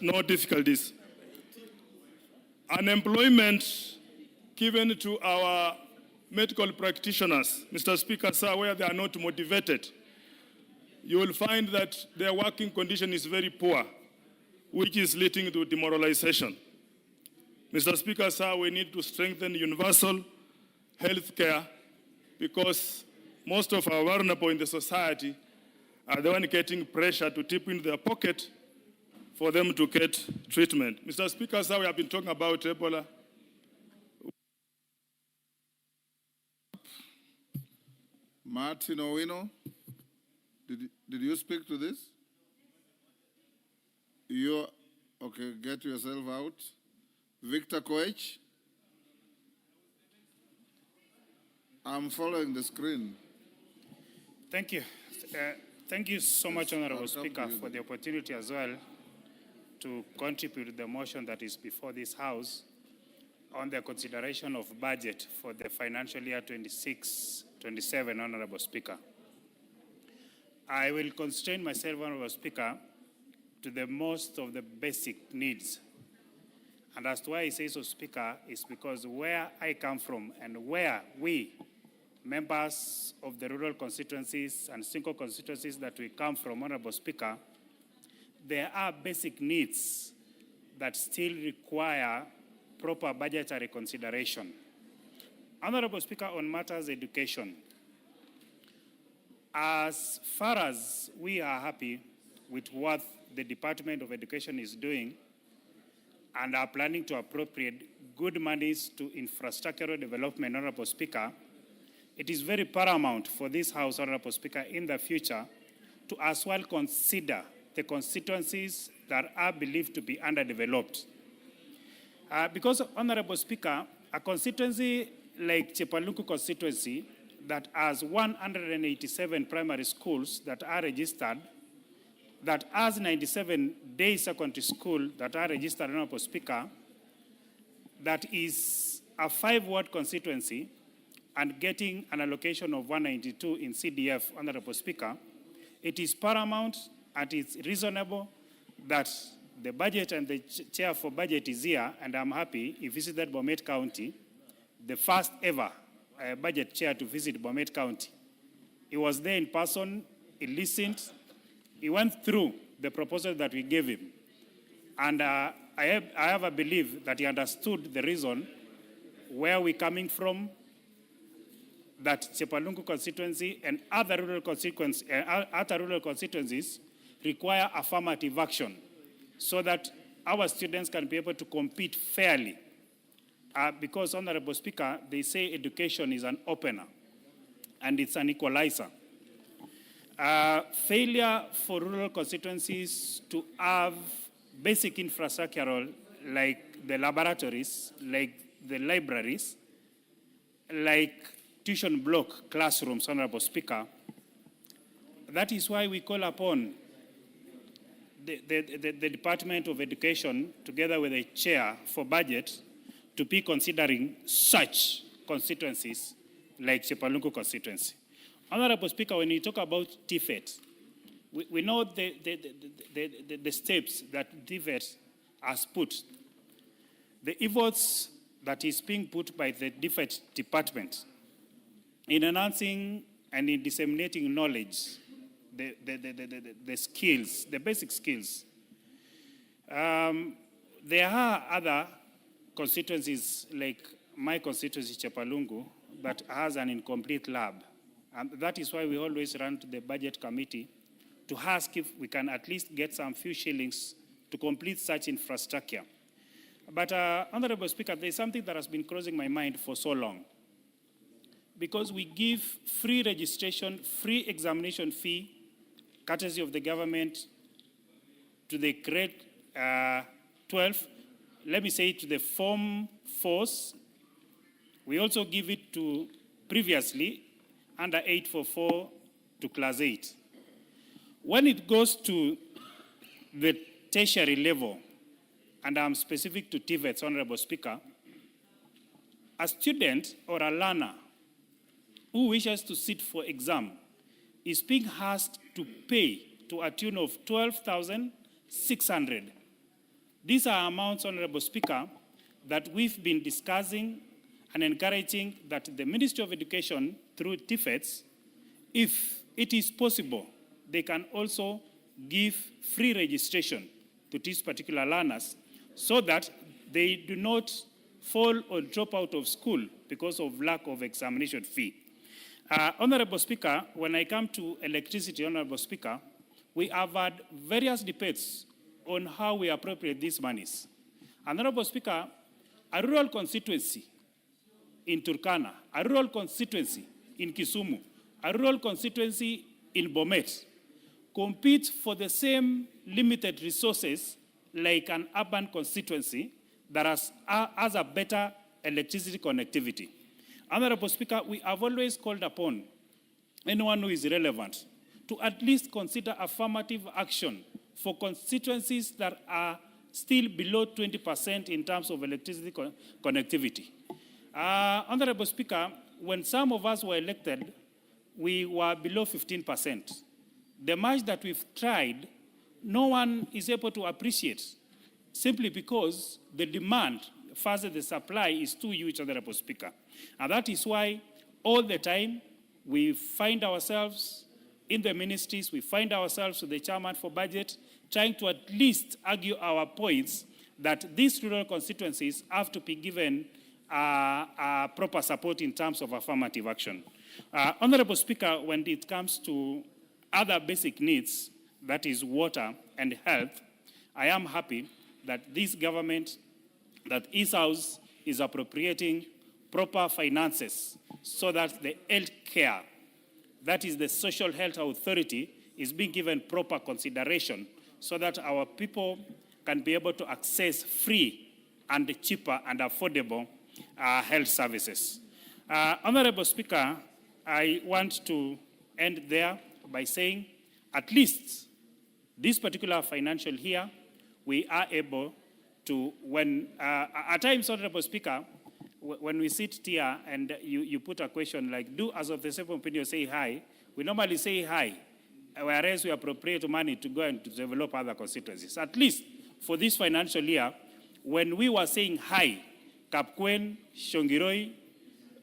no difficulties. Unemployment given to our medical practitioners, Mr. Speaker, sir, where they are not motivated, you will find that their working condition is very poor, which is leading to demoralization. Mr. Speaker, sir, we need to strengthen universal health care, because most of our vulnerable in the society are the one getting pressure to tip into their pocket for them to get treatment. Mr. Speaker, sir, we have been talking about Ebola. Martin Owino, did you speak to this? Okay, get yourself out. Victor Koech. I'm following the screen. Thank you. Thank you so much, Honorable Speaker, for the opportunity as well to contribute to the motion that is before this House on the consideration of budget for the financial year 26-27, Honorable Speaker. I will constrain myself, Honorable Speaker, to the most of the basic needs. And as to why I say so, Speaker, is because where I come from and where we, members of the rural constituencies and single constituencies that we come from, Honorable Speaker, there are basic needs that still require proper budgetary consideration. Honorable Speaker, on matters education, as far as we are happy with what the Department of Education is doing and are planning to appropriate good monies to infrastructural development, Honorable Speaker, it is very paramount for this House, Honorable Speaker, in the future to as well consider the constituencies that are believed to be underdeveloped. Because, Honorable Speaker, a constituency like Chepalungu constituency that has 187 primary schools that are registered, that has 97 day secondary school that are registered, Honorable Speaker, that is a 5-ward constituency and getting an allocation of 192 in CDF, Honorable Speaker, it is paramount and it's reasonable that the budget and the chair for budget is here, and I'm happy he visited Bomet County, the first ever budget chair to visit Bomet County. He was there in person, he listened, he went through the proposal that we gave him. And I have a belief that he understood the reason where we're coming from, that Chepalungu constituency and other rural constituencies require affirmative action so that our students can be able to compete fairly. Because, Honorable Speaker, they say education is an opener and it's an equalizer. Failure for rural constituencies to have basic infrastructure like the laboratories, like the libraries, like tuition block classrooms, Honorable Speaker. That is why we call upon the Department of Education, together with the chair for budget, to be considering such constituencies like Chepalungu constituency. Honorable Speaker, when you talk about TFET, we know the steps that TFET has put, the efforts that is being put by the TFET department in enhancing and in disseminating knowledge, the skills, the basic skills. There are other constituencies, like my constituency, Chepalungu, that has an incomplete lab. And that is why we always run to the budget committee to ask if we can at least get some few shillings to complete such infrastructure. But, Honorable Speaker, there's something that has been crossing my mind for so long. Because we give free registration, free examination fee, courtesy of the government, to the grade 12, let me say to the Form 4s. We also give it to, previously, under 844 to Class 8. When it goes to the tertiary level, and I'm specific to TVETs, Honorable Speaker, a student or a learner who wishes to sit for exam is being asked to pay to a tune of 12,600. These are amounts, Honorable Speaker, that we've been discussing and encouraging that the Ministry of Education, through TVETs, if it is possible, they can also give free registration to these particular learners so that they do not fall or drop out of school because of lack of examination fee. Honorable Speaker, when I come to electricity, Honorable Speaker, we have had various debates on how we appropriate these monies. Honorable Speaker, a rural constituency in Turkana, a rural constituency in Kisumu, a rural constituency in Bomet compete for the same limited resources like an urban constituency that has a better electricity connectivity. Honorable Speaker, we have always called upon anyone who is relevant to at least consider affirmative action for constituencies that are still below 20% in terms of electricity connectivity. Honorable Speaker, when some of us were elected, we were below 15%. The much that we've tried, no one is able to appreciate, simply because the demand versus the supply is too huge, Honorable Speaker. And that is why all the time we find ourselves in the ministries, we find ourselves with the chairman for budget, trying to at least argue our points that these rural constituencies have to be given proper support in terms of affirmative action. Honorable Speaker, when it comes to other basic needs, that is water and health, I am happy that this government, that East House is appropriating proper finances so that the health care, that is the social health authority, is being given proper consideration so that our people can be able to access free and cheaper and affordable health services. Honorable Speaker, I want to end there by saying at least this particular financial year, we are able to, when, at times, Honorable Speaker, when we sit here and you put a question like, do as of the same opinion say hi, we normally say hi, whereas we appropriate money to go and to develop other constituencies. At least for this financial year, when we were saying hi, Kapkwen, Shongiroi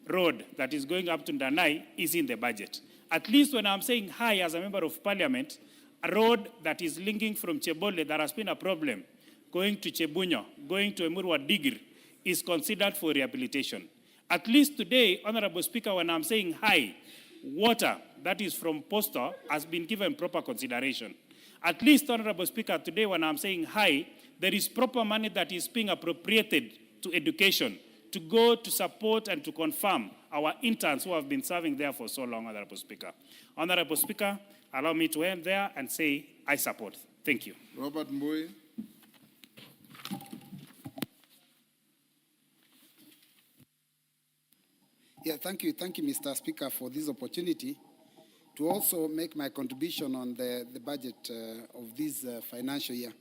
Road that is going up to Ndanai is in the budget. At least when I'm saying hi as a member of parliament, a road that is linking from Chebole that has been a problem, going to Chebunyo, going to Emurwa Digir, is considered for rehabilitation. At least today, Honorable Speaker, when I'm saying hi, water that is from Posta has been given proper consideration. At least, Honorable Speaker, today when I'm saying hi, there is proper money that is being appropriated to education to go to support and to confirm our interns who have been serving there for so long, Honorable Speaker. Honorable Speaker, allow me to end there and say I support. Thank you. Robert Mbui. Yeah, thank you, Mr. Speaker, for this opportunity to also make my contribution on the budget of this financial year.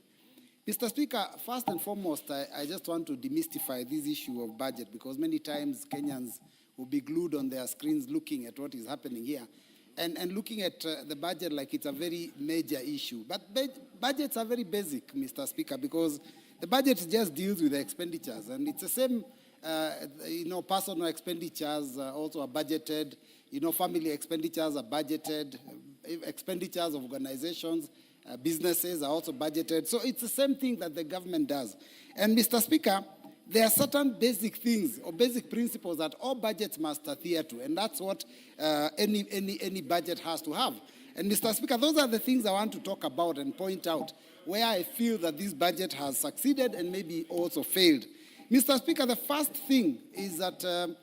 Mr. Speaker, first and foremost, I just want to demystify this issue of budget because many times Kenyans will be glued on their screens looking at what is happening here and looking at the budget like it's a very major issue. But budgets are very basic, Mr. Speaker, because the budget just deals with the expenditures and it's the same, personal expenditures also are budgeted, family expenditures are budgeted, expenditures of organizations, businesses are also budgeted. So it's the same thing that the government does. And Mr. Speaker, there are certain basic things or basic principles that all budgets must adhere to, and that's what any budget has to have. And Mr. Speaker, those are the things I want to talk about and point out where I feel that this budget has succeeded and maybe also failed. Mr. Speaker, the first thing is that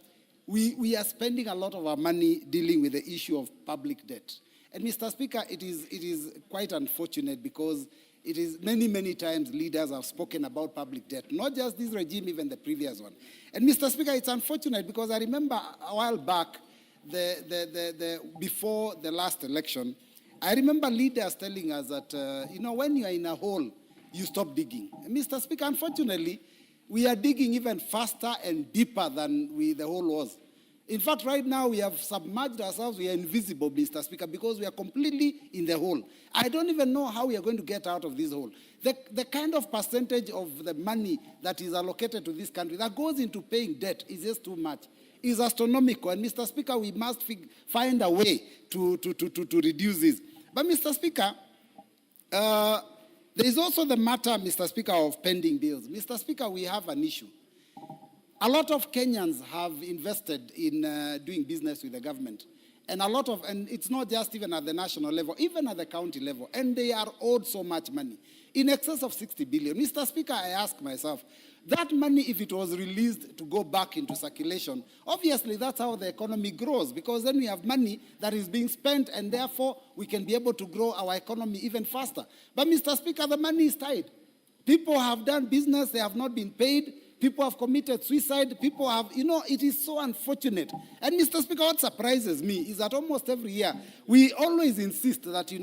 we are spending a lot of our money dealing with the issue of public debt. And Mr. Speaker, it is quite unfortunate because it is many times leaders have spoken about public debt, not just this regime, even the previous one. And Mr. Speaker, it's unfortunate because I remember a while back, before the last election, I remember leaders telling us that, when you are in a hole, you stop digging. And Mr. Speaker, unfortunately, we are digging even faster and deeper than the hole was. In fact, right now, we have submerged ourselves. We are invisible, Mr. Speaker, because we are completely in the hole. I don't even know how we are going to get out of this hole. The kind of percentage of the money that is allocated to this country that goes into paying debt is just too much. It's astronomical. And, Mr. Speaker, we must find a way to reduce this. But, Mr. Speaker, there is also the matter, Mr. Speaker, of pending bills. Mr. Speaker, we have an issue. A lot of Kenyans have invested in doing business with the government. And it's not just even at the national level, even at the county level. And they are owed so much money, in excess of 60 billion. Mr. Speaker, I ask myself, that money, if it was released to go back into circulation, obviously that's how the economy grows, because then we have money that is being spent, and therefore we can be able to grow our economy even faster. But, Mr. Speaker, the money is tied. People have done business, they have not been paid. People have committed suicide. People have, it is so unfortunate. And, Mr. Speaker, what surprises me is that almost every year, we always insist that,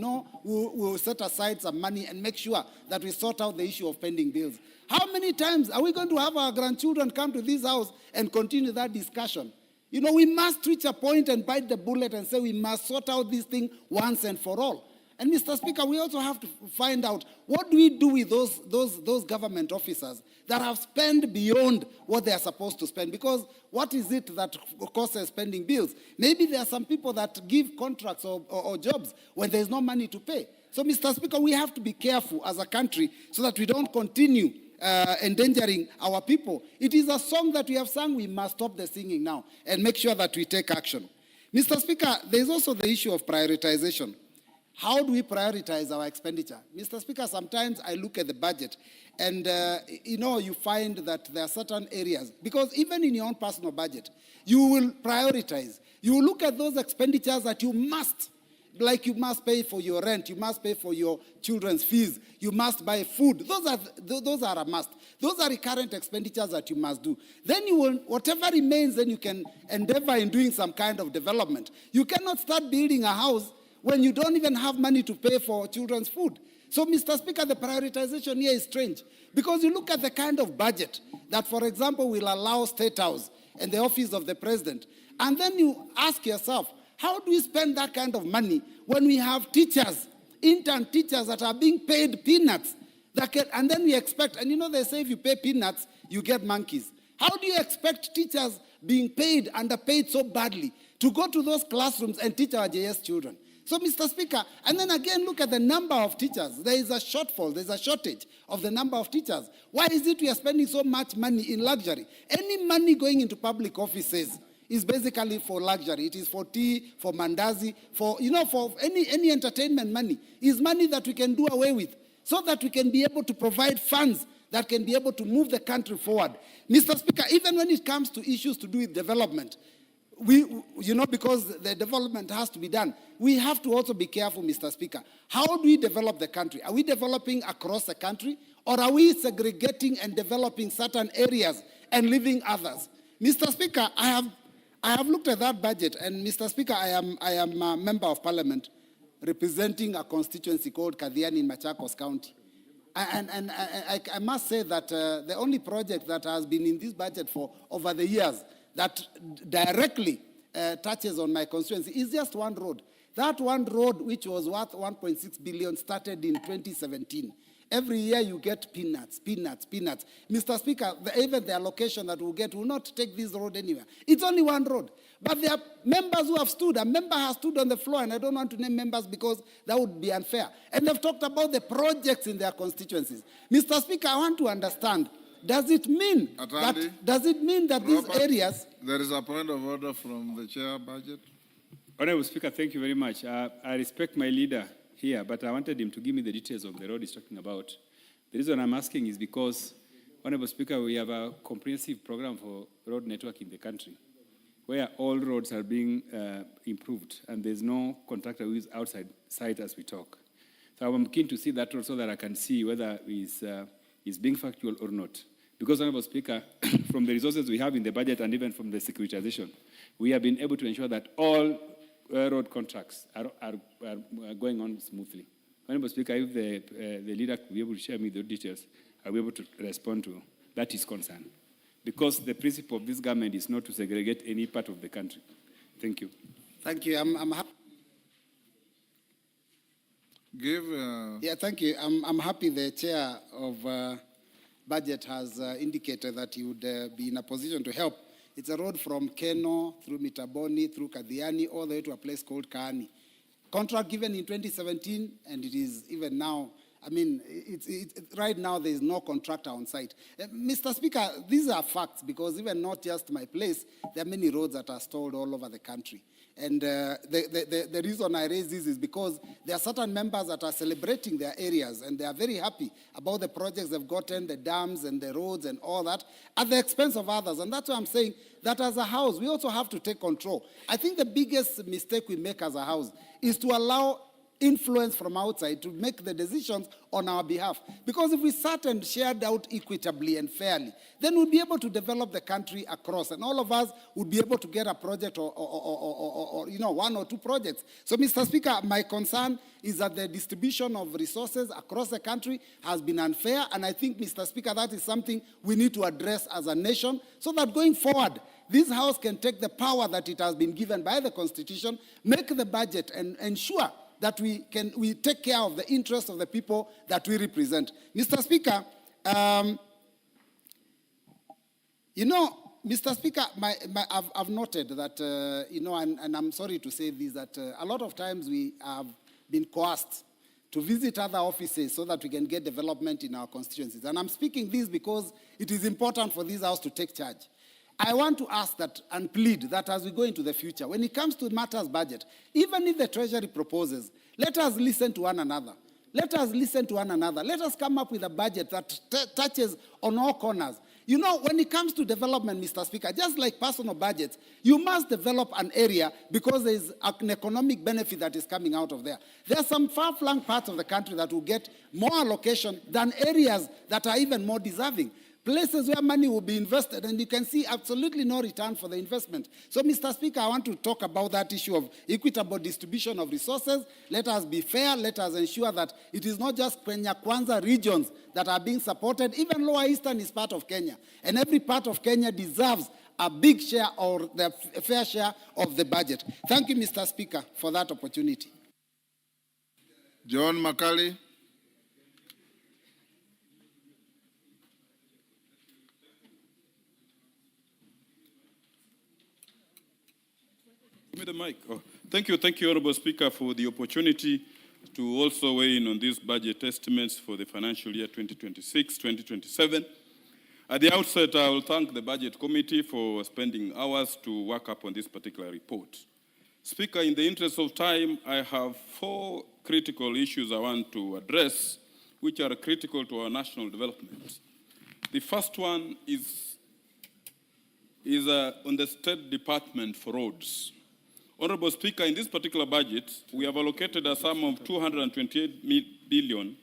we'll set aside some money and make sure that we sort out the issue of pending bills. How many times are we going to have our grandchildren come to this house and continue that discussion? We must reach a point and bite the bullet and say we must sort out this thing once and for all. And, Mr. Speaker, we also have to find out what do we do with those government officers that have spent beyond what they are supposed to spend. Because what is it that causes spending bills? Maybe there are some people that give contracts or jobs when there is no money to pay. So, Mr. Speaker, we have to be careful as a country so that we don't continue endangering our people. It is a song that we have sung. We must stop the singing now and make sure that we take action. Mr. Speaker, there is also the issue of prioritization. How do we prioritize our expenditure? Mr. Speaker, sometimes I look at the budget and, you find that there are certain areas, because even in your own personal budget, you will prioritize. You will look at those expenditures that you must, like you must pay for your rent, you must pay for your children's fees, you must buy food. Those are a must. Those are recurrent expenditures that you must do. Then you will, whatever remains, then you can endeavor in doing some kind of development. You cannot start building a house when you don't even have money to pay for children's food. So, Mr. Speaker, the prioritization here is strange, because you look at the kind of budget that, for example, will allow State House and the office of the president, and then you ask yourself, how do we spend that kind of money when we have teachers, intern teachers that are being paid peanuts, and then we expect, and they say if you pay peanuts, you get monkeys. How do you expect teachers being paid, underpaid so badly, to go to those classrooms and teach our JS children? So, Mr. Speaker, and then again, look at the number of teachers. There is a shortfall, there is a shortage of the number of teachers. Why is it we are spending so much money in luxury? Any money going into public offices is basically for luxury. It is for tea, for mandazi, for any entertainment money. Is money that we can do away with so that we can be able to provide funds that can be able to move the country forward. Mr. Speaker, even when it comes to issues to do with development, because the development has to be done, we have to also be careful, Mr. Speaker. How do we develop the country? Are we developing across the country, or are we segregating and developing certain areas and leaving others? Mr. Speaker, I have looked at that budget, and Mr. Speaker, I am a member of parliament representing a constituency called Kadhiani in Machakos County. And I must say that the only project that has been in this budget for over the years that directly touches on my constituency is just one road. That one road, which was worth 1.6 billion, started in 2017. Every year you get peanuts, peanuts, peanuts. Mr. Speaker, even the allocation that we'll get will not take this road anywhere. It's only one road. But there are members who have stood. A member has stood on the floor, and I don't want to name members because that would be unfair. And they've talked about the projects in their constituencies. Mr. Speaker, I want to understand, does it mean that these areas... There is a point of order from the chair, budget. Honorable Speaker, thank you very much. I respect my leader here, but I wanted him to give me the details of the road he's talking about. The reason I'm asking is because, Honorable Speaker, we have a comprehensive program for road network in the country, where all roads are being improved, and there's no contractor who is outside site as we talk. So I'm keen to see that road so that I can see whether it's being factual or not. Because, Honorable Speaker, from the resources we have in the budget and even from the securitization, we have been able to ensure that all road contracts are going on smoothly. Honorable Speaker, if the leader could be able to share me the details, I'll be able to respond to that is concern. Because the principle of this government is not to segregate any part of the country. Thank you. Thank you. I'm happy. Yeah, thank you. I'm happy the chair of budget has indicated that he would be in a position to help. It's a road from Keno through Mitaboni, through Kadhiani, all the way to a place called Kaani. Contract given in 2017, and it is even now. I mean, right now there is no contractor on site. Mr. Speaker, these are facts because even not just my place, there are many roads that are stalled all over the country. And the reason I raise this is because there are certain members that are celebrating their areas and they are very happy about the projects they've gotten, the dams and the roads and all that, at the expense of others. And that's why I'm saying that as a house, we also have to take control. I think the biggest mistake we make as a house is to allow influence from outside to make the decisions on our behalf. Because if we sat and shared out equitably and fairly, then we'll be able to develop the country across, and all of us would be able to get a project or one or two projects. So, Mr. Speaker, my concern is that the distribution of resources across the country has been unfair, and I think, Mr. Speaker, that is something we need to address as a nation, so that going forward, this House can take the power that it has been given by the Constitution, make the budget, and ensure that we take care of the interests of the people that we represent. Mr. Speaker, Mr. Speaker, I've noted that, and I'm sorry to say this, that a lot of times we have been coerced to visit other offices so that we can get development in our constituencies. And I'm speaking this because it is important for this House to take charge. I want to ask that and plead that as we go into the future, when it comes to matters budget, even if the Treasury proposes, let us listen to one another. Let us listen to one another. Let us come up with a budget that touches on all corners. You know, when it comes to development, Mr. Speaker, just like personal budgets, you must develop an area because there is an economic benefit that is coming out of there. There are some far-flung parts of the country that will get more allocation than areas that are even more deserving. Places where money will be invested, and you can see absolutely no return for the investment. So, Mr. Speaker, I want to talk about that issue of equitable distribution of resources. Let us be fair. Let us ensure that it is not just Kenya Kwanza regions that are being supported. Even Lower Eastern is part of Kenya. And every part of Kenya deserves a big share or the fair share of the budget. Thank you, Mr. Speaker, for that opportunity. John Makali. Give me the mic. Oh, thank you, Honourable Speaker, for the opportunity to also weigh in on these budget estimates for the financial year 2026-2027. At the outset, I will thank the Budget Committee for spending hours to work up on this particular report. Speaker, in the interest of time, I have 4 critical issues I want to address, which are critical to our national development. The first one is on the State Department for Roads. Honorable Speaker, in this particular budget, we have allocated a sum of 228 billion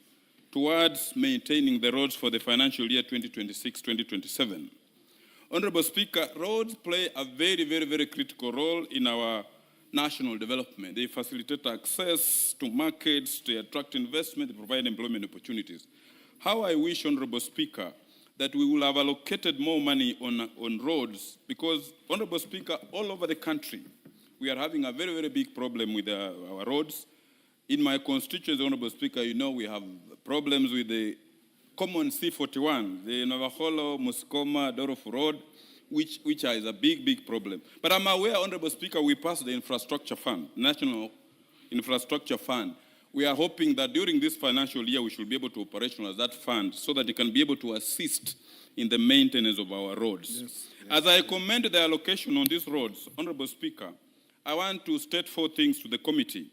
towards maintaining the roads for the financial year 2026-2027. Honorable Speaker, roads play a very, very, very critical role in our national development. They facilitate access to markets, they attract investment, they provide employment opportunities. How I wish, Honorable Speaker, that we will have allocated more money on roads, because, Honorable Speaker, all over the country, we are having a very, very big problem with our roads. In my constituency, Honorable Speaker, you know we have problems with the common C41, the Navaholo, Muskoma, Dorofu Road, which is a big problem. But I'm aware, Honorable Speaker, we passed the infrastructure fund, National Infrastructure Fund. We are hoping that during this financial year, we should be able to operationalize that fund so that it can be able to assist in the maintenance of our roads. Yes. As I commend the allocation on these roads, Honorable Speaker, I want to state 4 things to the committee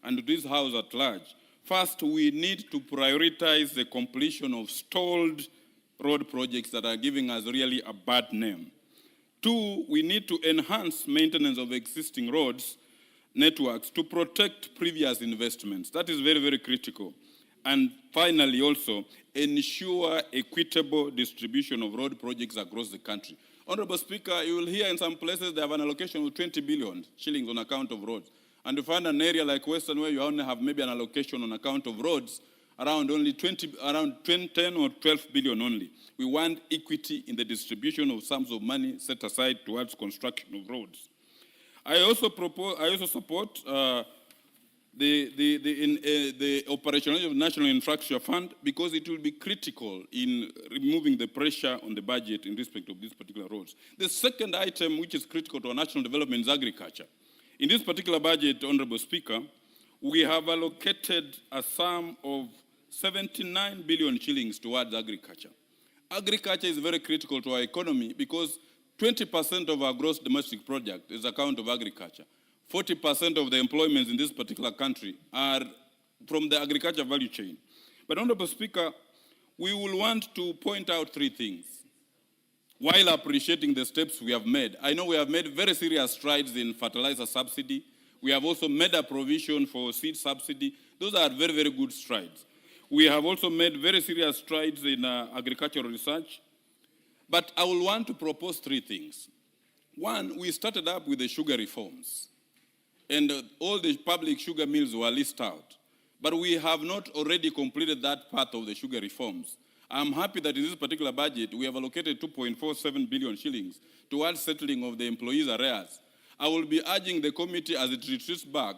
and to this House at large. First, we need to prioritize the completion of stalled road projects that are giving us really a bad name. 2, we need to enhance maintenance of existing roads networks to protect previous investments. That is very critical. And finally, also, ensure equitable distribution of road projects across the country. Honorable Speaker, you will hear in some places they have an allocation of 20 billion shillings on account of roads. And you find an area like Western where you only have maybe an allocation on account of roads around only 10 or 12 billion only. We want equity in the distribution of sums of money set aside towards construction of roads. I also support the operationalization of National Infrastructure Fund because it will be critical in removing the pressure on the budget in respect of these particular roads. The second item which is critical to our national development is agriculture. In this particular budget, Honorable Speaker, we have allocated a sum of 79 billion shillings towards agriculture. Agriculture is very critical to our economy because 20% of our gross domestic product is account of agriculture. 40% of the employments in this particular country are from the agriculture value chain. But Honorable Speaker, we will want to point out 3 things while appreciating the steps we have made. I know we have made very serious strides in fertilizer subsidy. We have also made a provision for seed subsidy. Those are very good strides. We have also made very serious strides in agricultural research. But I will want to propose 3 things. 1, we started up with the sugar reforms. And all the public sugar mills were listed out. But we have not already completed that part of the sugar reforms. I'm happy that in this particular budget, we have allocated 2.47 billion shillings towards settling of the employees' arrears. I will be urging the committee as it retreats back.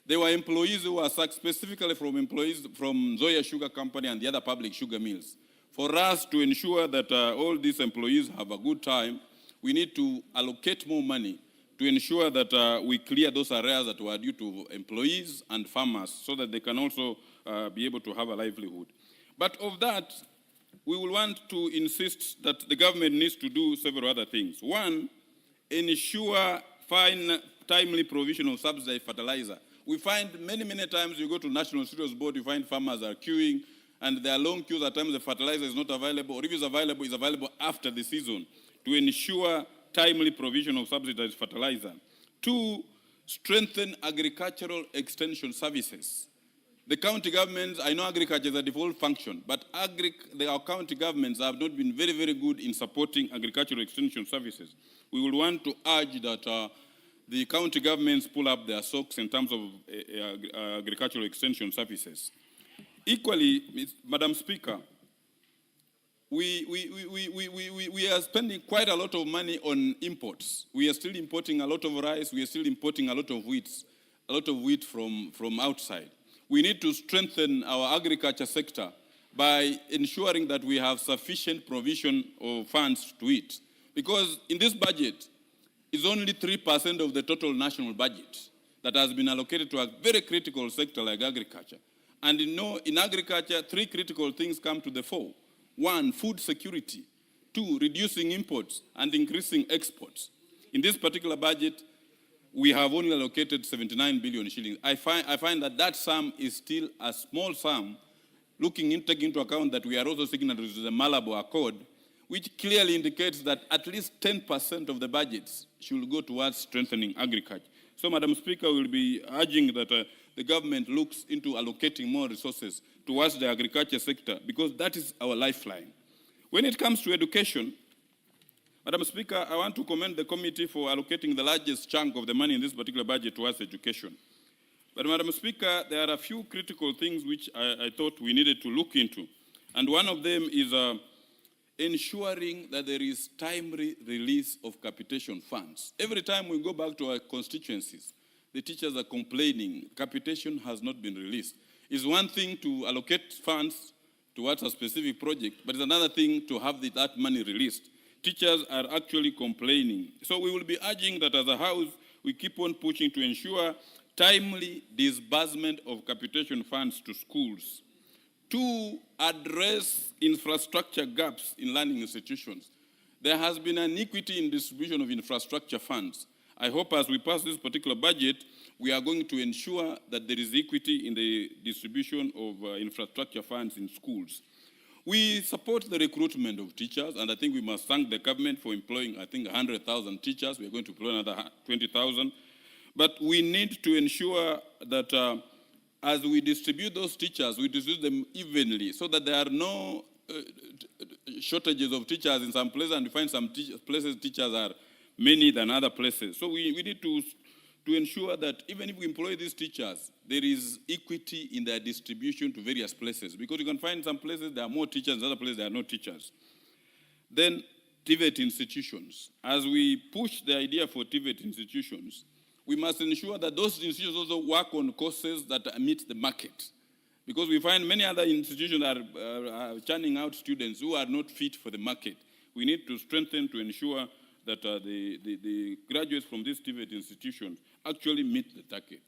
There were employees who were sacked specifically from employees from Zoya Sugar Company and the other public sugar mills. For us to ensure that all these employees have a good time, we need to allocate more money to ensure that we clear those arrears that were due to employees and farmers so that they can also be able to have a livelihood. But of that, we will want to insist that the government needs to do several other things. 1, ensure timely provision of subsidized fertilizer. We find many times you go to National Cereals Board, you find farmers are queuing, and there are long queues. At times the fertilizer is not available, or if it's available after the season, to ensure timely provision of subsidized fertilizer. 2, strengthen agricultural extension services. The county governments, I know agriculture is a default function, but our county governments have not been very good in supporting agricultural extension services. We will want to urge that the county governments pull up their socks in terms of agricultural extension services. Equally, Madam Speaker, we are spending quite a lot of money on imports. We are still importing a lot of rice. We are still importing a lot of wheat from outside. We need to strengthen our agriculture sector by ensuring that we have sufficient provision of funds to it. Because in this budget, it's only 3% of the total national budget that has been allocated to a very critical sector like agriculture. And in agriculture, 3 critical things come to the fore. 1, food security. 2, reducing imports and increasing exports. In this particular budget, we have only allocated 79 billion shillings. I find that sum is still a small sum, taking into account that we are also signatories to the Malabo Accord, which clearly indicates that at least 10% of the budgets should go towards strengthening agriculture. So, Madam Speaker, we will be urging that the government looks into allocating more resources towards the agriculture sector because that is our lifeline. When it comes to education, Madam Speaker, I want to commend the committee for allocating the largest chunk of the money in this particular budget towards education. But Madam Speaker, there are a few critical things which I thought we needed to look into. And one of them is ensuring that there is timely release of capitation funds. Every time we go back to our constituencies, the teachers are complaining capitation has not been released. It's one thing to allocate funds towards a specific project, but it's another thing to have that money released. Teachers are actually complaining. So we will be urging that as a house, we keep on pushing to ensure timely disbursement of capitation funds to schools. To address infrastructure gaps in learning institutions. There has been an equity in distribution of infrastructure funds. I hope as we pass this particular budget, we are going to ensure that there is equity in the distribution of infrastructure funds in schools. We support the recruitment of teachers, and I think we must thank the government for employing, I think, 100,000 teachers. We are going to employ another 20,000. But we need to ensure that as we distribute those teachers, we distribute them evenly so that there are no shortages of teachers in some places, and we find some places teachers are many than other places. So we need to ensure that even if we employ these teachers, there is equity in their distribution to various places. Because you can find some places there are more teachers, in other places there are no teachers. Then TVET institutions. As we push the idea for TVET institutions, we must ensure that those institutions also work on courses that meet the market. Because we find many other institutions are churning out students who are not fit for the market. We need to strengthen to ensure that the graduates from these TVET institutions actually meet the target.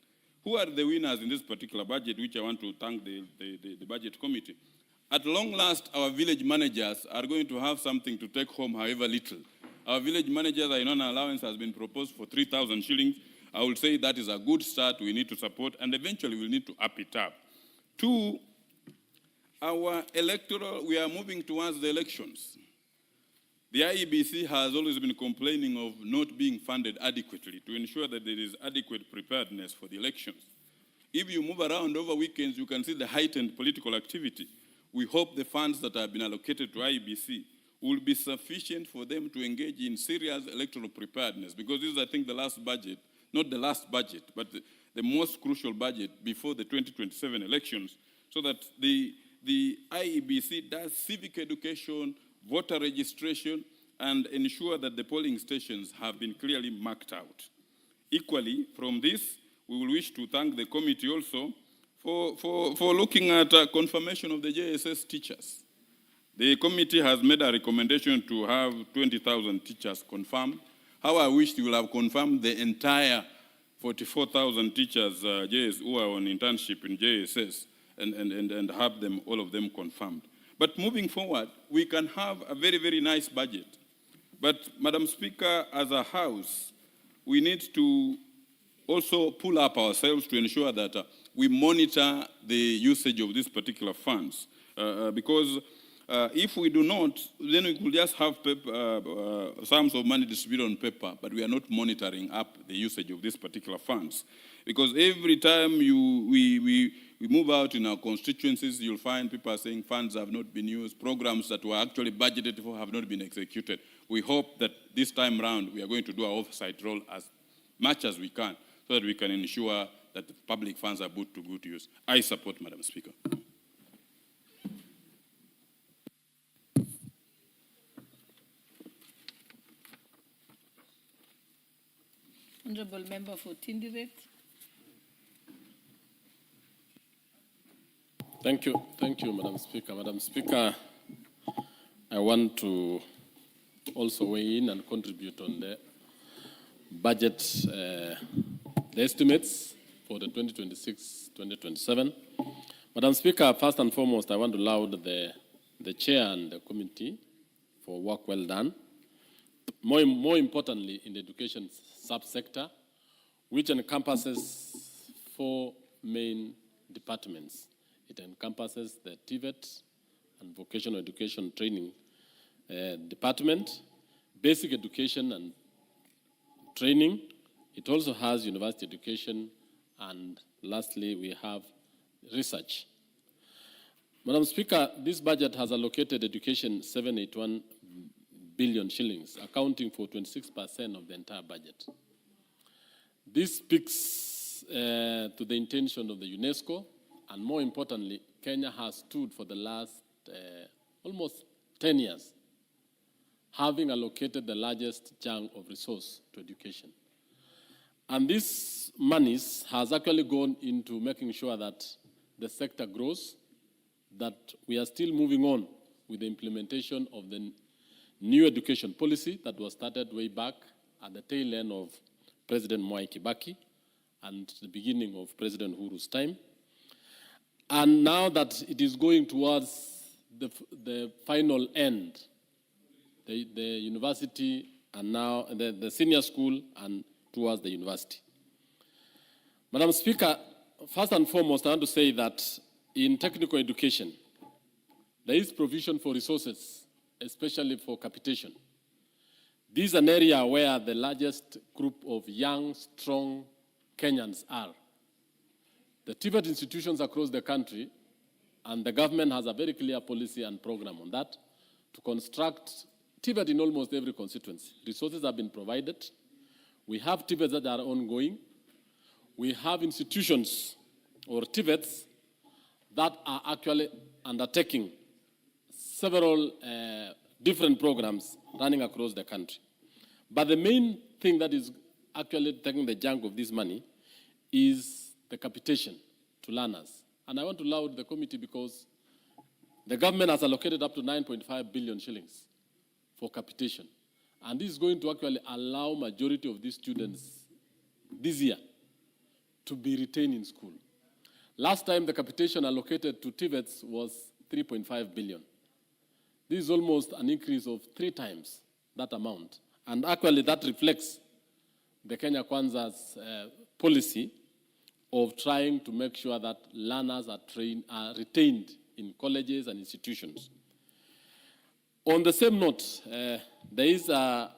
Who are the winners in this particular budget, which I want to thank the budget committee? At long last, our village managers are going to have something to take home, however little. Our village managers, I know an allowance has been proposed for 3,000 shillings. I will say that is a good start. We need to support, and eventually we'll need to up it up. Two, our electoral, we are moving towards the elections. The IEBC has always been complaining of not being funded adequately to ensure that there is adequate preparedness for the elections. If you move around over weekends, you can see the heightened political activity. We hope the funds that have been allocated to IEBC will be sufficient for them to engage in serious electoral preparedness, because this is, I think, the last budget, not the last budget, but the most crucial budget before the 2027 elections, so that the IEBC does civic education, voter registration, and ensure that the polling stations have been clearly marked out. Equally, from this, we will wish to thank the committee also for looking at confirmation of the JSS teachers. The committee has made a recommendation to have 20,000 teachers confirmed. How I wish you will have confirmed the entire 44,000 teachers who are on internship in JSS and have them, all of them confirmed. But moving forward, we can have a very, very nice budget. But, Madam Speaker, as a House, we need to also pull up ourselves to ensure that we monitor the usage of these particular funds. Because if we do not, then we could just have sums of money distributed on paper, but we are not monitoring up the usage of these particular funds. Because every time we move out in our constituencies, you'll find people are saying funds have not been used, programs that were actually budgeted for have not been executed. We hope that this time round we are going to do our oversight role as much as we can, so that we can ensure that the public funds are put to good use. I support, Madam Speaker. Honorable Member for Tinderet. Thank you, Madam Speaker. Madam Speaker, I want to also weigh in and contribute on the budget, the estimates for the 2026-2027. Madam Speaker, first and foremost, I want to laud the chair and the committee for work well done. More importantly, in the education subsector, which encompasses 4 main departments. It encompasses the TVET and vocational education training department, basic education and training. It also has university education, and lastly, we have research. Madam Speaker, this budget has allocated education 781 billion shillings, accounting for 26% of the entire budget. This speaks to the intention of the UNESCO, and more importantly, Kenya has stood for the last almost 10 years, having allocated the largest chunk of resource to education. And these monies has actually gone into making sure that the sector grows, that we are still moving on with the implementation of the new education policy that was started way back at the tail end of President Mwai Kibaki and the beginning of President Uhuru's time. And now that it is going towards the final end, the university and now the senior school and towards the university. Madam Speaker, first and foremost, I want to say that in technical education, there is provision for resources, especially for capitation. This is an area where the largest group of young, strong Kenyans are. The TVET institutions across the country, and the government has a very clear policy and program on that, to construct TVET in almost every constituency. Resources have been provided. We have TVETs that are ongoing. We have institutions or TVETs that are actually undertaking several different programs running across the country. But the main thing that is actually taking the chunk of this money is the capitation to learners. And I want to laud the committee because the government has allocated up to 9.5 billion shillings for capitation. And this is going to actually allow majority of these students this year to be retained in school. Last time the capitation allocated to TVETs was 3.5 billion. This is almost an increase of 3 times that amount. And actually that reflects the Kenya Kwanza's policy of trying to make sure that learners are retained in colleges and institutions. On the same note, there is a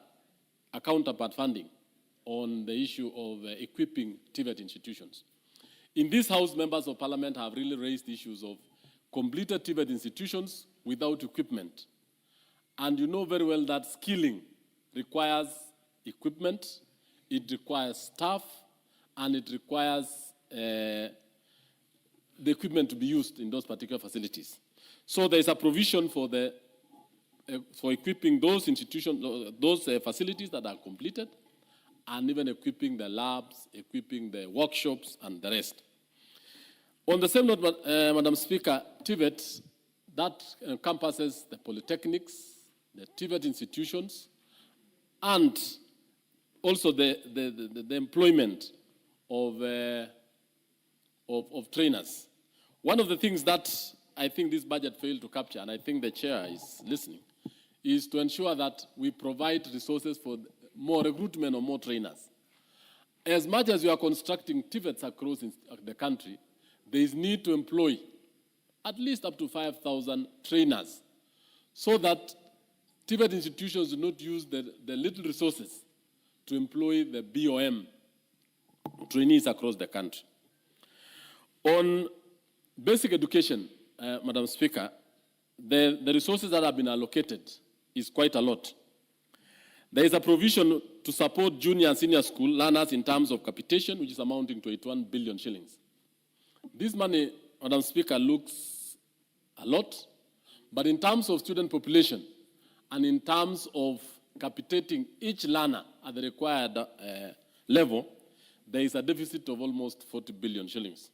counterpart funding on the issue of equipping TVET institutions. In this House, members of Parliament have really raised issues of completed TVET institutions without equipment. And you know very well that skilling requires equipment, it requires staff, and it requires the equipment to be used in those particular facilities. So there is a provision for equipping those institutions, those facilities that are completed, and even equipping the labs, equipping the workshops, and the rest. On the same note, Madam Speaker, TVET, that encompasses the polytechnics, the TVET institutions, and also the employment of trainers. One of the things that I think this budget failed to capture, and I think the chair is listening, is to ensure that we provide resources for more recruitment or more trainers. As much as you are constructing TVETs across the country, there is need to employ at least up to 5,000 trainers so that TVET institutions do not use the little resources to employ the BOM trainees across the country. On basic education, Madam Speaker, the resources that have been allocated is quite a lot. There is a provision to support junior and senior school learners in terms of capitation, which is amounting to 81 billion shillings. This money, Madam Speaker, looks a lot, but in terms of student population and in terms of capitating each learner at the required level, there is a deficit of almost 40 billion shillings,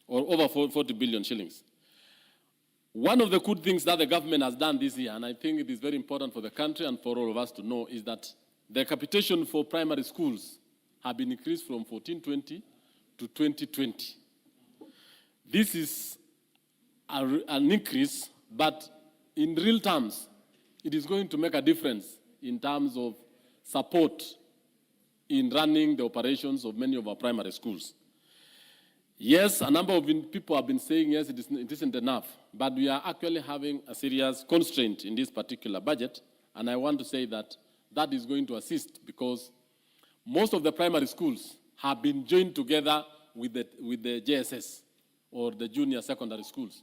or over 40 billion shillings. One of the good things that the government has done this year, and I think it is very important for the country and for all of us to know, is that the capitation for primary schools have been increased from 1420 to 2020. This is an increase, but in real terms, it is going to make a difference in terms of support in running the operations of many of our primary schools. Yes, a number of people have been saying, yes, it isn't enough, but we are actually having a serious constraint in this particular budget, and I want to say that that is going to assist because most of the primary schools have been joined together with the JSS, or the junior secondary schools,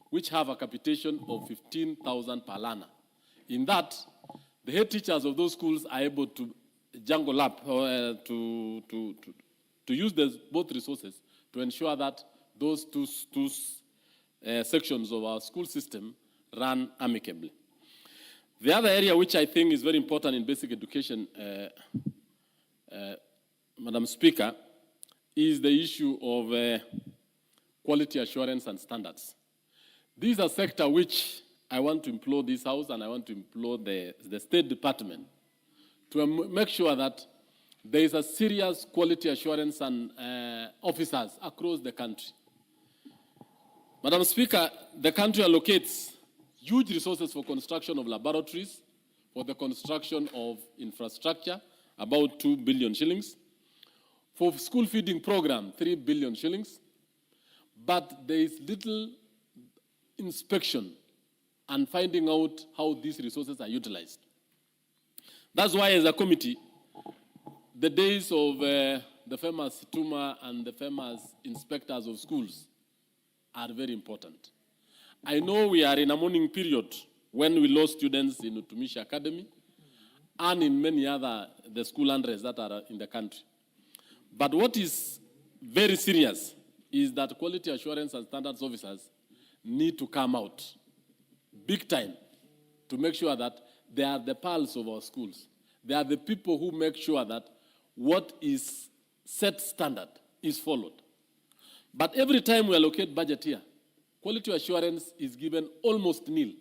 which have a capitation of 15,000 per learner. In that, the head teachers of those schools are able to jungle up, to use both resources to ensure that those two sections of our school system run amicably. The other area which I think is very important in basic education, Madam Speaker, is the issue of quality assurance and standards. This is a sector which I want to implore this House and I want to implore the State Department to make sure that there is a serious quality assurance and officers across the country. Madam Speaker, the country allocates huge resources for construction of laboratories, for the construction of infrastructure, about 2 billion shillings, for school feeding program, 3 billion shillings, but there is little inspection and finding out how these resources are utilized. That's why, as a committee, the days of the famous Tuma and the famous inspectors of schools are very important. I know we are in a mourning period when we lost students in Utumishi Academy and in many other the school unrest that are in the country. But what is very serious is that quality assurance and standards officers need to come out big time to make sure that they are the pulse of our schools. They are the people who make sure that what is set standard is followed. But every time we allocate budget here, quality assurance is given almost nil.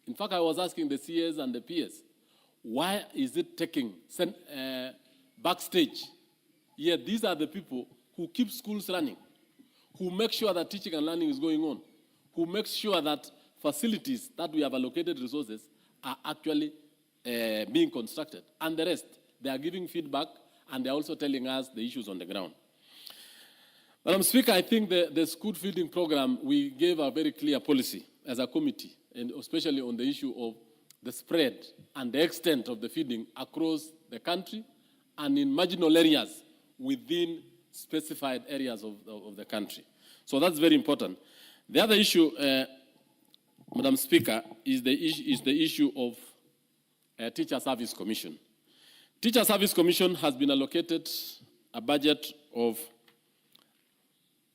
In fact, I was asking the CS and the PS, why is it taking backstage? Yet these are the people who keep schools running, who make sure that teaching and learning is going on, who make sure that facilities that we have allocated resources are actually being constructed. And the rest, they are giving feedback and they're also telling us the issues on the ground. Madam Speaker, I think the school feeding program, we gave a very clear policy as a committee, and especially on the issue of the spread and the extent of the feeding across the country and in marginal areas within specified areas of the country. So that's very important. The other issue, Madam Speaker, is the issue of Teacher Service Commission. Teacher Service Commission has been allocated a budget of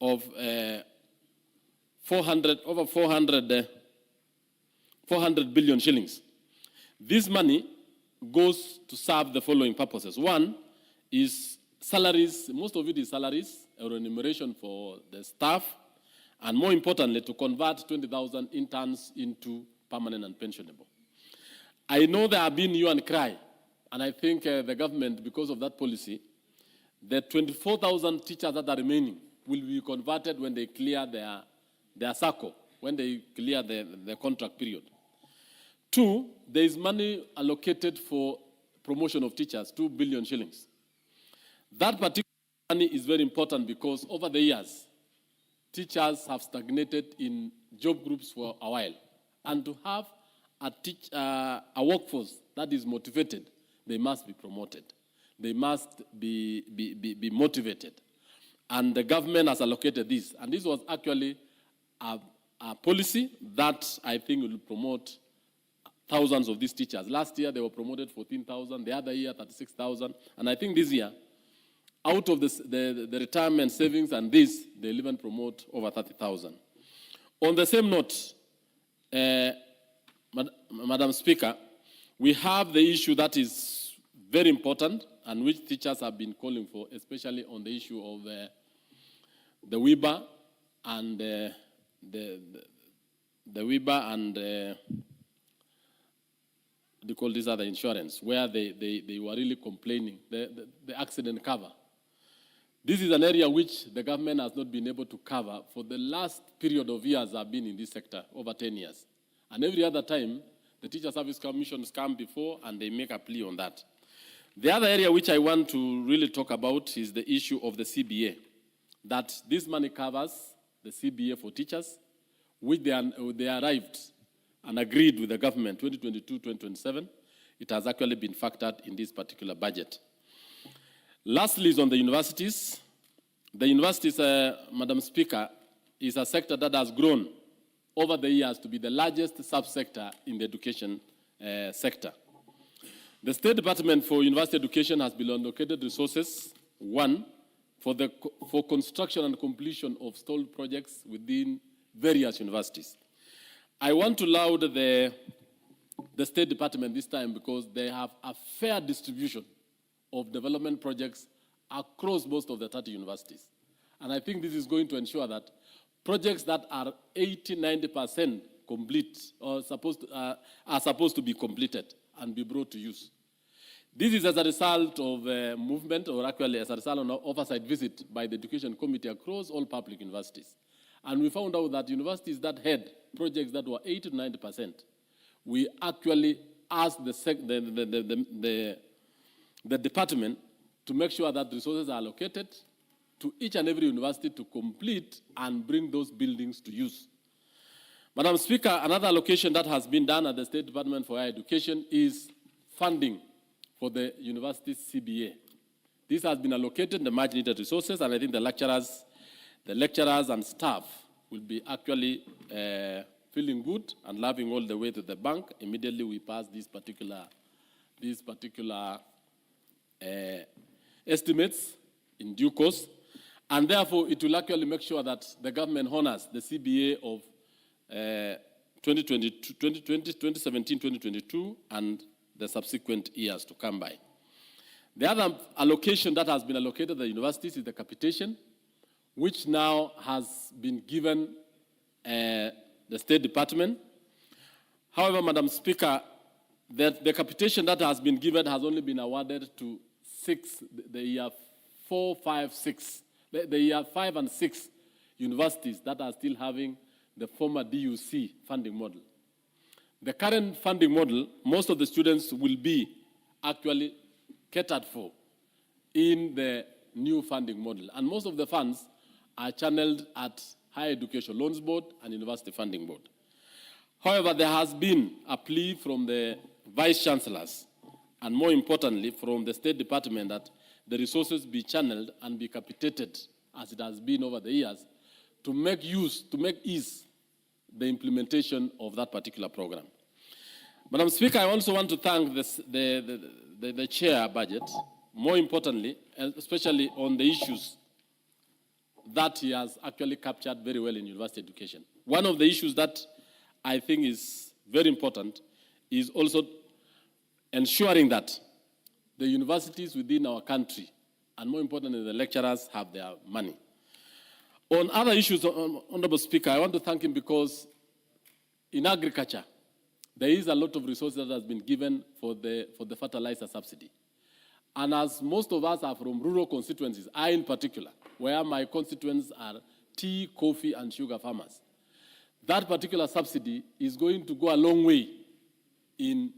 over 400 billion shillings. This money goes to serve the following purposes. One is salaries, most of it is salaries, or remuneration for the staff, and more importantly, to convert 20,000 interns into permanent and pensionable. I know there have been hue and cry, and I think the government, because of that policy, the 24,000 teachers that are remaining will be converted when they clear their circle, when they clear the contract period. Two, there is money allocated for promotion of teachers, 2 billion shillings. That particular money is very important because over the years, teachers have stagnated in job groups for a while. And to have a workforce that is motivated, they must be promoted. They must be motivated. And the government has allocated this. And this was actually a policy that I think will promote thousands of these teachers. Last year, they were promoted 14,000. The other year, 36,000. And I think this year, out of the retirement savings and this, they'll even promote over 30,000. On the same note, Madam Speaker, we have the issue that is very important and which teachers have been calling for, especially on the issue of the WIBA and they call this other insurance, where they were really complaining, the accident cover. This is an area which the government has not been able to cover for the last period of years I've been in this sector, over 10 years. And every other time, the Teacher Service Commissions come before and they make a plea on that. The other area which I want to really talk about is the issue of the CBA, that this money covers the CBA for teachers, which they arrived and agreed with the government 2022-2027. It has actually been factored in this particular budget. Lastly is on the universities. The universities, Madam Speaker, is a sector that has grown over the years to be the largest subsector in the education sector. The State Department for University Education has been allocated resources, one, for construction and completion of stalled projects within various universities. I want to laud the State Department this time because they have a fair distribution of development projects across most of the 30 universities. And I think this is going to ensure that projects that are 80-90% complete or are supposed to be completed and be brought to use. This is as a result of movement, or actually as a result of an oversight visit by the Education Committee across all public universities. And we found out that universities that had projects that were 80-90%, we actually asked the department to make sure that resources are allocated to each and every university to complete and bring those buildings to use. Madam Speaker, another allocation that has been done at the State Department for Higher Education is funding for the university's CBA. This has been allocated, the much needed resources, and I think the lecturers and staff will be actually feeling good and laughing all the way to the bank. Immediately we pass these particular estimates in due course, and therefore it will actually make sure that the government honors the CBA of 2017, 2022, and the subsequent years to come by. The other allocation that has been allocated to the universities is the capitation, which now has been given the State Department. However, Madam Speaker, the capitation that has been given has only been awarded to the year 4, 5, 6, the year 5 and 6 universities that are still having the former DUC funding model. The current funding model, most of the students will be actually catered for in the new funding model. And most of the funds are channeled at Higher Education Loans Board and University Funding Board. However, there has been a plea from the Vice Chancellors, and more importantly, from the State Department, that the resources be channeled and be capitated, as it has been over the years, to make ease the implementation of that particular program. Madam Speaker, I also want to thank the chair budget, more importantly, especially on the issues that he has actually captured very well in university education. One of the issues that I think is very important is also ensuring that the universities within our country, and more importantly, the lecturers, have their money. On other issues, Honorable Speaker, I want to thank him because in agriculture, there is a lot of resources that has been given for the fertilizer subsidy. And as most of us are from rural constituencies, I in particular, where my constituents are tea, coffee, and sugar farmers, that particular subsidy is going to go a long way in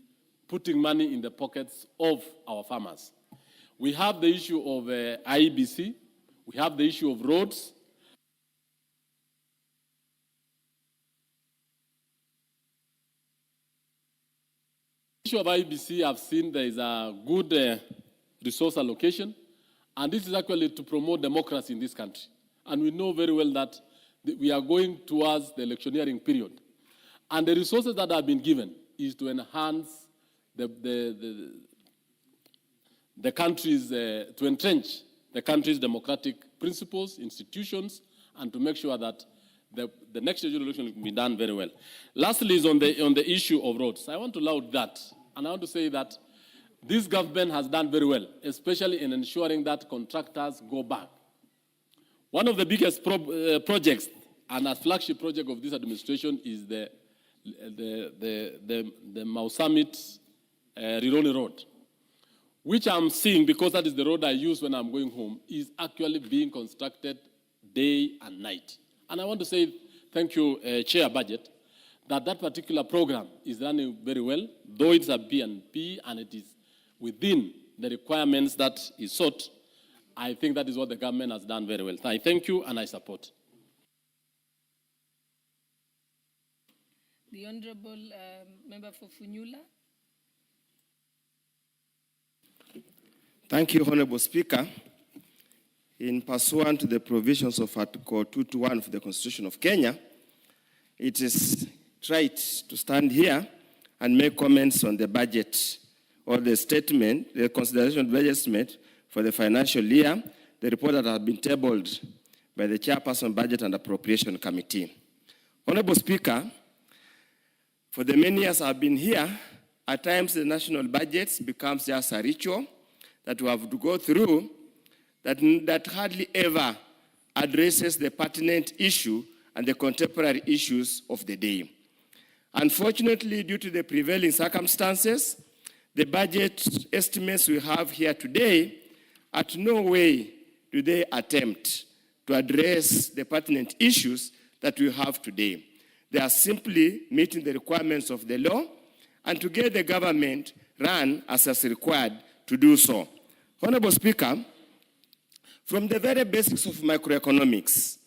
putting money in the pockets of our farmers. We have the issue of IEBC, we have the issue of roads. The issue of IEBC, I've seen there is a good resource allocation, and this is actually to promote democracy in this country. And we know very well that we are going towards the electioneering period. And the resources that have been given is to enhance the country's, to entrench the country's democratic principles, institutions, and to make sure that the next general election will be done very well. Lastly is on the issue of roads. I want to laud that, and I want to say that this government has done very well, especially in ensuring that contractors go back. One of the biggest projects and a flagship project of this administration is the Mau Summit Rironi Road, which I'm seeing, because that is the road I use when I'm going home, is actually being constructed day and night. And I want to say thank you, Chair Budget, that particular program is running very well, though it's a B&P and it is within the requirements that is sought. I think that is what the government has done very well. I thank you and I support. The Honourable Member for Funyula. Thank you, Honourable Speaker. In pursuant to the provisions of Article 221 of the Constitution of Kenya, it is right to stand here and make comments on the budget or the statement, the consideration of the budget statement for the financial year, the report that has been tabled by the Chairperson Budget and Appropriation Committee. Honourable Speaker, for the many years I've been here, at times the national budget becomes just a ritual that we have to go through that hardly ever addresses the pertinent issue and the contemporary issues of the day. Unfortunately, due to the prevailing circumstances, the budget estimates we have here today, at no way do they attempt to address the pertinent issues that we have today. They are simply meeting the requirements of the law and to get the government run as is required to do so. Honorable Speaker, from the very basics of macroeconomics,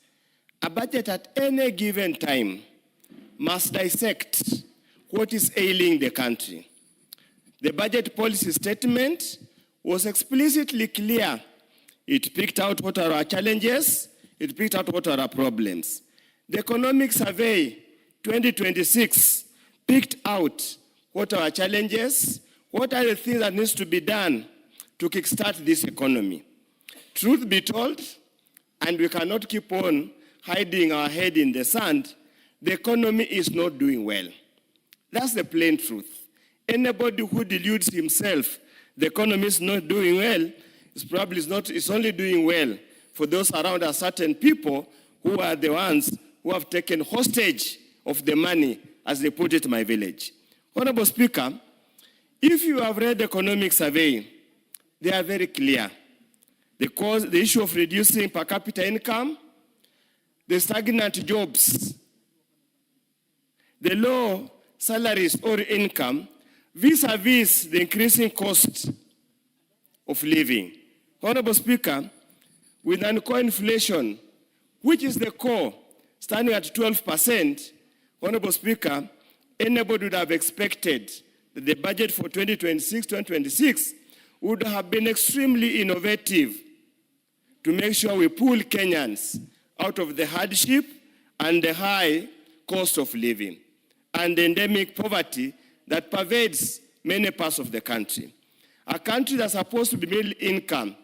a budget at any given time must dissect what is ailing the country. The budget policy statement was explicitly clear. It picked out what are our challenges, it picked out what are our problems. The Economic Survey 2026 picked out what are our challenges, what are the things that needs to be done to kickstart this economy. Truth be told, and we cannot keep on hiding our head in the sand, the economy is not doing well. That's the plain truth. Anybody who deludes himself the economy is not doing well is only doing well for those around a certain people who are the ones who have taken hostage of the money, as they put it in my village. Honorable Speaker, if you have read the economic survey, they are very clear. The issue of reducing per capita income, the stagnant jobs, the low salaries or income, vis-a-vis the increasing cost of living. Honorable Speaker, with an core inflation, which is the core, standing at 12%, Honorable Speaker, anybody would have expected that the budget for 2026 would have been extremely innovative to make sure we pull Kenyans out of the hardship and the high cost of living and the endemic poverty that pervades many parts of the country. A country that's supposed to be middle income,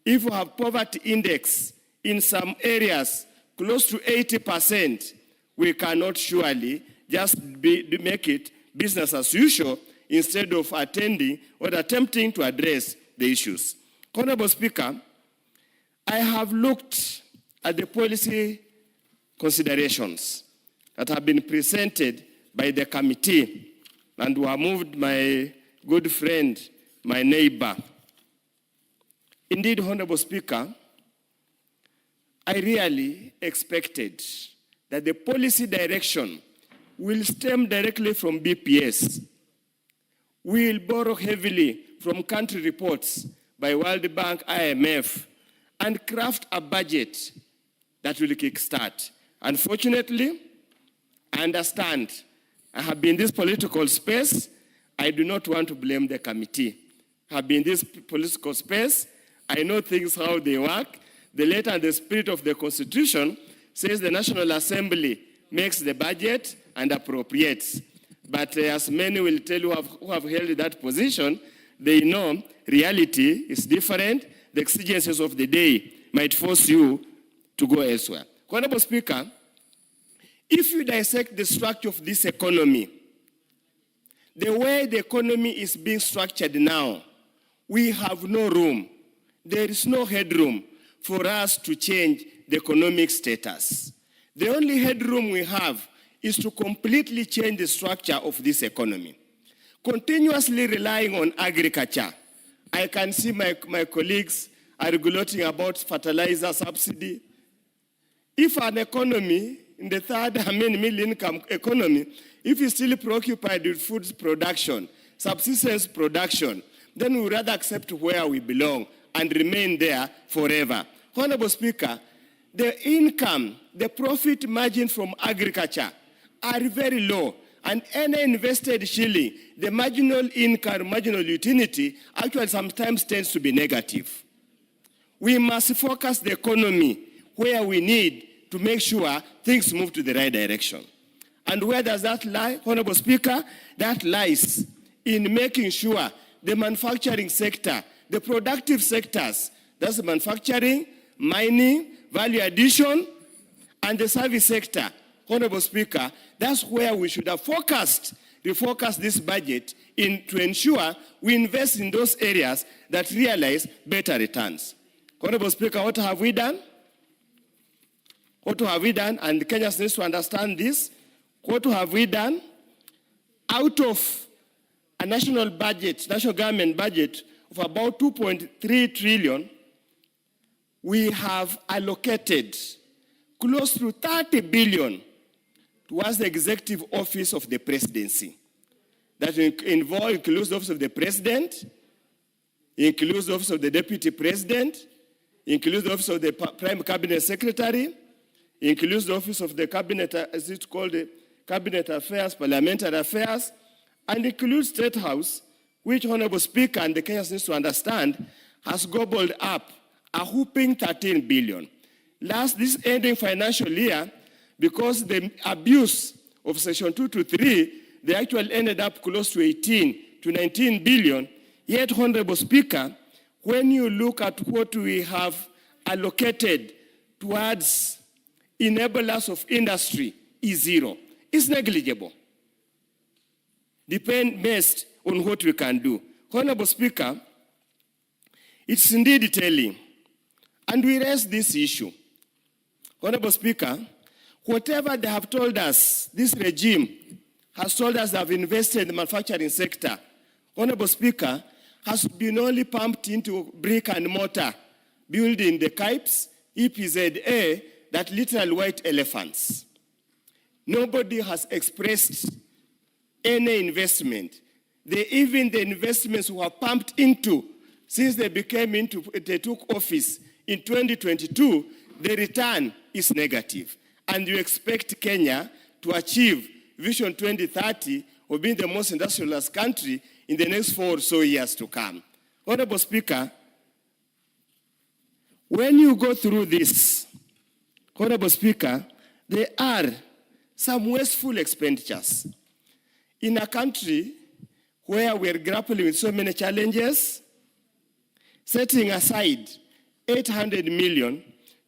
if we have poverty index in some areas close to 80%, we cannot surely just make it business as usual instead of attending or attempting to address the issues. Honorable Speaker, I have looked at the policy considerations that have been presented by the committee and who have moved my good friend, my neighbor. Indeed, Honorable Speaker, I really expected that the policy direction will stem directly from BPS. We will borrow heavily from country reports by World Bank, IMF, and craft a budget that will kickstart. Unfortunately, I understand I have been in this political space. I do not want to blame the committee. I have been in this political space. I know things, how they work. The letter and the spirit of the Constitution says the National Assembly makes the budget and appropriates. But as many will tell you who have held that position, they know reality is different. The exigencies of the day might force you to go elsewhere. Honorable Speaker, if you dissect the structure of this economy, the way the economy is being structured now, we have no room. There is no headroom for us to change the economic status. The only headroom we have is to completely change the structure of this economy. Continuously relying on agriculture. I can see my colleagues are regulating about fertilizer subsidy. If an economy, in the third middle income economy, if it's still preoccupied with food production, subsistence production, then we would rather accept where we belong and remain there forever. Honorable Speaker, the income, the profit margin from agriculture are very low. And any invested shilling, the marginal income, marginal utility, actually sometimes tends to be negative. We must focus the economy where we need to make sure things move to the right direction. And where does that lie, Honorable Speaker? That lies in making sure the manufacturing sector, the productive sectors, that's manufacturing, mining, value addition, and the service sector. Honorable Speaker, that's where we should have refocused this budget to ensure we invest in those areas that realize better returns. Honorable Speaker, what have we done? What have we done? And Kenyans need to understand this. What have we done? Out of a national budget, national government budget of about 2.3 trillion, we have allocated close to 30 billion towards the executive office of the presidency. That includes the office of the president, includes the office of the deputy president, includes the office of the prime cabinet secretary, includes the office of the cabinet, as it's called, the cabinet affairs, parliamentary affairs, and includes State House, which Honorable Speaker and the Kenyans need to understand has gobbled up a whopping 13 billion. This ending financial year, because the abuse of Section 223, they actually ended up close to 18 to 19 billion. Yet, Honorable Speaker, when you look at what we have allocated towards enablers of industry, is zero. It's negligible. Based on what we can do. Honorable Speaker, it's indeed telling, and we raise this issue. Honorable Speaker, whatever they have told us, this regime has told us they have invested in the manufacturing sector, Honorable Speaker, has been only pumped into brick and mortar, building the KIPES, EPZA, that literal white elephants. Nobody has expressed any investment. Even the investments were pumped into since they took office in 2022, the return is negative. And you expect Kenya to achieve Vision 2030 of being the most industrialized country in the next 4 or so years to come. Honorable Speaker, when you go through this, Honorable Speaker, there are some wasteful expenditures. In a country where we're grappling with so many challenges, setting aside 800 million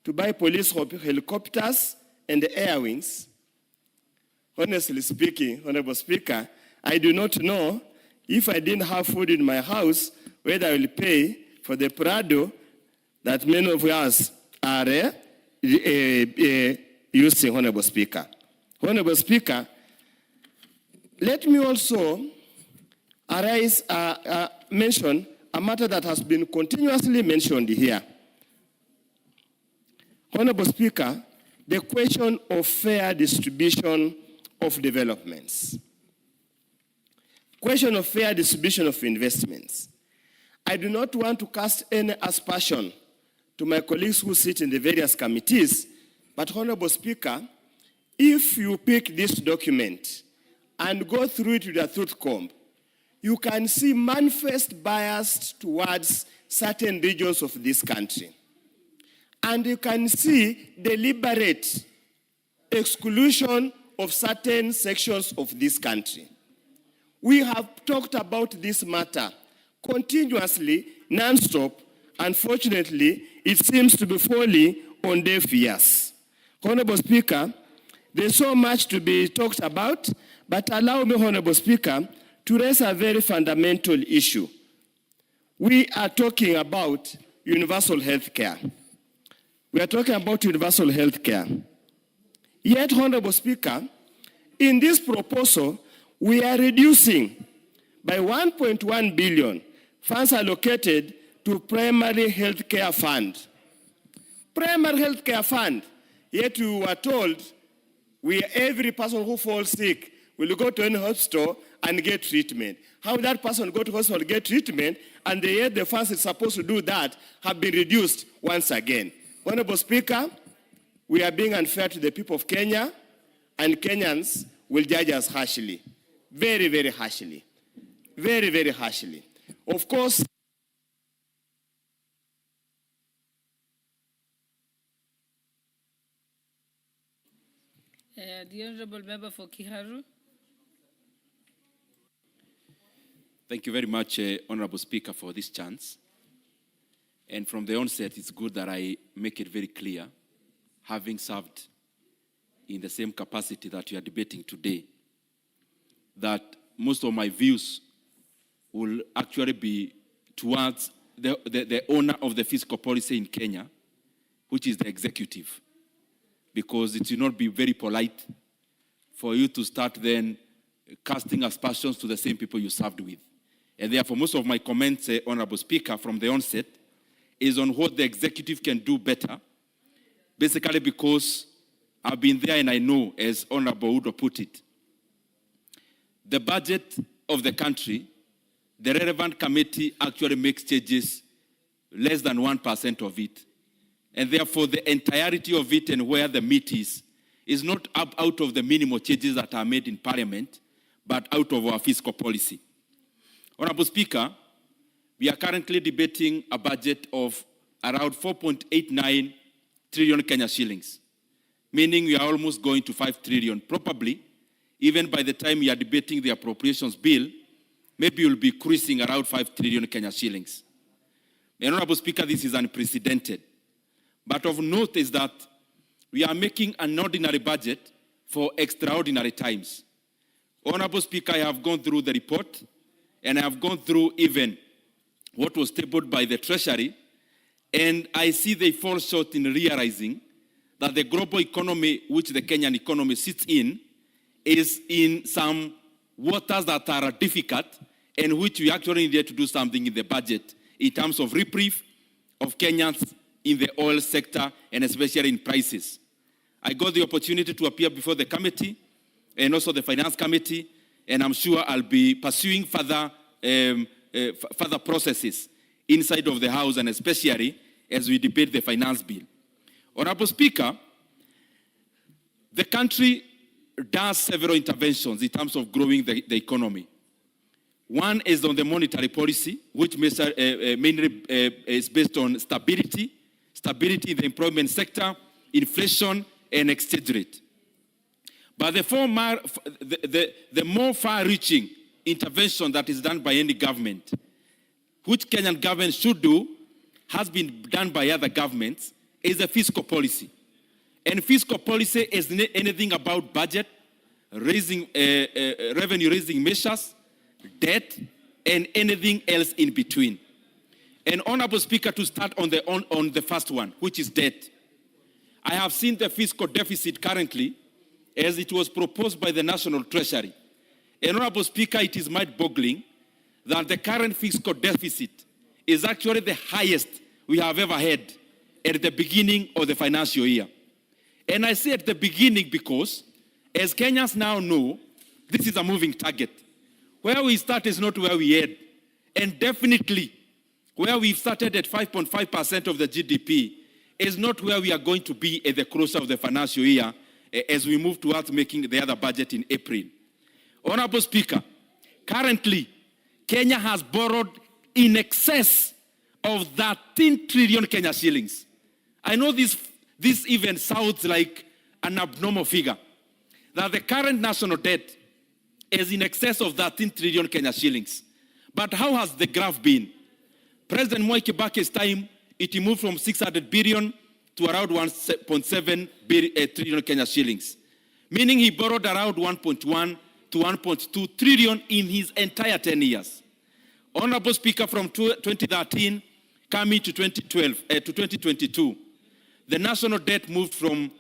to buy police helicopters and air wings, honestly speaking, Honorable Speaker, I do not know if I didn't have food in my house, whether I will pay for the Prado that many of us are using, Honorable Speaker. Honorable Speaker, let me also mention a matter that has been continuously mentioned here. Honorable Speaker, the question of fair distribution of developments. Question of fair distribution of investments. I do not want to cast any aspersion to my colleagues who sit in the various committees, but Honorable Speaker, if you pick this document and go through it with a tooth comb, you can see manifest bias towards certain regions of this country. And you can see deliberate exclusion of certain sections of this country. We have talked about this matter continuously, non-stop. Unfortunately, it seems to be falling on deaf ears. Honorable Speaker, there's so much to be talked about, but allow me, Honorable Speaker, to raise a very fundamental issue. We are talking about universal health care. We are talking about universal health care. Yet, Honorable Speaker, in this proposal, we are reducing by 1.1 billion funds allocated to primary health care fund. Primary health care fund, yet we were told every person who falls sick will go to any hospital and get treatment. How that person go to hospital and get treatment, and yet the funds that's supposed to do that have been reduced once again. Honorable Speaker, we are being unfair to the people of Kenya, and Kenyans will judge us harshly. Very, very harshly. Very, very harshly. Of course, the Honorable Member for Kiharu. Thank you very much, Honorable Speaker, for this chance. And from the onset, it's good that I make it very clear, having served in the same capacity that we are debating today, that most of my views will actually be towards the owner of the fiscal policy in Kenya, which is the executive, because it will not be very polite for you to start then casting aspersions to the same people you served with. And therefore, most of my comments, Honorable Speaker, from the onset, is on what the executive can do better, basically because I've been there and I know, as Honorable Udo put it, the budget of the country, the relevant committee actually makes changes less than 1% of it. And therefore, the entirety of it and where the meat is not up out of the minimal changes that are made in Parliament, but out of our fiscal policy. Honorable Speaker, we are currently debating a budget of around 4.89 trillion Kenya shillings, meaning we are almost going to 5 trillion. Probably, even by the time we are debating the appropriations bill, maybe we'll be cruising around 5 trillion Kenya shillings. Honorable Speaker, this is unprecedented. But of note is that we are making an ordinary budget for extraordinary times. Honorable Speaker, I have gone through the report, and I have gone through even what was tabled by the Treasury, and I see they fall short in realizing that the global economy, which the Kenyan economy sits in, is in some waters that are difficult, and which we actually need to do something in the budget in terms of reprieve of Kenyans in the oil sector, and especially in prices. I got the opportunity to appear before the committee and also the finance committee, and I'm sure I'll be pursuing further processes inside of the House, and especially as we debate the finance bill. Honorable Speaker, the country does several interventions in terms of growing the economy. One is on the monetary policy, which mainly is based on stability in the employment sector, inflation, and exchange rate. But the more far-reaching intervention that is done by any government, which Kenyan government should do, has been done by other governments, is a fiscal policy. And fiscal policy is anything about budget, revenue-raising measures, debt, and anything else in between. And Honorable Speaker, to start on the first one, which is debt. I have seen the fiscal deficit currently as it was proposed by the National Treasury. And Honorable Speaker, it is mind-boggling that the current fiscal deficit is actually the highest we have ever had at the beginning of the financial year. And I say at the beginning because, as Kenyans now know, this is a moving target. Where we start is not where we end. And definitely, where we've started at 5.5% of the GDP is not where we are going to be at the close of the financial year as we move towards making the other budget in April. Honorable Speaker, currently, Kenya has borrowed in excess of 13 trillion Kenya shillings. I know this even sounds like an abnormal figure, that the current national debt is in excess of 13 trillion Kenya shillings. But how has the graph been? President Mwai Kibaki's time, it moved from 600 billion to around 1.7 trillion Kenya shillings, meaning he borrowed around 1.1 to 1.2 trillion in his entire 10 years. Honorable Speaker, from 2013 coming to 2022, the national debt moved from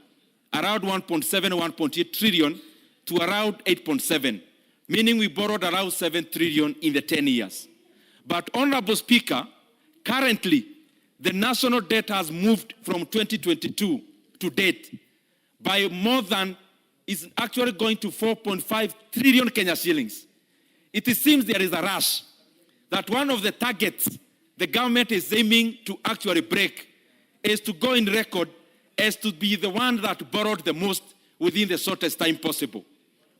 around 1.7, 1.8 trillion to around 8.7, meaning we borrowed around 7 trillion in the 10 years. But Honorable Speaker, currently, the national debt has moved from 2022 to date by more than, is actually going to 4.5 trillion Kenya shillings. It seems there is a rush that one of the targets the government is aiming to actually break is to go in record as to be the one that borrowed the most within the shortest time possible.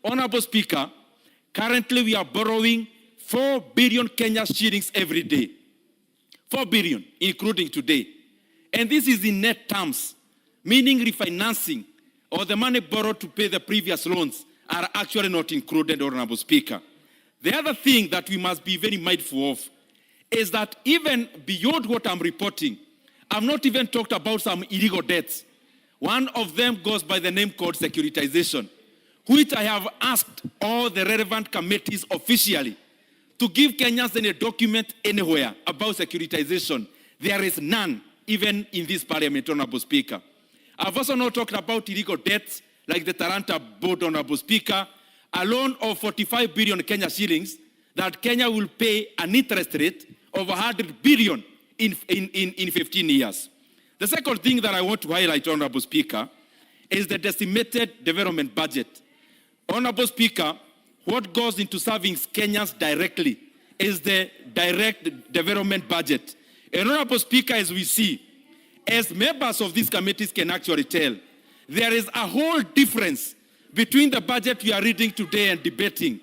Honorable Speaker, currently we are borrowing 4 billion Kenya shillings every day. 4 billion, including today. And this is in net terms, meaning refinancing or the money borrowed to pay the previous loans are actually not included, Honorable Speaker. The other thing that we must be very mindful of is that even beyond what I'm reporting, I've not even talked about some illegal debts. One of them goes by the name called securitization, which I have asked all the relevant committees officially to give Kenyans any document anywhere about securitization. There is none, even in this parliament, Honorable Speaker. I've also not talked about illegal debts like the Taranta board, Honorable Speaker, a loan of 45 billion Kenya shillings that Kenya will pay an interest rate of 100 billion in 15 years. The second thing that I want to highlight, Honorable Speaker, is the decimated development budget. Honorable Speaker, what goes into serving Kenyans directly is the direct development budget. And Honorable Speaker, as we see, as members of these committees can actually tell, there is a whole difference between the budget we are reading today and debating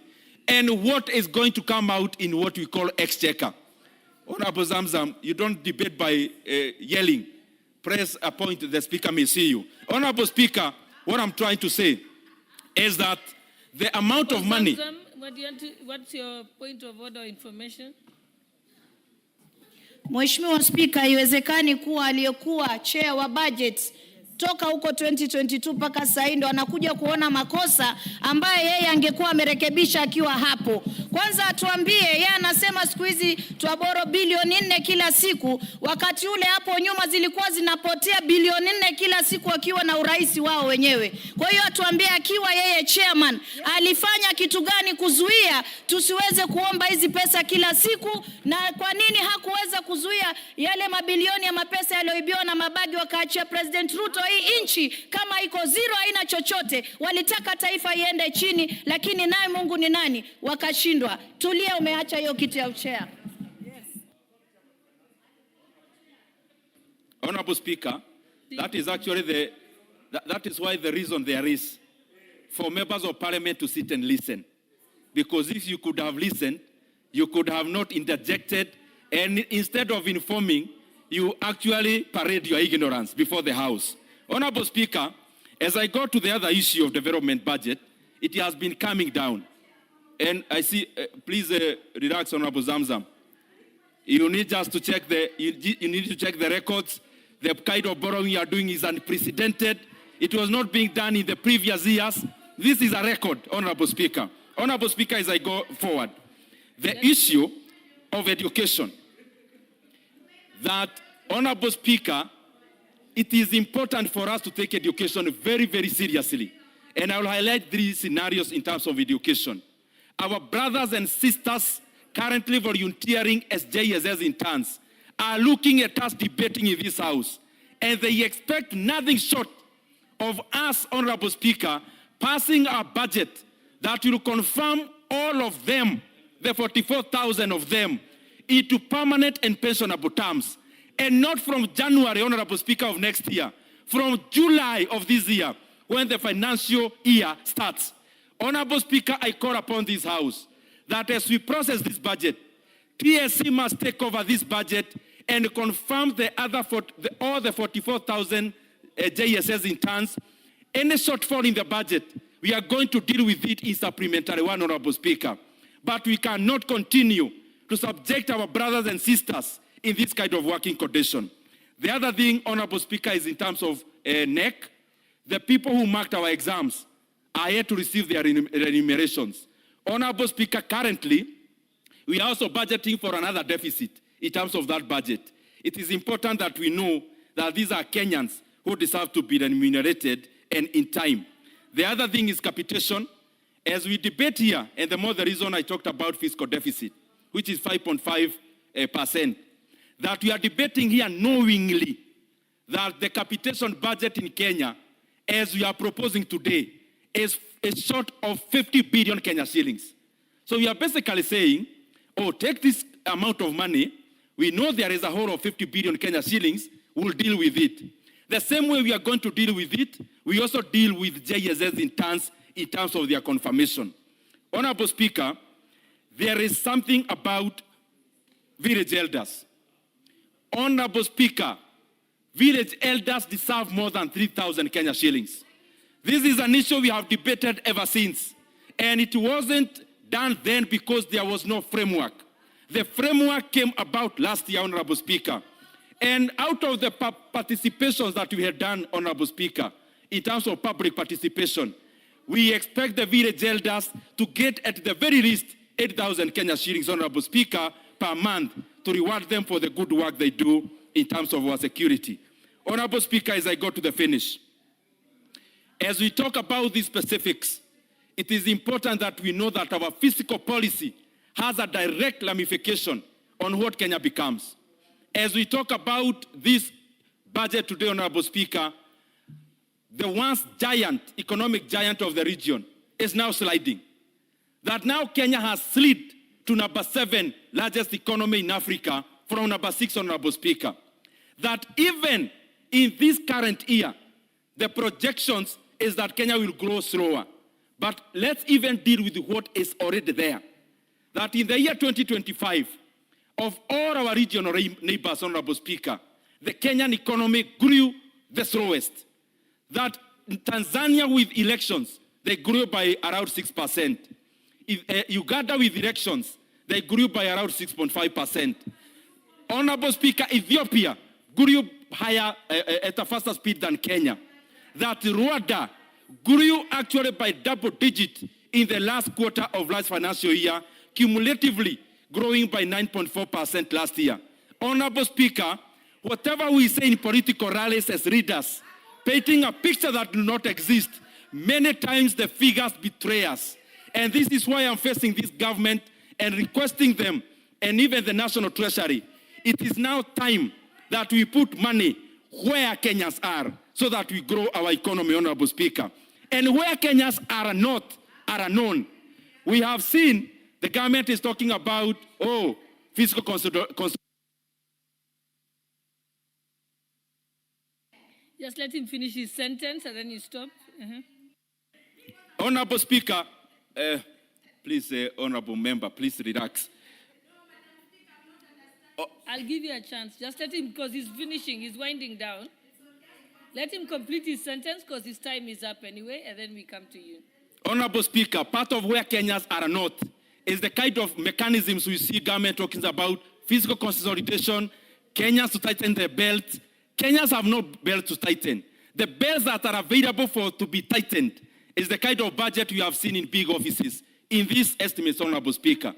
and what is going to come out in what we call exchequer. Honorable Zamzam, you don't debate by yelling. Press a point, the Speaker may see you. Honorable Speaker, what I'm trying to say is that the amount of money... What's your point of order information? Mheshimiwa Spika, haiwezekani kuwa aliyekuwa chair wa budget toka huko 2022 mpaka sasa ndo anakuja kuona makosa ambaye yeye angekuwa amerekebisha akiwa hapo. Kwanza atuambie, yeye anasema siku hizi tuaboro bilioni 4 kila siku, wakati ule hapo nyuma zilikuwa zinapotea bilioni 4 kila siku akiwa na urais wao wenyewe. Kwa hiyo atuambie akiwa yeye chairman alifanya kitu gani kuzuia tusiweze kuomba hizi pesa kila siku, na kwa nini hakuweza kuzuia yale mabilioni ya mapesa yaliyoibiwa na mabagi wakaachia President Ruto hii nchi kama iko zero, haina chochote. Walitaka taifa iende chini, lakini naye Mungu ni nani? Wakashindwa. Tulia, umeacha hiyo kiti ya chair. Honorable Speaker, that is actually that is why the reason there is for members of parliament to sit and listen. Because if you could have listened, you could have not interjected, and instead of informing, you actually parade your ignorance before the House. Honorable Speaker, as I go to the other issue of development budget, it has been coming down. And I see, please relax, Honorable Zamzam. You need just to check you need to check the records. The kind of borrowing you are doing is unprecedented. It was not being done in the previous years. This is a record, Honorable Speaker. Honorable Speaker, as I go forward, the issue of education, that, Honorable Speaker, it is important for us to take education very, very seriously. And I will highlight 3 scenarios in terms of education. Our brothers and sisters currently volunteering as JSS interns are looking at us debating in this House. And they expect nothing short of us, Honorable Speaker, passing a budget that will confirm all of them, the 44,000 of them, into permanent and pensionable terms. And not from January, Honorable Speaker, of next year, from July of this year, when the financial year starts. Honorable Speaker, I call upon this House that as we process this budget, TSC must take over this budget and confirm all the 44,000 JSS interns. Any shortfall in the budget, we are going to deal with it in supplementary one, Honorable Speaker. But we cannot continue to subject our brothers and sisters in this kind of working condition. The other thing, Honorable Speaker, is in terms of NEC. The people who marked our exams are yet to receive their remunerations. Honorable Speaker, currently, we are also budgeting for another deficit in terms of that budget. It is important that we know that these are Kenyans who deserve to be remunerated and in time. The other thing is capitation. As we debate here, and the more the reason I talked about fiscal deficit, which is 5.5%, that we are debating here knowingly that the capitation budget in Kenya, as we are proposing today, is short of 50 billion Kenya shillings. So we are basically saying, take this amount of money, we know there is a whole of 50 billion Kenya shillings, we'll deal with it. The same way we are going to deal with it, we also deal with JSS in terms of their confirmation. Honorable Speaker, there is something about village elders. Honorable Speaker, village elders deserve more than 3,000 Kenya shillings. This is an issue we have debated ever since. And it wasn't done then because there was no framework. The framework came about last year, Honorable Speaker. And out of the participations that we had done, Honorable Speaker, in terms of public participation, we expect the village elders to get at the very least 8,000 Kenya shillings, Honorable Speaker, per month to reward them for the good work they do in terms of our security. Honorable Speaker, as I go to the finish, as we talk about these specifics, it is important that we know that our fiscal policy has a direct ramification on what Kenya becomes. As we talk about this budget today, Honorable Speaker, the once giant, economic giant of the region is now sliding. That now Kenya has slid to number 7 largest economy in Africa from number 6, Honorable Speaker. That even in this current year, the projections is that Kenya will grow slower. But let's even deal with what is already there. That in the year 2025, of all our regional neighbors, Honorable Speaker, the Kenyan economy grew the slowest. That in Tanzania with elections, they grew by around 6%. Uganda with elections, they grew by around 6.5%. Honorable Speaker, Ethiopia grew higher at a faster speed than Kenya. That Rwanda grew actually by double digit in the last quarter of last financial year, cumulatively growing by 9.4% last year. Honorable Speaker, whatever we say in political rallies as leaders, painting a picture that do not exist, many times the figures betray us. And this is why I'm facing this government and requesting them, and even the National Treasury, it is now time that we put money where Kenyans are so that we grow our economy, Honorable Speaker. And where Kenyans are not, are unknown. We have seen the government is talking about, fiscal consolidation. Just let him finish his sentence and then you stop. Honorable Speaker, please, Honorable Member, please relax. I'll give you a chance. Just let him, because he's finishing, he's winding down. Let him complete his sentence because his time is up anyway, and then we come to you. Honorable Speaker, part of where Kenyans are not is the kind of mechanisms we see government talking about, fiscal consolidation, Kenyans to tighten their belts. Kenyans have no belt to tighten. The belts that are available to be tightened is the kind of budget we have seen in big offices. In these estimates, Honorable Speaker,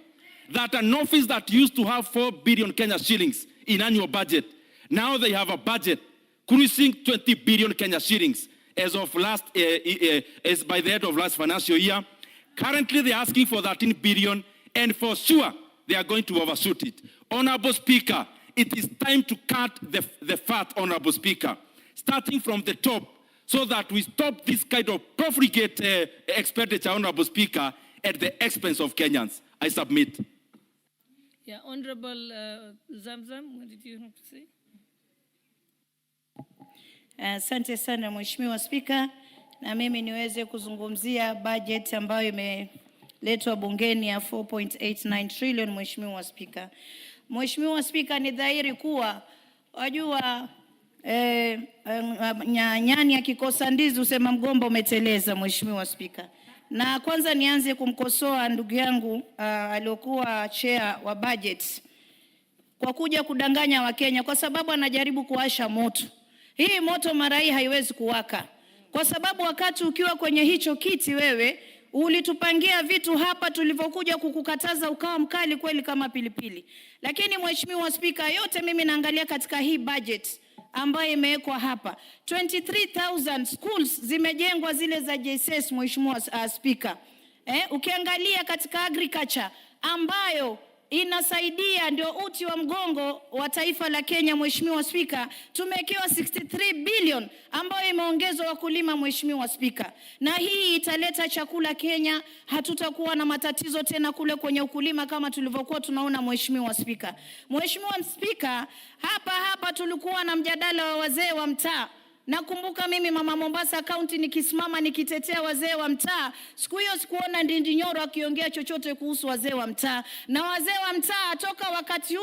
that an office that used to have 4 billion Kenya shillings in annual budget, now they have a budget cruising 20 billion Kenya shillings as of as by the end of last financial year. Currently, they're asking for 13 billion, and for sure, they are going to overshoot it. Honorable Speaker, it is time to cut the fat, Honorable Speaker, starting from the top, so that we stop this kind of profligate expenditure, Honorable Speaker, at the expense of Kenyans. I submit. Yeah, Honorable Zamzam, what did you have to say? Asante sana Mheshimiwa Spika, na mimi niweze kuzungumzia budget ambayo imeletwa bungeni ya 4.89 trillion. Mheshimiwa Spika, Mheshimiwa Spika, ni dhahiri kuwa wajua nyani akikosa ndizi usema mgomba umeteleza. Mheshimiwa Spika, na kwanza nianze kumkosoa ndugu yangu aliyokuwa chair wa budget kwa kuja kudanganya Wakenya, kwa sababu anajaribu kuwasha moto. Hii moto mara hii haiwezi kuwaka, kwa sababu wakati ukiwa kwenye hicho kiti wewe ulitupangia vitu hapa tulivyokuja kukukataza ukawa mkali kweli kama pilipili. Lakini Mheshimiwa Spika, yote mimi naangalia katika hii budget ambayo imewekwa hapa, 23,000 schools zimejengwa zile za JSS. Mheshimiwa Spika, ukiangalia katika agriculture ambayo inasaidia ndio uti wa mgongo wa taifa la Kenya, Mheshimiwa Spika, tumewekewa 63 billion ambayo imeongezwa wakulima, Mheshimiwa Spika, na hii italeta chakula Kenya. Hatutakuwa na matatizo tena kule kwenye ukulima kama tulivyokuwa tunaona, Mheshimiwa Spika. Mheshimiwa Spika, hapa tulikuwa na mjadala wa wazee wa mtaa. Nakumbuka mimi mama Mombasa County nikisimama nikitetea wazee wa mtaa, siku hiyo sikuona Ndindi Nyoro akiongea chochote kuhusu wazee wa mtaa. Na wazee wa mtaa toka wakati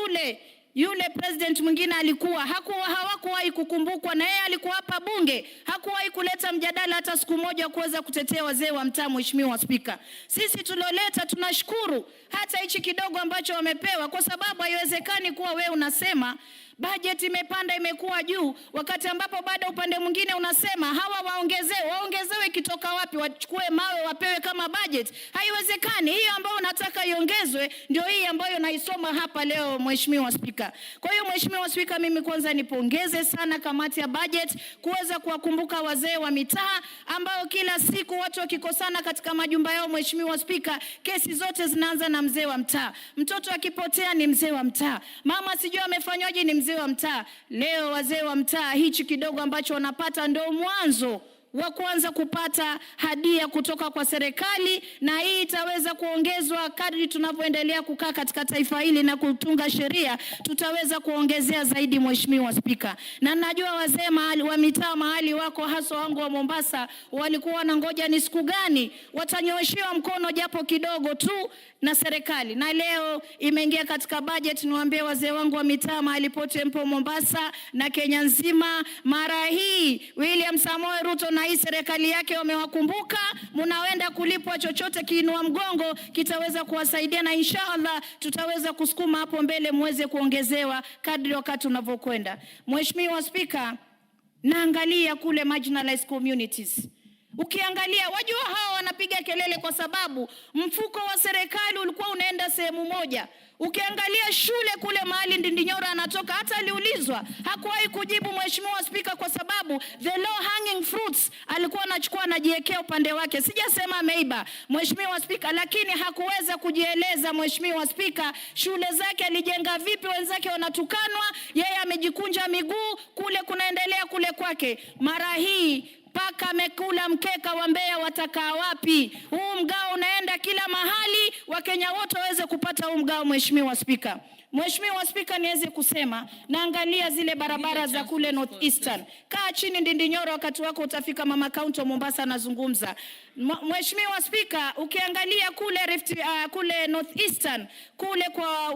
yule president mwingine alikuwa hawakuwahi kukumbukwa, na yeye alikuwa hapa bunge, hakuwahi kuleta mjadala hata siku moja kuweza kutetea wazee wa mtaa. Mheshimiwa Spika, sisi tuloleta tunashukuru hata hichi kidogo ambacho wamepewa, kwa sababu haiwezekani kuwa wewe unasema Budget imepanda, imekuwa juu, wakati ambapo bado upande mwingine unasema hawa waongezewe kitoka wapi? Wachukue mawe wapewe kama budget? Haiwezekani. Hiyo ambayo unataka iongezwe ndio hii ambayo naisoma hapa leo, Mheshimiwa Spika. Kwa hiyo Mheshimiwa Spika, mimi kwanza nipongeze sana kamati ya budget kuweza kuwakumbuka wazee wa mitaa ambao kila siku watu wakikosana katika majumba yao, Mheshimiwa Spika, kesi zote zinaanza na mzee wa mtaa. Mtoto akipotea ni mzee wa mtaa. Mama sijui amefanywaje ni mzee wa mtaa. Leo wazee wa mtaa hichi kidogo ambacho wanapata ndio mwanzo wa kuanza kupata hadia kutoka kwa serikali, na hii itaweza kuongezwa kadri tunavyoendelea kukaa katika taifa hili na kutunga sheria, tutaweza kuongezea zaidi, Mheshimiwa Spika. Na najua wazee wa mitaa mahali wako, hasa wangu wa Mombasa, walikuwa wanangoja ni siku gani watanyoshewa mkono japo kidogo tu na serikali, na leo imeingia katika budget. Niwaambie wazee wangu wa mitaa mahali pote mpo Mombasa na Kenya nzima, mara hii William Samoei Ruto na hii serikali yake wamewakumbuka. Mnaenda kulipwa, chochote kiinua mgongo kitaweza kuwasaidia, na inshallah tutaweza kusukuma hapo mbele muweze kuongezewa kadri wakati unavyokwenda. Mheshimiwa Spika, naangalia kule marginalized communities. Ukiangalia wajua hao wanapiga kelele kwa sababu mfuko wa serikali ulikuwa unaenda sehemu moja. Ukiangalia shule kule mahali Ndindinyoro anatoka, hata aliulizwa hakuwahi kujibu, Mheshimiwa Spika, kwa sababu the low hanging fruits alikuwa anachukua anajiwekea upande wake. Sijasema ameiba, Mheshimiwa Spika, lakini hakuweza kujieleza, Mheshimiwa Spika, shule zake alijenga vipi, wenzake wanatukanwa, yeye amejikunja miguu, kule kunaendelea kule kwake. Mara hii paka amekula mkeka wa Mbeya, watakaa wapi? Huu mgao unaenda kila mahali, Wakenya wote waweze kupata huu mgao, Mheshimiwa Spika. Mheshimiwa Spika, niweze kusema, naangalia zile barabara za kule North Eastern. Kaa chini Ndindinyoro, wakati wako utafika, Mama County Mombasa nazungumza. Mheshimiwa Spika, ukiangalia kule kule North Eastern, kule kwa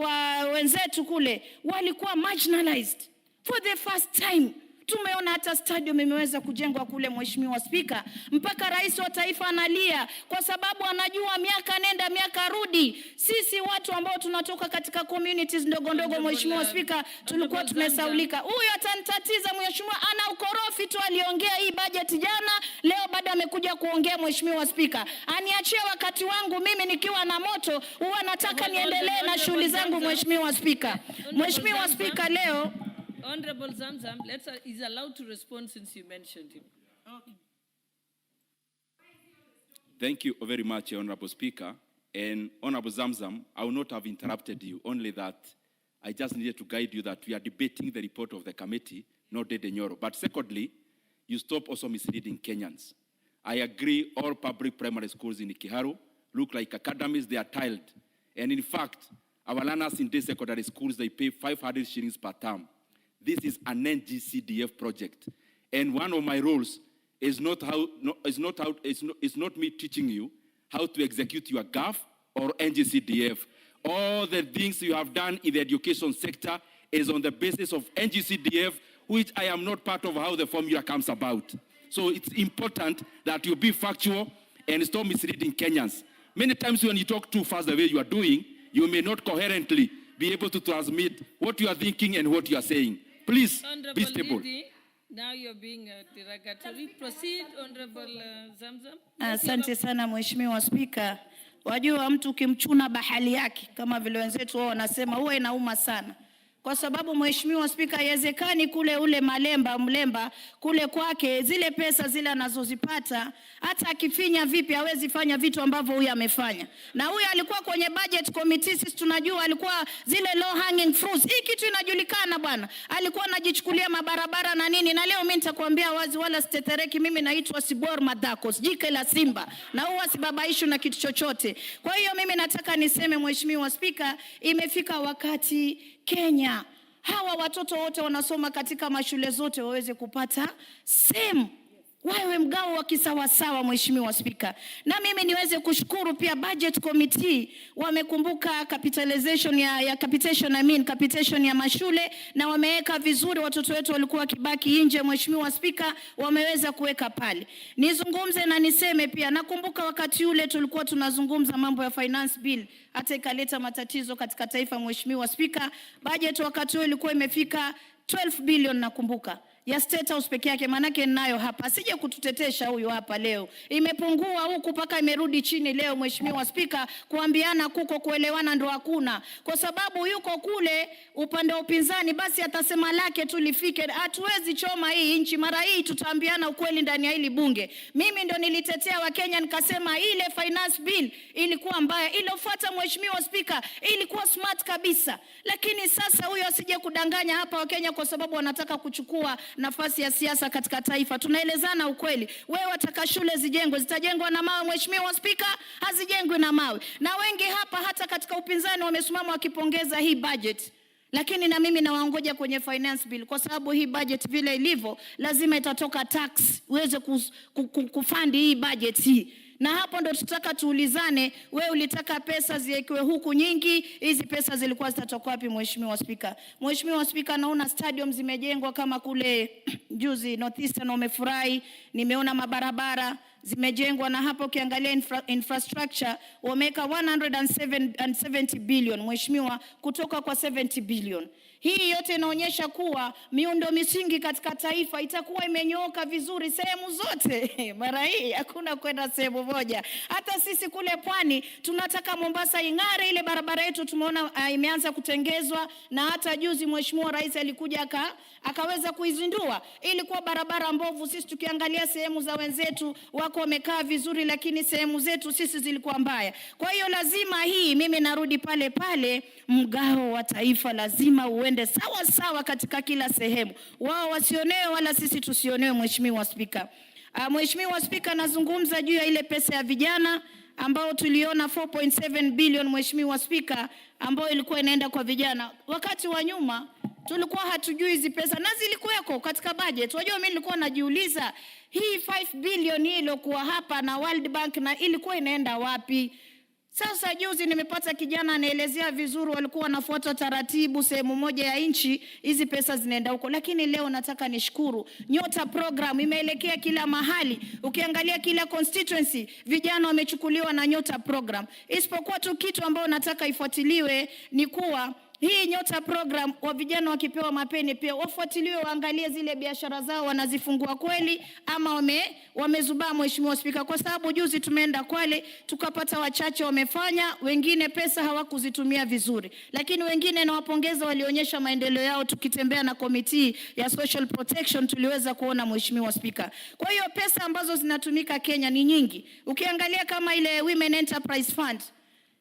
wenzetu kule walikuwa marginalized for the first time. Tumeona hata stadium imeweza kujengwa kule, Mheshimiwa Spika, mpaka rais wa taifa analia kwa sababu anajua miaka nenda miaka rudi, sisi watu ambao tunatoka katika communities ndogo ndogo, Mheshimiwa Spika, tulikuwa tumesaulika. Huyu atanitatiza, Mheshimiwa, ana ukorofi tu, aliongea hii budget jana, leo baada amekuja kuongea, Mheshimiwa Spika. Aniachie wakati wangu mimi nikiwa na moto, huwa nataka niendelee na shughuli zangu, Mheshimiwa Spika. Mheshimiwa Spika, leo Honorable Zamzam, is allowed to respond since you mentioned him. Okay. Thank you very much, Honorable Speaker. And Honorable Zamzam, I will not have interrupted you, only that I just needed to guide you that we are debating the report of the committee, not the Nyoro. But secondly, you stop also misleading Kenyans. I agree all public primary schools in Kiharu look like academies, they are tiled. And in fact, our learners in these secondary schools, they pay 500 shillings per term. This is an NGCDF project, and one of my roles is not me teaching you how to execute your GAF or NGCDF. All the things you have done in the education sector is on the basis of NGCDF, which I am not part of how the formula comes about. So it's important that you be factual and stop misleading Kenyans. Many times when you talk too fast the way you are doing, you may not coherently be able to transmit what you are thinking and what you are saying. Please be stable. Lidi, now you're being derogatory. Proceed, Honorable Zamzam. Asante sana, Mheshimiwa Spika. Wajua mtu ukimchuna bahali yake kama vile wenzetu wao wanasema, huwa inauma sana. Kwa sababu Mheshimiwa Spika, haiwezekani kule ule mlemba kule kwake zile pesa zile anazozipata, hata akifinya vipi hawezi fanya vitu ambavyo huyu amefanya. Na huyu alikuwa kwenye budget committee, sisi tunajua alikuwa zile low hanging fruits. Hii kitu inajulikana bwana. Alikuwa anajichukulia mabarabara na nini, na leo mimi nitakwambia wazi, wala sitetereki, mimi naitwa Sibor Madakos, jike la simba, na huwa sibabaishu na kitu chochote. Kwa hiyo mimi nataka niseme, Mheshimiwa Spika, imefika wakati Kenya hawa watoto wote wanasoma katika mashule zote waweze kupata same wawe mgao wa kisawasawa, Mheshimiwa Spika. Na mimi niweze kushukuru pia budget committee, wamekumbuka capitation ya mashule, na wameweka vizuri. Watoto wetu walikuwa wakibaki nje, Mheshimiwa Spika, wameweza kuweka pale. Nizungumze na niseme pia, nakumbuka wakati ule tulikuwa tunazungumza mambo ya finance bill, hata ikaleta matatizo katika taifa, Mheshimiwa Spika. Budget wakati ule ilikuwa imefika 12 billion nakumbuka ya State House peke yake, manake ninayo hapa, asije kututetesha huyu hapa leo. Imepungua huku paka imerudi chini leo, Mheshimiwa Spika, kuambiana kuko kuelewana ndo hakuna. Kwa sababu yuko kule upande wa upinzani, basi atasema lake tu lifike. Hatuwezi choma hii nchi, mara hii tutaambiana ukweli ndani ya hili bunge. Mimi ndo nilitetea Wakenya nikasema ile finance bill ilikuwa mbaya, ilofuata Mheshimiwa Spika ilikuwa smart kabisa. Lakini sasa huyo asije kudanganya hapa Wakenya kwa sababu wanataka kuchukua nafasi ya siasa katika taifa. Tunaelezana ukweli. Wewe wataka shule zijengwe, zitajengwa na mawe Mheshimiwa Spika? Hazijengwi na mawe. Na wengi hapa hata katika upinzani wamesimama wakipongeza hii budget. Lakini na mimi nawaongoja kwenye finance bill kwa sababu hii budget vile ilivyo lazima itatoka tax uweze kufandi hii budget hii. Na hapo ndo tutaka tuulizane, wewe ulitaka pesa ziwekewe huku nyingi, hizi pesa zilikuwa zitatoka wapi Mheshimiwa Spika? Mheshimiwa Spika, naona stadium zimejengwa kama kule juzi Northeastern wamefurahi, nimeona mabarabara zimejengwa, na hapo ukiangalia infrastructure wameka 170 billion Mheshimiwa, kutoka kwa 70 billion. Hii yote inaonyesha kuwa miundo misingi katika taifa itakuwa imenyooka vizuri sehemu zote. Mara hii hakuna kwenda sehemu moja. Hata sisi kule pwani tunataka Mombasa ing'are, ile barabara yetu tumeona imeanza kutengezwa, na hata juzi Mheshimiwa Rais alikuja akaweza kuizindua. Ilikuwa barabara mbovu, sisi tukiangalia sehemu za wenzetu wako wamekaa vizuri, lakini sehemu zetu sisi zilikuwa mbaya. Kwa hiyo lazima hii, mimi narudi pale pale, mgao wa taifa lazima uende sawa sawa katika kila sehemu. Wao wasionewe wala sisi tusionewe Mheshimiwa Spika. Mheshimiwa Spika, nazungumza juu ya ile pesa ya vijana ambao tuliona 4.7 billion Mheshimiwa Spika, ambao ilikuwa inaenda kwa vijana. Wakati wa nyuma tulikuwa hatujui hizi pesa na zilikuweko katika budget. Wajua mimi nilikuwa najiuliza hii 5 billion hilo kuwa hapa na World Bank na ilikuwa inaenda wapi? Sasa juzi nimepata kijana anaelezea vizuri, walikuwa wanafuata taratibu sehemu moja ya nchi, hizi pesa zinaenda huko. Lakini leo nataka nishukuru, Nyota program imeelekea kila mahali. Ukiangalia kila constituency vijana wamechukuliwa na Nyota program. Isipokuwa tu kitu ambao nataka ifuatiliwe ni kuwa hii Nyota program wa vijana wakipewa mapeni pia wafuatiliwe, waangalie zile biashara zao wanazifungua kweli ama wamezubaa Mheshimiwa Spika, kwa sababu juzi tumeenda Kwale tukapata wachache wamefanya, wengine pesa hawakuzitumia vizuri, lakini wengine nawapongeza walionyesha maendeleo yao. Tukitembea na komiti ya social protection tuliweza kuona Mheshimiwa Spika. Kwa hiyo pesa ambazo zinatumika Kenya ni nyingi. Ukiangalia kama ile Women Enterprise Fund,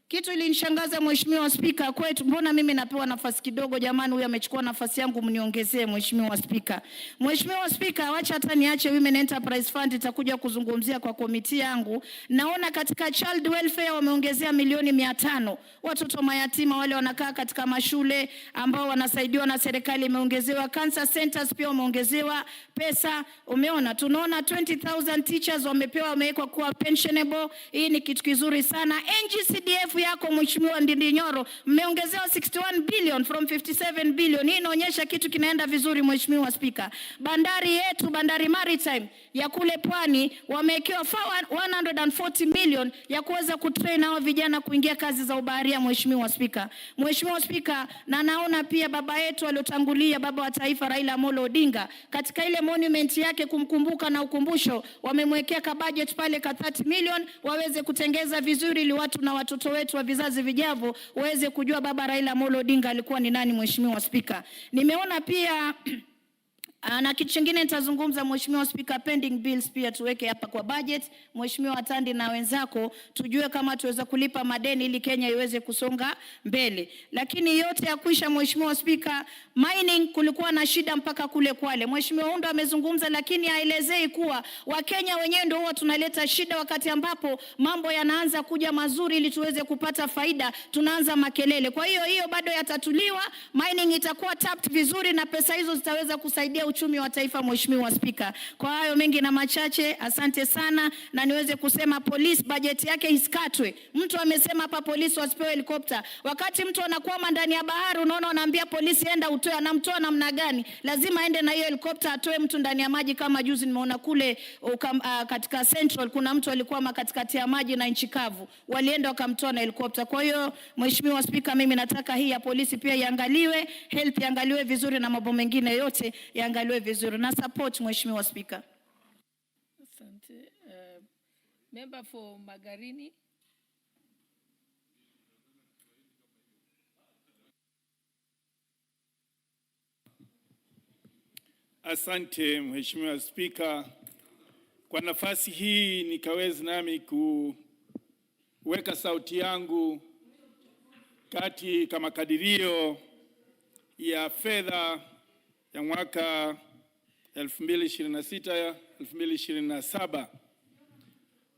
kitu ilinishangaza Mheshimiwa Spika kwetu, mbona mimi napewa nafasi kidogo jamani, huyu amechukua nafasi yangu mniongezee Mheshimiwa Spika. Mheshimiwa Spika, wacha hata niache Women Enterprise Fund, itakuja kuzungumzia kwa komiti yangu. Naona katika child welfare wameongezea milioni 500. Watoto mayatima wale wanakaa katika mashule ambao wanasaidiwa na serikali imeongezewa. Cancer centers pia wameongezewa pesa. Umeona, tunaona 20,000 teachers wamewekwa kuwa pensionable. Hii ni kitu kizuri sana. NGCDF yako Mheshimiwa Ndindinyoro mmeongezewa 61 billion from 57 billion. Hii inaonyesha kitu kinaenda vizuri Mheshimiwa Spika. Bandari yetu, bandari maritime ya kule pwani wamewekewa 140 million ya kuweza kutrain hao vijana kuingia kazi za ubaharia Mheshimiwa Spika. Mheshimiwa Spika, na naona pia baba yetu aliotangulia, baba wa taifa Raila Amolo Odinga, katika ile monument yake kumkumbuka na ukumbusho wamemwekea ka budget pale ka 30 million waweze kutengeza vizuri ili watu na watoto wetu wa vizazi vijavyo waweze kujua baba Raila Amolo Odinga alikuwa ni nani Mheshimiwa Spika. Nimeona pia na kitu kingine nitazungumza Mheshimiwa Spika, pending bills pia tuweke hapa kwa budget. Mheshimiwa Atandi na wenzako tujue kama tuweza kulipa madeni ili Kenya iweze kusonga mbele. Lakini yote ya kuisha Mheshimiwa Spika, mining kulikuwa na shida mpaka kule Kwale. Mheshimiwa Undo amezungumza, lakini haelezei kuwa Wakenya wenyewe ndio huwa tunaleta shida wakati ambapo mambo yanaanza kuja mazuri ili tuweze kupata faida, tunaanza makelele. Kwa hiyo bado yatatuliwa, mining itakuwa tapped vizuri na pesa hizo zitaweza kusaidia uchumi wa taifa, Mheshimiwa Spika. Kwa hayo mengi na machache, asante sana, na niweze kusema police budget yake isikatwe. Mtu amesema hapa polisi wasipewe helikopta. Wakati mtu anakwama ndani ya bahari, unaona wanaambia polisi enda utoe, anamtoa namna gani? Lazima aende na hiyo helikopta atoe mtu ndani ya maji. Kama juzi nimeona kule katika Central kuna mtu alikwama katikati ya maji na nchi kavu, walienda wakamtoa na helikopta. Kwa hiyo Mheshimiwa Spika, mimi nataka hii ya polisi pia iangaliwe, health iangaliwe vizuri, na mambo mengine yote iangaliwe vizuri, na support Mheshimiwa Spika. Asante. Member for Magarini. Asante Mheshimiwa Spika, kwa nafasi hii nikaweza nami kuweka sauti yangu katika makadirio ya fedha ya mwaka 2026-2027.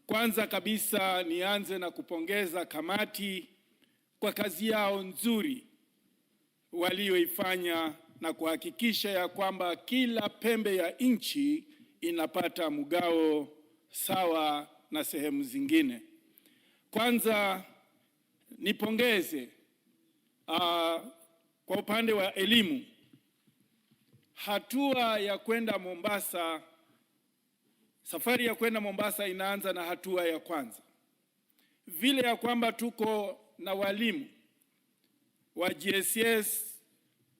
Kwanza kabisa nianze na kupongeza kamati kwa kazi yao nzuri walioifanya na kuhakikisha ya kwamba kila pembe ya nchi inapata mgao sawa na sehemu zingine. Kwanza nipongeze kwa upande wa elimu, hatua ya kwenda Mombasa, safari ya kwenda Mombasa inaanza na hatua ya kwanza, vile ya kwamba tuko na walimu wa GSS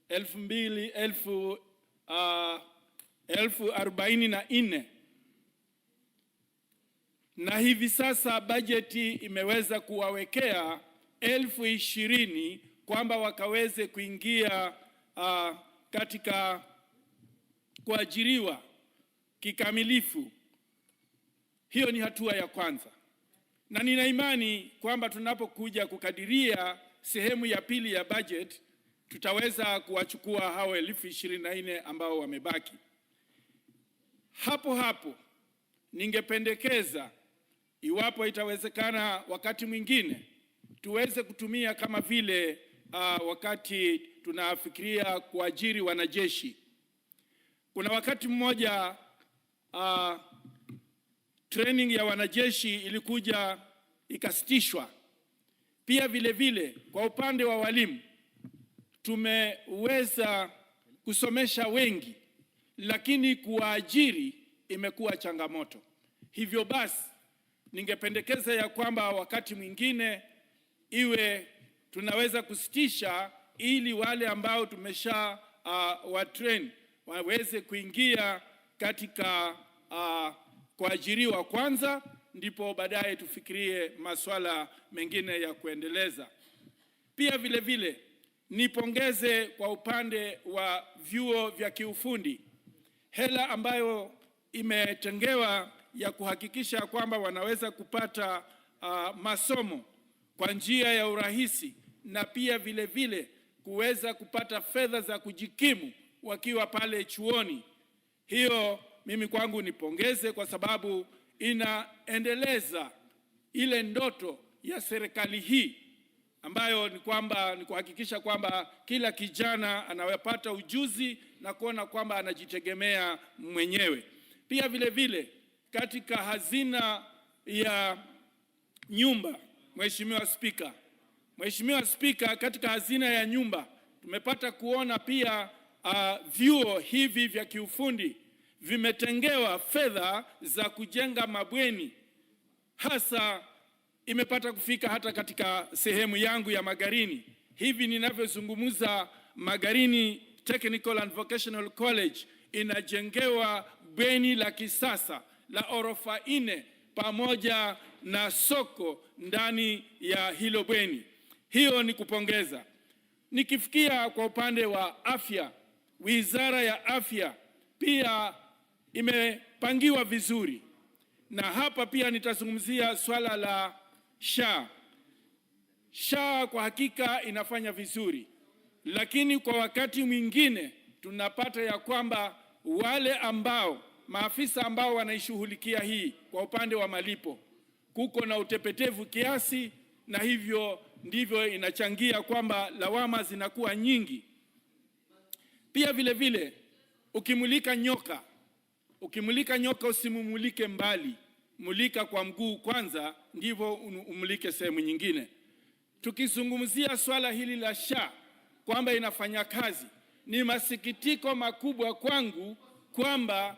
1044 na hivi sasa bajeti imeweza kuwawekea 20,000 kwamba wakaweze kuingia katika kuajiriwa kikamilifu. Hiyo ni hatua ya kwanza, na nina imani kwamba tunapokuja kukadiria sehemu ya pili ya budget tutaweza kuwachukua hao 24,000 ambao wamebaki. Hapo hapo ningependekeza, iwapo itawezekana, wakati mwingine tuweze kutumia kama vile wakati tunafikiria kuajiri wanajeshi. Kuna wakati mmoja training ya wanajeshi ilikuja ikasitishwa. Pia vile vile kwa upande wa walimu tumeweza kusomesha wengi, lakini kuwaajiri imekuwa changamoto. Hivyo basi ningependekeza ya kwamba wakati mwingine iwe tunaweza kusitisha, ili wale ambao tumesha watrain waweze kuingia katika kuajiriwa kwanza, ndipo baadaye tufikirie masuala mengine ya kuendeleza. Pia vile vile nipongeze kwa upande wa vyuo vya kiufundi, hela ambayo imetengewa ya kuhakikisha kwamba wanaweza kupata masomo kwa njia ya urahisi, na pia vile vile kuweza kupata fedha za kujikimu wakiwa pale chuoni. Hiyo mimi kwangu nipongeze, kwa sababu inaendeleza ile ndoto ya serikali hii ambayo ni kwamba ni kuhakikisha kwamba kila kijana anapata ujuzi na kuona kwamba anajitegemea mwenyewe. Pia vile vile katika hazina ya nyumba, Mheshimiwa Spika, katika hazina ya nyumba tumepata kuona pia vyuo hivi vya kiufundi vimetengewa fedha za kujenga mabweni, hasa imepata kufika hata katika sehemu yangu ya Magarini. Hivi ninavyozungumza, Magarini Technical and Vocational College inajengewa bweni la kisasa la orofa 4 pamoja na soko ndani ya hilo bweni. Hiyo ni kupongeza. Nikifikia kwa upande wa afya, Wizara ya Afya pia imepangiwa vizuri, na hapa pia nitazungumzia swala la SHA. SHA kwa hakika inafanya vizuri, lakini kwa wakati mwingine tunapata ya kwamba wale ambao maafisa ambao wanaishughulikia hii kwa upande wa malipo, kuko na utepetevu kiasi, na hivyo ndivyo inachangia kwamba lawama zinakuwa nyingi. Pia vile vile ukimulika nyoka usimumulike mbali, mulika kwa mguu kwanza, ndivyo umulike sehemu nyingine. Tukizungumzia swala hili la SHA kwamba inafanya kazi, ni masikitiko makubwa kwangu kwamba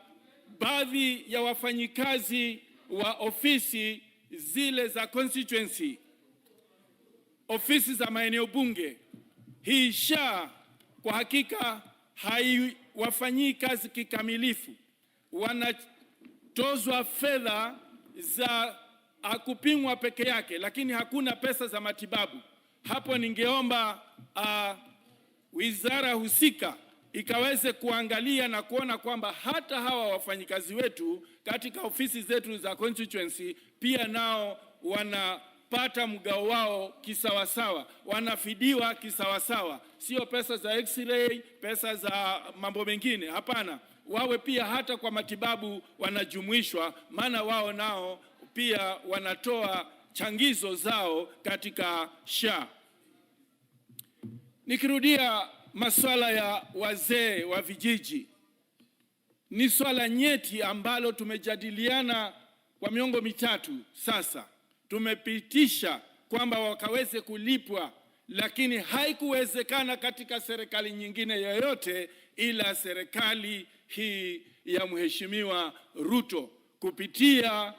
baadhi ya wafanyikazi wa ofisi zile za constituency, ofisi za maeneo bunge, hii SHA kwa hakika haiwafanyii kazi kikamilifu. Wanatozwa fedha za kupimwa peke yake, lakini hakuna pesa za matibabu. Hapo ningeomba wizara husika ikaweze kuangalia na kuona kwamba hata hawa wafanyikazi wetu katika ofisi zetu za constituency pia nao wanapata mgao wao kisawasawa, wanafidiwa kisawasawa, sio pesa za x-ray, pesa za mambo mengine. Hapana, wawe pia hata kwa matibabu wanajumuishwa, maana wao nao pia wanatoa changizo zao katika SHA. Nikirudia masuala ya wazee wa vijiji, ni swala nyeti ambalo tumejadiliana kwa miongo mitatu sasa. Tumepitisha kwamba wakaweze kulipwa, lakini haikuwezekana katika serikali nyingine yoyote ila serikali hii ya Mheshimiwa Ruto kupitia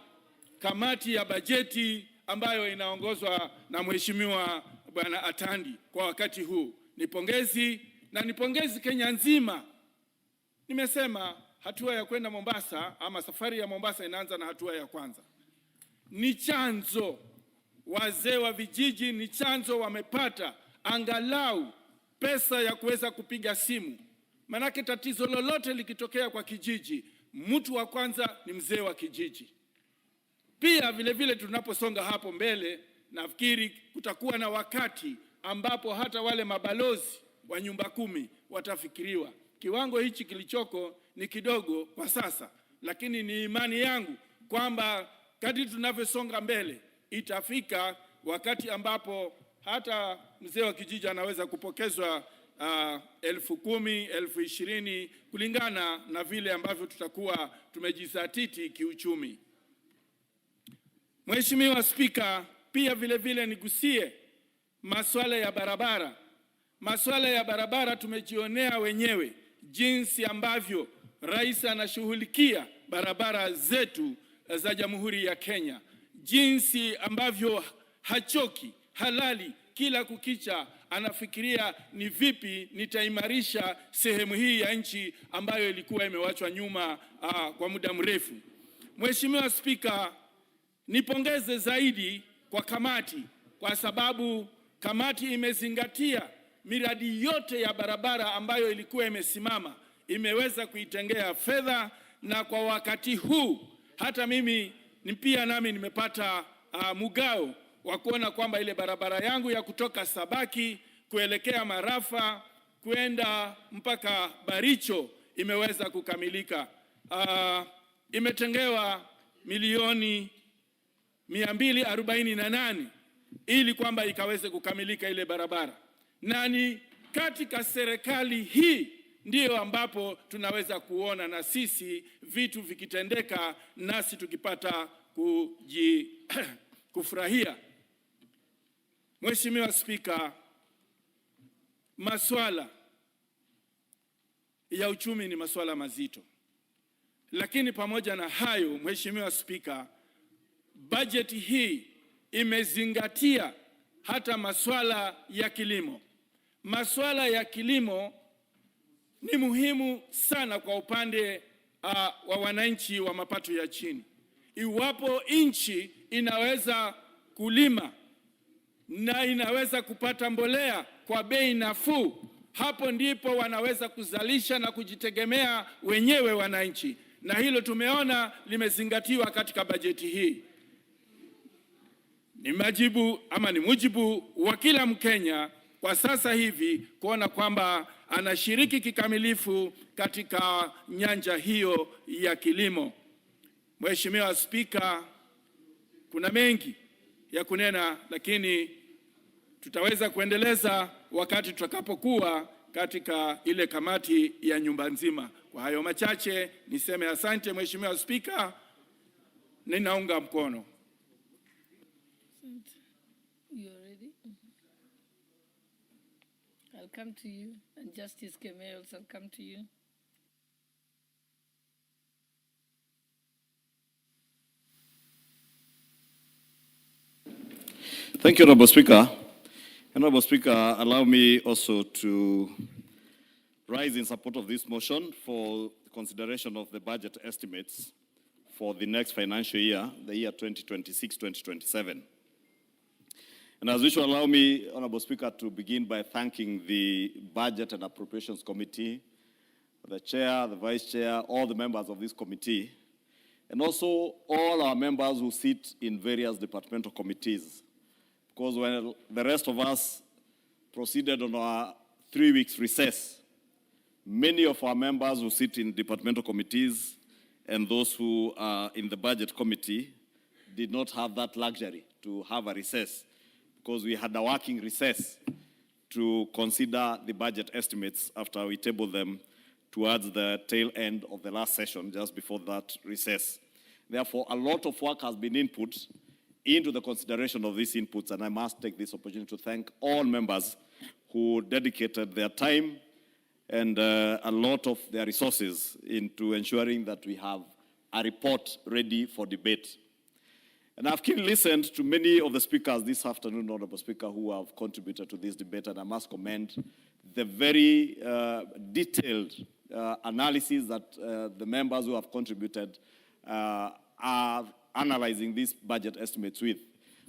kamati ya bajeti ambayo inaongozwa na Mheshimiwa Bwana Atandi kwa wakati huu. Nipongezi Kenya nzima. Nimesema hatua ya kwenda Mombasa ama safari ya Mombasa inaanza na hatua ya kwanza. Ni chanzo, wazee wa vijiji ni chanzo, wamepata angalau pesa ya kuweza kupiga simu. Manake tatizo lolote likitokea kwa kijiji, mtu wa kwanza ni mzee wa kijiji. Pia vile vile tunaposonga hapo mbele, nafikiri kutakuwa na wakati ambapo hata wale mabalozi wa nyumba 10 watafikiriwa. Kiwango hichi kilichoko ni kidogo kwa sasa, lakini ni imani yangu kwamba kadri tunavyosonga mbele itafika wakati ambapo hata mzee wa kijiji anaweza kupokezwa 10,000, 20,000 kulingana na vile ambavyo tutakuwa tumejizatiti kiuchumi. Mheshimiwa Spika, pia vile vile nigusie masuala ya barabara. Masuala ya barabara tumejionea wenyewe jinsi ambavyo rais anashughulikia barabara zetu za Jamhuri ya Kenya, jinsi ambavyo hachoki, halali, kila kukicha anafikiria ni vipi nitaimarisha sehemu hii ya nchi ambayo ilikuwa imewachwa nyuma kwa muda mrefu. Mheshimiwa Spika, nipongeze zaidi kwa kamati, kwa sababu kamati imezingatia miradi yote ya barabara ambayo ilikuwa imesimama, imeweza kuitengea fedha, na kwa wakati huu hata mimi nami nimepata mugao wa kuona kwamba ile barabara yangu ya kutoka Sabaki kuelekea Marafa kwenda mpaka Baricho imeweza kukamilika. Imetengewa milioni 248 ili kwamba ikaweze kukamilika ile barabara. Na ni katika serikali hii ndio ambapo tunaweza kuona na sisi vitu vikitendeka, nasi tukipata kufurahia. Mheshimiwa Spika, masuala ya uchumi ni masuala mazito. Lakini pamoja na hayo, Mheshimiwa Spika, bajeti hii imezingatia hata masuala ya kilimo. Masuala ya kilimo ni muhimu sana kwa upande wa wananchi wa mapato ya chini. Iwapo nchi inaweza kulima na inaweza kupata mbolea kwa bei nafuu, hapo ndipo wanaweza kuzalisha na kujitegemea wenyewe wananchi. Na hilo tumeona limezingatiwa katika bajeti hii. Ni mujibu wa kila Mkenya kwa sasa hivi kuona kwamba anashiriki kikamilifu katika nyanja hiyo ya kilimo. Mheshimiwa Spika, kuna mengi ya kunena, lakini tutaweza kuendeleza wakati tutakapokuwa katika ile kamati ya nyumba nzima. Kwa hayo machache niseme asante Mheshimiwa Spika, ninaunga mkono. You ready? I'll come to you, and Justice Kemels, I'll come to you. Thank you, Honorable Speaker. Honorable Speaker, allow me also to rise in support of this motion for consideration of the budget estimates for the next financial year, the year 2026-2027. And as usual, allow me, Honorable Speaker, to begin by thanking the Budget and Appropriations Committee, the Chair, the Vice Chair, all the members of this committee, and also all our members who sit in various departmental committees. Because when the rest of us proceeded on our 3 weeks recess, many of our members who sit in departmental committees and those who are in the budget committee did not have that luxury to have a recess, because we had a working recess to consider the budget estimates after we tabled them towards the tail end of the last session, just before that recess. Therefore, a lot of work has been input into the consideration of these inputs, and I must take this opportunity to thank all members who dedicated their time and a lot of their resources into ensuring that we have a report ready for debate. And I've listened to many of the speakers this afternoon, Honorable Speaker, who have contributed to this debate, and I must commend the very detailed analysis that the members who have contributed are analyzing these budget estimates with.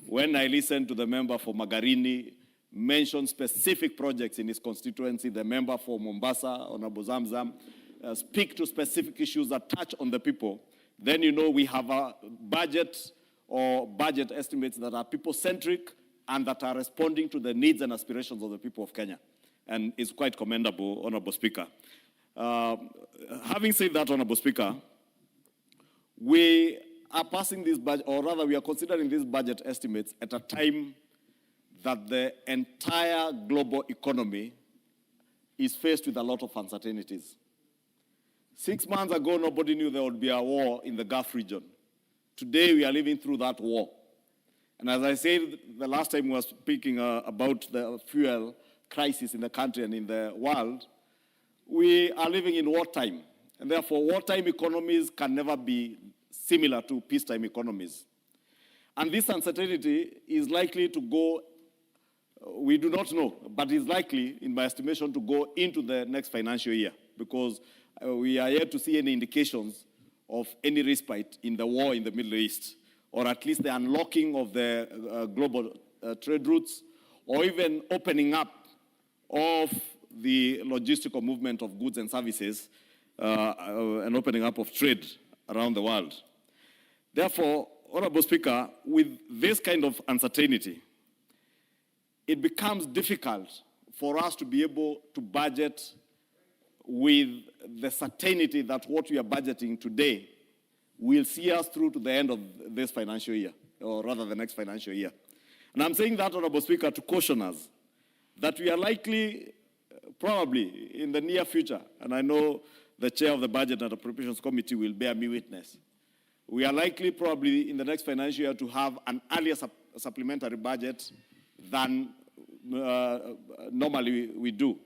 When I listened to the member for Magarini mention specific projects in his constituency, the member for Mombasa, Honorable Zamzam, speak to specific issues that touch on the people, then you know we have a budget or budget estimates that are people-centric and that are responding to the needs and aspirations of the people of Kenya. And it's quite commendable, Honorable Speaker. Having said that, Honorable Speaker, we are passing this budget, or rather we are considering these budget estimates at a time that the entire global economy is faced with a lot of uncertainties. 6 months ago, nobody knew there would be a war in the Gulf region. Today, we are living through that war. And as I said the last time we were speaking about the fuel crisis in the country and in the world, we are living in wartime. And therefore, wartime economies can never be similar to peacetime economies. And this uncertainty is likely to go, we do not know, but is likely, in my estimation, to go into the next financial year, because we are yet to see any indications of any respite in the war in the Middle East, or at least the unlocking of the global trade routes, or even opening up of the logistical movement of goods and services, and opening up of trade around the world. Therefore, Honorable Speaker, with this kind of uncertainty, it becomes difficult for us to be able to budget with the certainty that what we are budgeting today will see us through to the end of this financial year, or rather the next financial year. And I'm saying that, Honorable Speaker, to caution us that we are likely, probably in the near future, and I know the chair of the Budget and Appropriations Committee will bear me witness, we are likely probably in the next financial year to have an earlier supplementary budget than normally we do.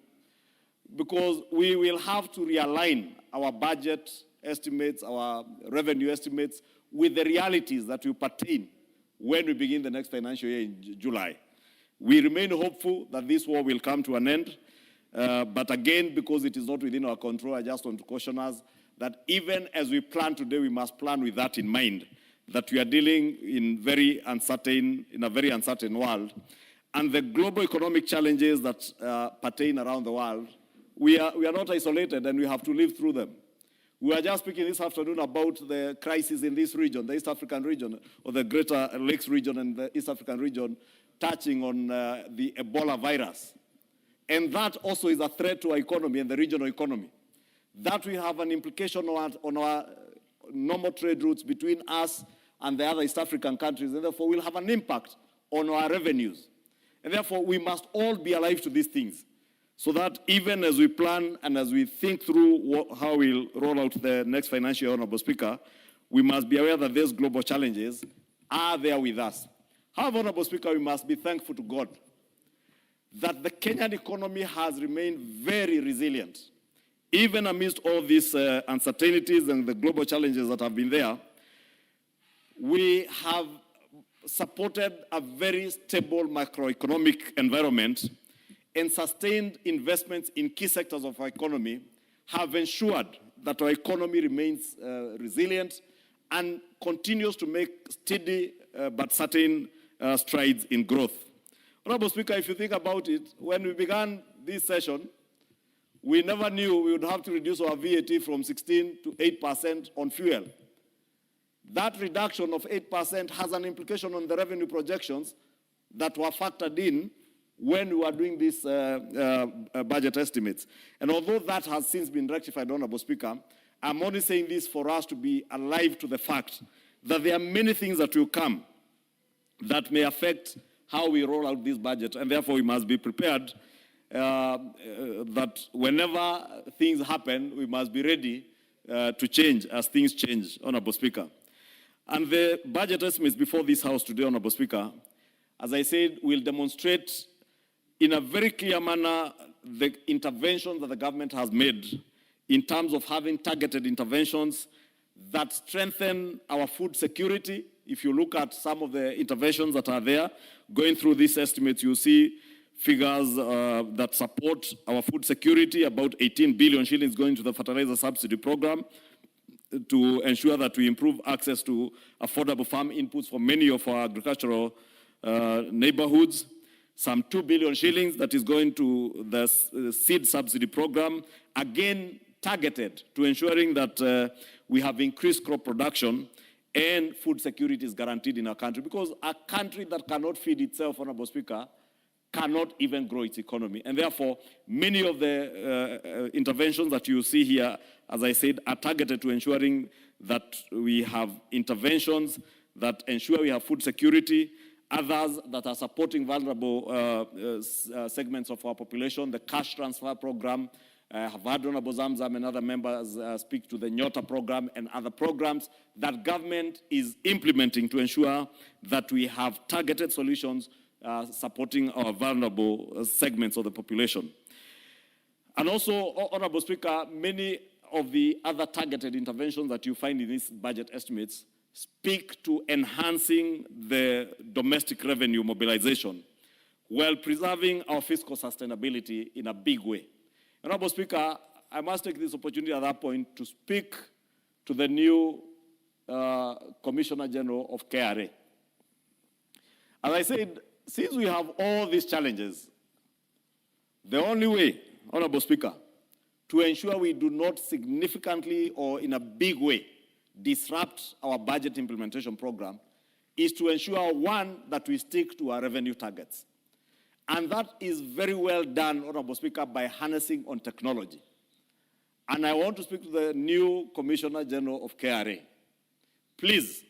Because we will have to realign our budget estimates, our revenue estimates, with the realities that will pertain when we begin the next financial year in July. We remain hopeful that this war will come to an end, but again, because it is not within our control, I just want to caution us that even as we plan today, we must plan with that in mind, that we are dealing in a very uncertain world, and the global economic challenges that pertain around the world, we are not isolated, and we have to live through them. We are just speaking this afternoon about the crisis in this region, the East African region, or the Greater Lakes region and the East African region, touching on the Ebola virus. And that also is a threat to our economy and the regional economy. That will have an implication on our normal trade routes between us and the other East African countries, and therefore will have an impact on our revenues. And therefore, we must all be alive to these things. so that even as we plan and as we think through how we'll roll out the next financial year, Honorable Speaker, we must be aware that these global challenges are there with us. However, Honorable Speaker, we must be thankful to God that the Kenyan economy has remained very resilient. Even amidst all these uncertainties and the global challenges that have been there, we have supported a very stable macroeconomic environment, and sustained investments in key sectors of our economy have ensured that our economy remains resilient and continues to make steady but certain strides in growth. Honorable Speaker, if you think about it, when we began this session, we never knew we would have to reduce our VAT from 16 to 8% on fuel. That reduction of 8% has an implication on the revenue projections that were factored in when we were doing these budget estimates. And although that has since been rectified, Honorable Speaker, I'm only saying this for us to be alive to the fact that there are many things that will come that may affect how we roll out this budget, and therefore we must be prepared that whenever things happen, we must be ready to change as things change, Honorable Speaker. And the budget estimates before this House today, Honorable Speaker, as I said, will demonstrate in a very clear manner the interventions that the government has made in terms of having targeted interventions that strengthen our food security. If you look at some of the interventions that are there, going through these estimates, you see figures that support our food security, about 18 billion shillings going to the fertilizer subsidy program to ensure that we improve access to affordable farm inputs for many of our agricultural neighborhoods. Some 2 billion shillings that is going to the seed subsidy program, again targeted to ensuring that we have increased crop production and food security is guaranteed in our country. Because a country that cannot feed itself, Honorable Speaker, cannot even grow its economy. And therefore, many of the interventions that you see here, as I said, are targeted to ensuring that we have interventions that ensure we have food security, others that are supporting vulnerable segments of our population, the cash transfer program. I have heard Honorable Zamzam and other members speak to the Nyota program and other programs that government is implementing to ensure that we have targeted solutions supporting our vulnerable segments of the population. And also, Honorable Speaker, many of the other targeted interventions that you find in these budget estimates speak to enhancing the domestic revenue mobilization while preserving our fiscal sustainability in a big way. Honorable Speaker, I must take this opportunity at that point to speak to the new Commissioner General of KRA. As I said, since we have all these challenges, the only way, Honorable Speaker, to ensure we do not significantly or in a big way disrupt our budget implementation program is to ensure, one, that we stick to our revenue targets. And that is very well done, Honorable Speaker, by harnessing on technology. And I want to speak to the new Commissioner General of KRA. Please,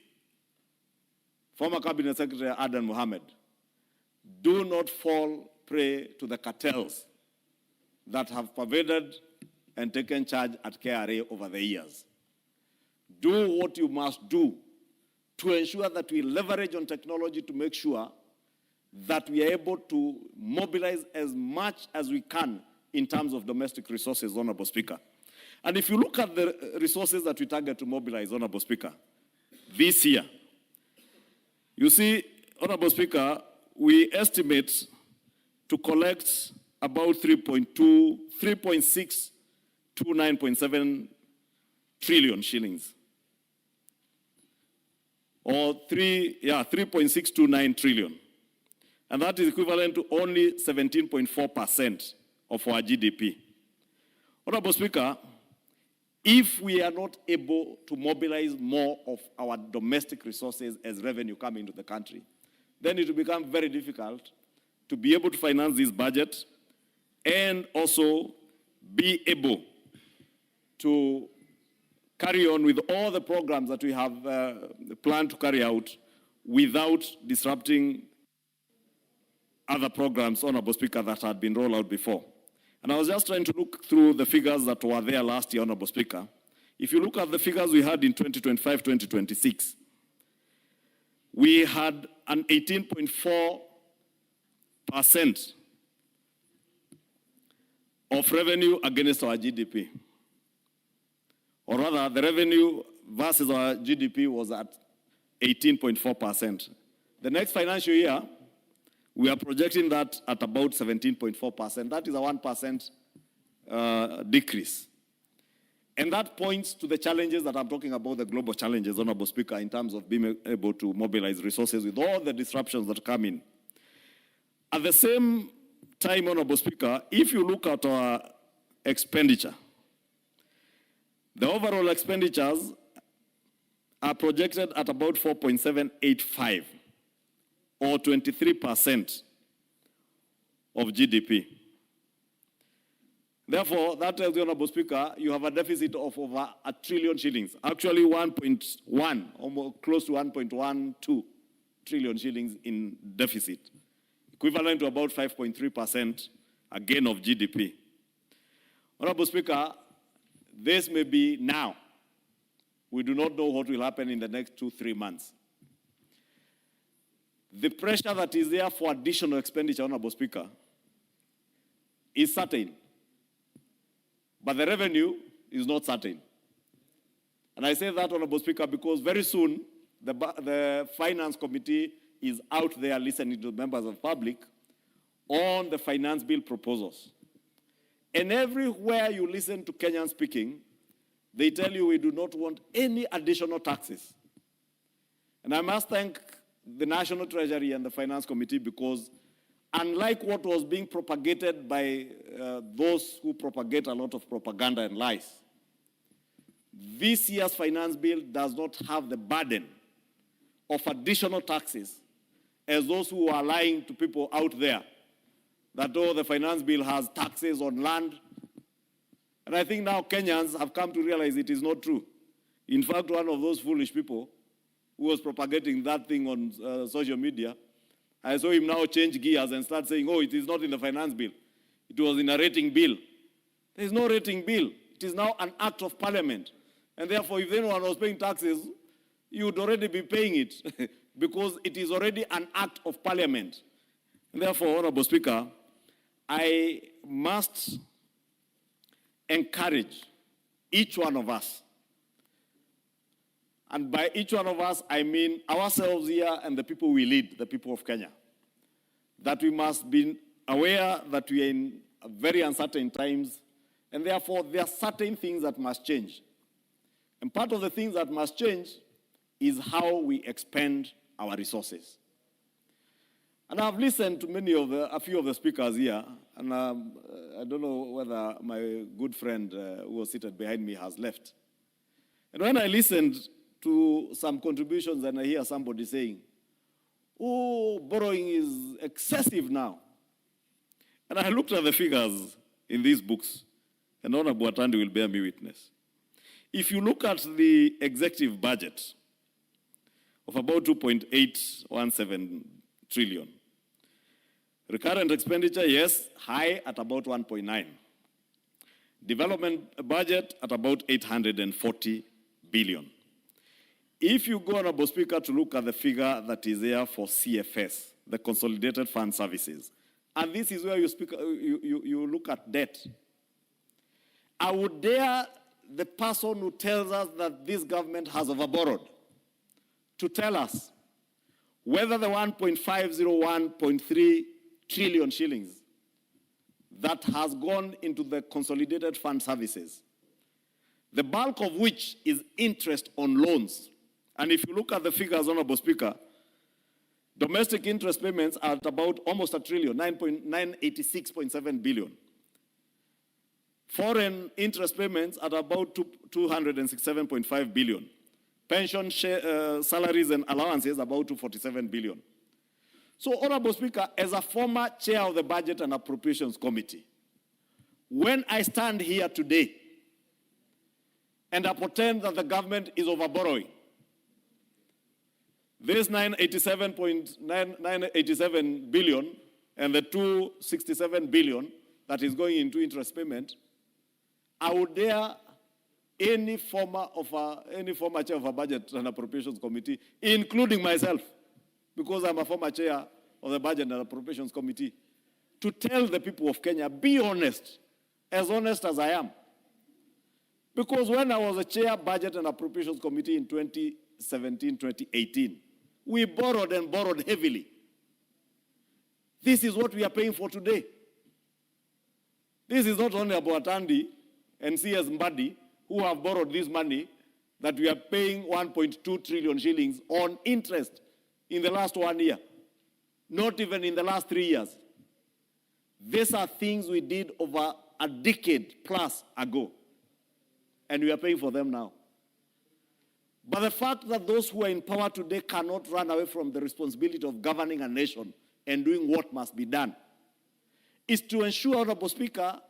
former Cabinet Secretary Adan Mohamed, do not fall prey to the cartels that have pervaded and taken charge at KRA over the years. Do what you must do to ensure that we leverage on technology to make sure that we are able to mobilize as much as we can in terms of domestic resources, Honorable Speaker. And if you look at the resources that we target to mobilize, Honorable Speaker, this year, you see, Honorable Speaker, we estimate to collect about 3.6 to 9.7 trillion shillings. Or 3.629 trillion. And that is equivalent to only 17.4% of our GDP. Honorable Speaker, if we are not able to mobilize more of our domestic resources as revenue coming into the country, then it will become very difficult to be able to finance this budget and also be able to carry on with all the programs that we have planned to carry out without disrupting other programs, Honorable Speaker, that had been rolled out before. And I was just trying to look through the figures that were there last year, Honorable Speaker. If you look at the figures we had in 2025-2026, we had an 18.4% of revenue against our GDP. Or rather, the revenue versus our GDP was at 18.4%. The next financial year, we are projecting that at about 17.4%. That is a 1% decrease. And that points to the challenges that I'm talking about, the global challenges, Honorable Speaker, in terms of being able to mobilize resources with all the disruptions that come in. At the same time, Honorable Speaker, if you look at our expenditure, the overall expenditures are projected at about 4.785, or 23% of GDP. Therefore, that tells you, Honorable Speaker, you have a deficit of over $1 trillion shillings. Actually, 1.1, almost close to 1.12 trillion shillings in deficit, equivalent to about 5.3% again of GDP. Honorable Speaker, this may be now. We do not know what will happen in the next 2-3 months. The pressure that is there for additional expenditure, Honorable Speaker, is certain. But the revenue is not certain. And I say that, Honorable Speaker, because very soon the Finance Committee is out there listening to members of the public on the finance bill proposals. And everywhere you listen to Kenyans speaking, they tell you we do not want any additional taxes. And I must thank the National Treasury and the Finance Committee, because unlike what was being propagated by those who propagate a lot of propaganda and lies, this year's finance bill does not have the burden of additional taxes as those who are lying to people out there that, oh, the finance bill has taxes on land. And I think now Kenyans have come to realize it is not true. In fact, one of those foolish people who was propagating that thing on social media, I saw him now change gears and start saying, oh, it is not in the finance bill. It was in a rating bill. There is no rating bill. It is now an act of parliament. And therefore, if anyone was paying taxes, you would already be paying it because it is already an act of parliament. And therefore, Honorable Speaker, I must encourage each one of us. And by each one of us, I mean ourselves here and the people we lead, the people of Kenya, that we must be aware that we are in very uncertain times, and therefore there are certain things that must change. And part of the things that must change is how we expend our resources. And I've listened to a few of the speakers here, and I don't know whether my good friend who was seated behind me has left. And when I listened to some contributions and I hear somebody saying, oh, borrowing is excessive now. And I looked at the figures in these books, and Honorable Atandi will bear me witness. If you look at the executive budget of about 2.817 trillion, recurrent expenditure, yes, high at about 1.9. Development budget at about 840 billion. If you go, Honorable Speaker, to look at the figure that is there for CFS, the Consolidated Fund Services, and this is where you look at debt, I would dare the person who tells us that this government has overborrowed to tell us whether the 1.501.3 trillion shillings that has gone into the Consolidated Fund Services, the bulk of which is interest on loans. And if you look at the figures, Honorable Speaker, domestic interest payments are at about almost $1 trillion, 986.7 billion. Foreign interest payments at about 267.5 billion. Pension salaries and allowances about 247 billion. So, Honorable Speaker, as a former chair of the Budget and Appropriations Committee, when I stand here today and I pretend that the government is overborrowing, this 987 billion and the 267 billion that is going into interest payment, I would dare any former chair of a budget and appropriations committee, including myself, because I'm a former chair of the budget and appropriations committee, to tell the people of Kenya, be honest as I am. Because when I was a chair budget and appropriations committee in 2017, 2018, we borrowed and borrowed heavily. This is what we are paying for today. This is not only about Andy and CS Mbadi, who have borrowed this money that we are paying 1.2 trillion shillings on interest in the last 1 year, not even in the last 3 years. These are things we did over a decade plus ago, and we are paying for them now. But the fact that those who are in power today cannot run away from the responsibility of governing a nation and doing what must be done is to ensure, Honorable Speaker,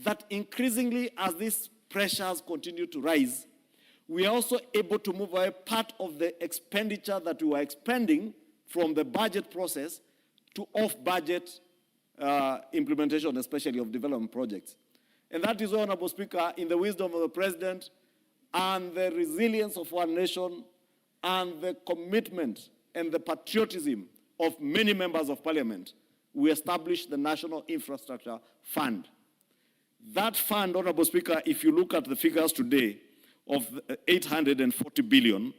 that increasingly as these pressures continue to rise, we are also able to move away part of the expenditure that we were expending from the budget process to off-budget implementation, especially of development projects. And that is why, Honorable Speaker, in the wisdom of the President and the resilience of our nation and the commitment and the patriotism of many members of Parliament, we established the National Infrastructure Fund. That fund, Honorable Speaker, if you look at the figures today of 840 billion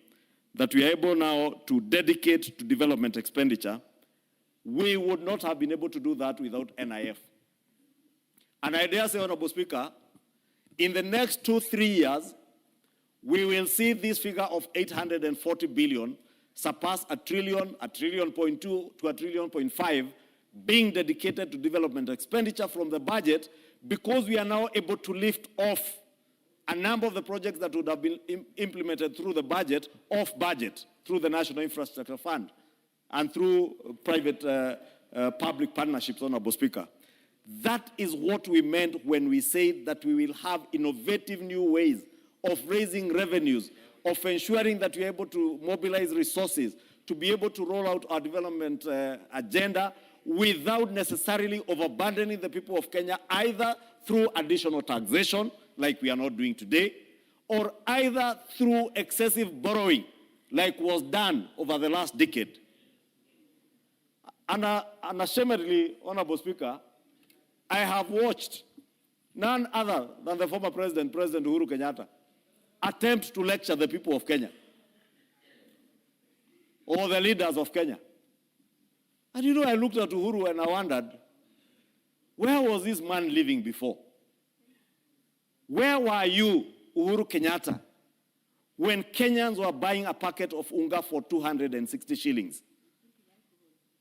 that we are able now to dedicate to development expenditure, we would not have been able to do that without NIF. And I dare say, Honorable Speaker, in the next 2-3 years, we will see this figure of 840 billion surpass a trillion, a trillion point two to a trillion point five being dedicated to development expenditure from the budget, because we are now able to lift off a number of the projects that would have been implemented through the budget, off budget, through the National Infrastructure Fund and through private public partnerships, Honorable Speaker. That is what we meant when we said that we will have innovative new ways of raising revenues, of ensuring that we're able to mobilize resources to be able to roll out our development agenda without necessarily overburdening the people of Kenya, either through additional taxation, like we are not doing today, or either through excessive borrowing, like was done over the last decade. And unashamedly, Honorable Speaker, I have watched none other than the former President Uhuru Kenyatta, attempt to lecture the people of Kenya or the leaders of Kenya. And you know, I looked at Uhuru and I wondered, where was this man living before? Where were you, Uhuru Kenyatta, when Kenyans were buying a packet of unga for 260 shillings?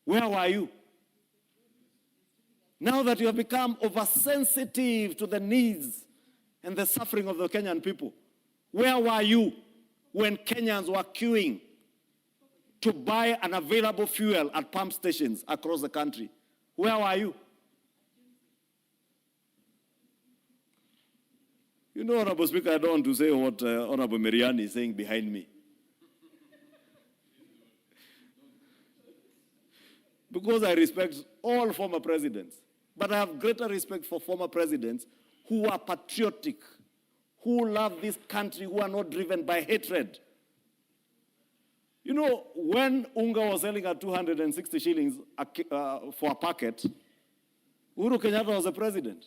Where were you? Now that you have become oversensitive to the needs and the suffering of the Kenyan people, where were you when Kenyans were queuing to buy an available fuel at pump stations across the country? Where were you? You know, Honorable Speaker, I don't want to say what Honorable Mariani is saying behind me. Because I respect all former presidents, but I have greater respect for former presidents who are patriotic, who love this country, who are not driven by hatred. You know, when unga was selling at 260 shillings for a packet, Uhuru Kenyatta was the president.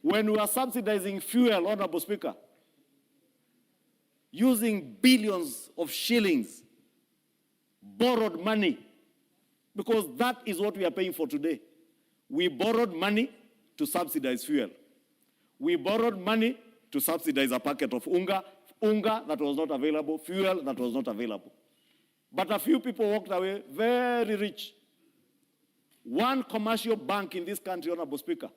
When we were subsidizing fuel, Honorable Speaker, using billions of shillings, borrowed money, because that is what we are paying for today. We borrowed money to subsidize fuel. We borrowed money to subsidize a packet of unga that was not available, fuel that was not available. But a few people walked away very rich. One commercial bank in this country, Honorable Speaker,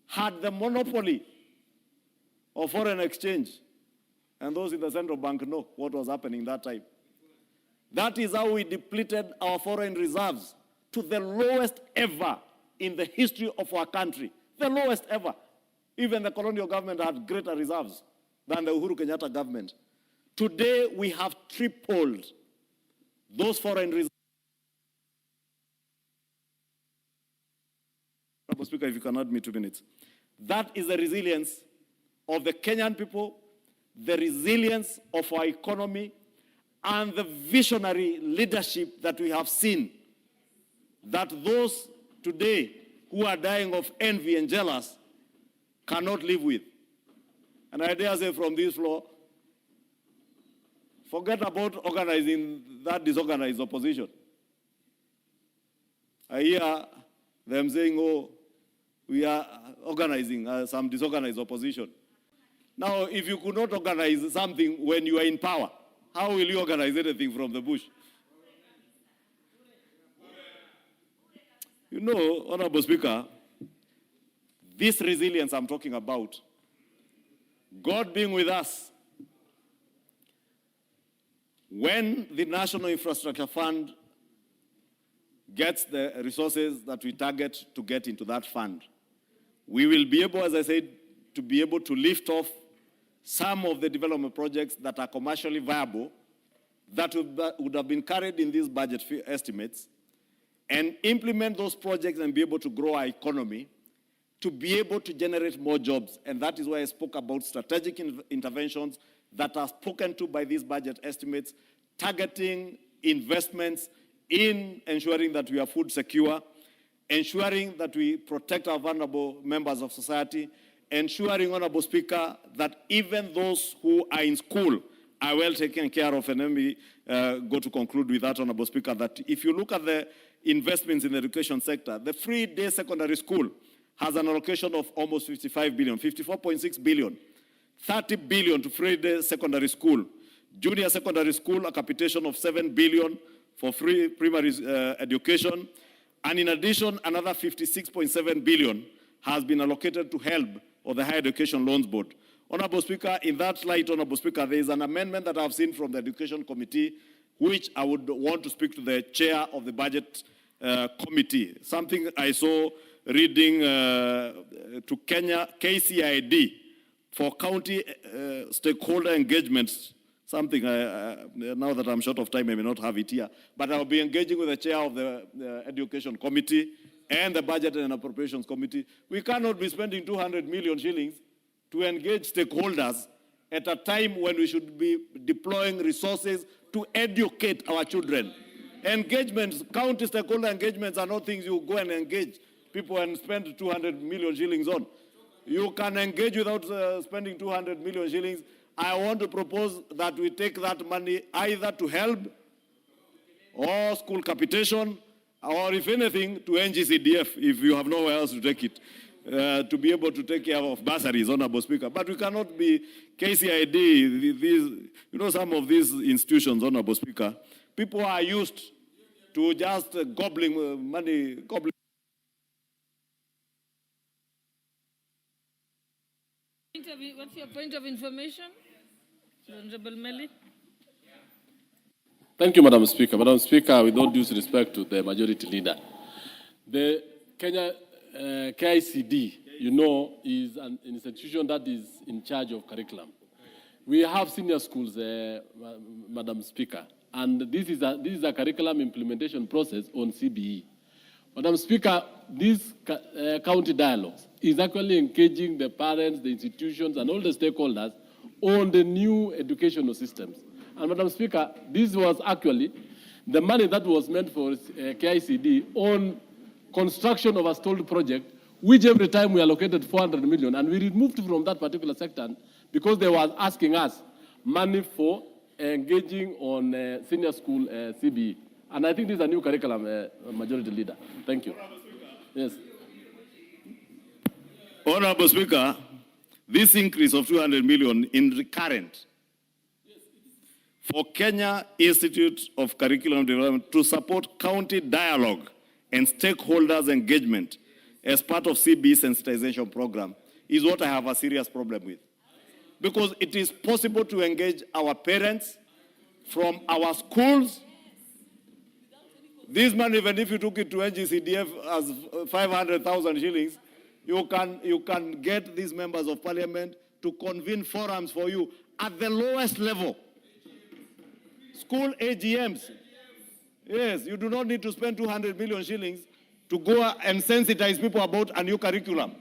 had the monopoly of foreign exchange. And those in the central bank know what was happening that time. That is how we depleted our foreign reserves to the lowest ever in the history of our country. The lowest ever. Even the colonial government had greater reserves than the Uhuru Kenyatta government. Today, we have tripled those foreign reserves. Honorable Speaker, if you can add me 2 minutes. That is the resilience of the Kenyan people, the resilience of our economy, and the visionary leadership that we have seen, that those today who are dying of envy and jealous cannot live with. And I dare say from this floor, forget about organizing that disorganized opposition. I hear them saying, oh, we are organizing some disorganized opposition. Now, if you could not organize something when you are in power, how will you organize anything from the bush? You know, Honorable Speaker, this resilience I'm talking about, God being with us, when the National Infrastructure Fund gets the resources that we target to get into that fund, we will be able, as I said, to be able to lift off some of the development projects that are commercially viable that would have been carried in these budget estimates, and implement those projects and be able to grow our economy, to be able to generate more jobs. And that is why I spoke about strategic interventions that are spoken to by these budget estimates, targeting investments in ensuring that we are food secure, ensuring that we protect our vulnerable members of society, ensuring, Honorable Speaker, that even those who are in school are well taken care of. And let me go to conclude with that, Honorable Speaker, that if you look at the investments in the education sector, the free-day secondary school has an allocation of almost 55 billion, 54.6 billion, 30 billion to free-day secondary school. Junior secondary school, a capitation of 7 billion for free primary education. And in addition, another 56.7 billion has been allocated to HELB, or the Higher Education Loans Board. Honorable Speaker, in that light, Honorable Speaker, there is an amendment that I've seen from the Education Committee, which I would want to speak to the chair of the Budget Committee. Something I saw reading to Kenya KCID for county stakeholder engagements. Something, now that I'm short of time, I may not have it here, but I'll be engaging with the chair of the Education Committee and the Budget and Appropriations Committee. We cannot be spending 200 million shillings to engage stakeholders at a time when we should be deploying resources to educate our children. Engagements, county stakeholder engagements are not things you go and engage people and spend 200 million shillings on. You can engage without spending 200 million shillings. I want to propose that we take that money either to help or school capitation, or if anything, to NGCDF, if you have nowhere else to take it, to be able to take care of bursaries, Honorable Speaker. But we cannot be KCID, these, you know, some of these institutions, Honorable Speaker, people are used to just gobbling money, gobbling. What's your point of information, Honorable Melly? Thank you, Madam Speaker. Madam Speaker, with all due respect to the majority leader, the Kenya KICD, you know, is an institution that is in charge of curriculum. We have senior schools, Madam Speaker, and this is a curriculum implementation process on CBE. Madam Speaker, this county dialogues is actually engaging the parents, the institutions, and all the stakeholders on the new educational systems. And Madam Speaker, this was actually the money that was meant for KICD on construction of a stalled project, which every time we allocated 400 million, and we removed from that particular sector because they were asking us money for engaging on senior school CBE. And I think this is a new curriculum, Majority Leader. Thank you. Yes. Honorable Speaker, this increase of 200 million in recurrent for Kenya Institute of Curriculum Development to support county dialogue and stakeholders engagement as part of CBE sensitization program is what I have a serious problem with. Because it is possible to engage our parents from our schools. This money, even if you took it to NGCDF as 500,000 shillings, you can get these members of parliament to convene forums for you at the lowest level. School AGMs. Yes, you do not need to spend 200 million shillings to go and sensitize people about a new curriculum.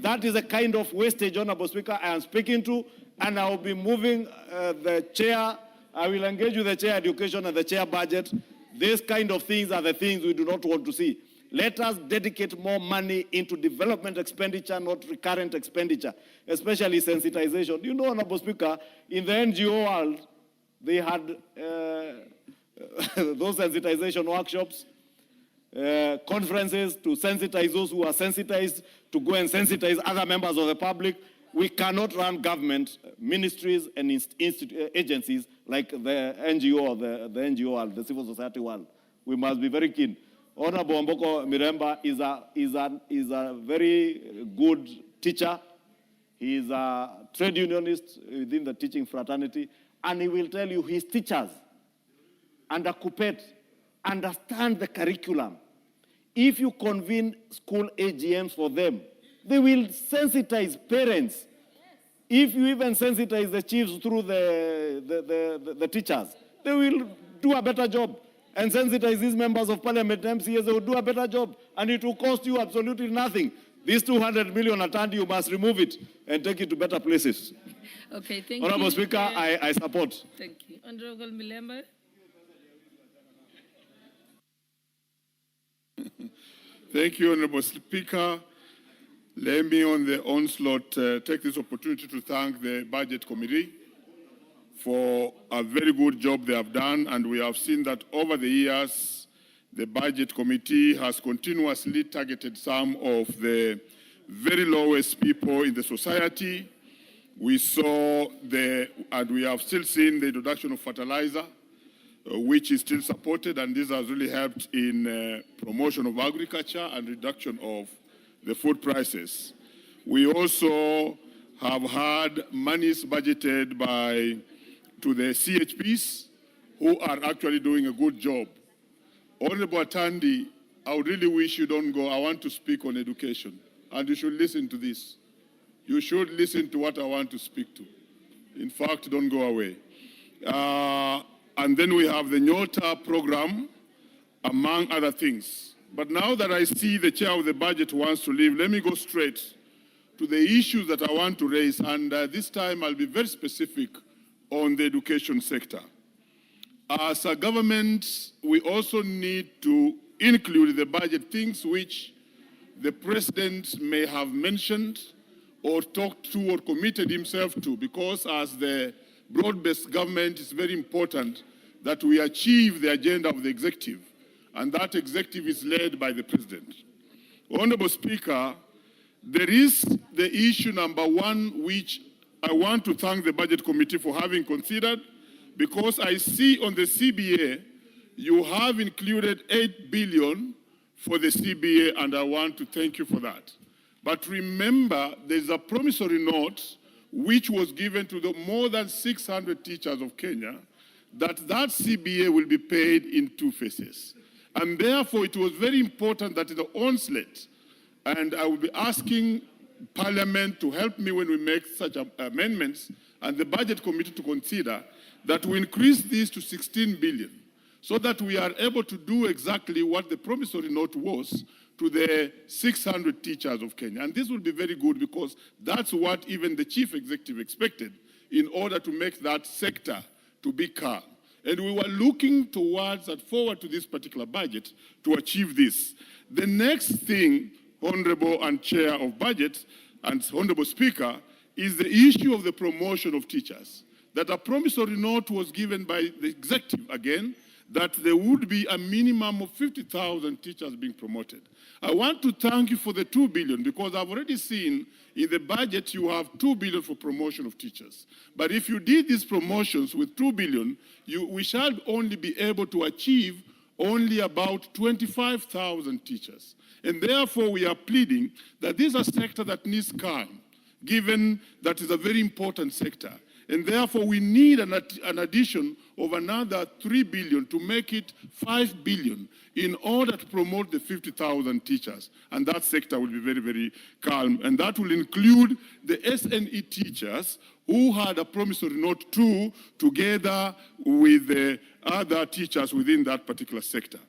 That is a kind of wastage, Honorable Speaker, I am speaking to, and I will be moving the chair. I will engage with the chair education and the chair budget. These kind of things are the things we do not want to see. Let us dedicate more money into development expenditure, not recurrent expenditure, especially sensitization. You know, Honorable Speaker, in the NGO world, they had those sensitization workshops, conferences to sensitize those who are sensitized, to go and sensitize other members of the public. We cannot run government, ministries, and agencies like the NGO or the NGO world, the civil society world. We must be very keen. Honorable Mboko Miremba is a very good teacher. He is a trade unionist within the teaching fraternity, and he will tell you his teachers under Kupet understand the curriculum. If you convene school AGMs for them, they will sensitize parents. If you even sensitize the chiefs through the teachers, they will do a better job. And sensitize these members of parliament, MCAs, they will do a better job. And it will cost you absolutely nothing. This 200 million at hand, you must remove it and take it to better places. Okay, thank Honorable you. Speaker, I support. Thank you. Honorable Milemba. Thank you, Honorable Speaker. Let me, on the onslaught, take this opportunity to thank the Budget Committee for a very good job they have done, and we have seen that over the years, the Budget Committee has continuously targeted some of the very lowest people in the society. We saw and we have still seen the introduction of fertilizer, which is still supported, and this has really helped in promotion of agriculture and reduction of the food prices. We also have had monies budgeted to the CHPs, who are actually doing a good job. Honorable Atandi, I would really wish you don't go. I want to speak on education, and you should listen to this. You should listen to what I want to speak to. In fact, don't go away. And then we have the Nyota program, among other things. But now that I see the chair of the budget wants to leave, let me go straight to the issues that I want to raise. And this time I'll be very specific on the education sector. As a government, we also need to include in the budget things which the president may have mentioned or talked to or committed himself to, because as the broad-based government, it's very important that we achieve the agenda of the executive, and that executive is led by the president. Honorable Speaker, there is the issue number one, which I want to thank the Budget Committee for having considered, because I see on the CBA, you have included 8 billion for the CBA, and I want to thank you for that. But remember, there's a promissory note which was given to the more than 600 teachers of Kenya, that CBA will be paid in 2 phases. And therefore, it was very important that in the onslaught, and I will be asking Parliament to help me when we make such amendments, and the Budget Committee to consider that we increase this to 16 billion, so that we are able to do exactly what the promissory note was to the 600 teachers of Kenya. And this will be very good, because that's what even the chief executive expected in order to make that sector to be calm. And we were looking towards and forward to this particular budget to achieve this. The next thing, Honorable and Chair of Budget and Honorable Speaker, is the issue of the promotion of teachers. That a promissory note was given by the executive again, that there would be a minimum of 50,000 teachers being promoted. I want to thank you for the 2 billion, because I've already seen in the budget you have 2 billion for promotion of teachers. But if you did these promotions with 2 billion, we shall only be able to achieve only about 25,000 teachers. And therefore we are pleading that this is a sector that needs calm, given that it's a very important sector. And therefore we need an addition of another 3 billion to make it 5 billion in order to promote the 50,000 teachers. And that sector will be very, very calm. And that will include the SNE teachers who had a promissory note too, together with the other teachers within that particular sector.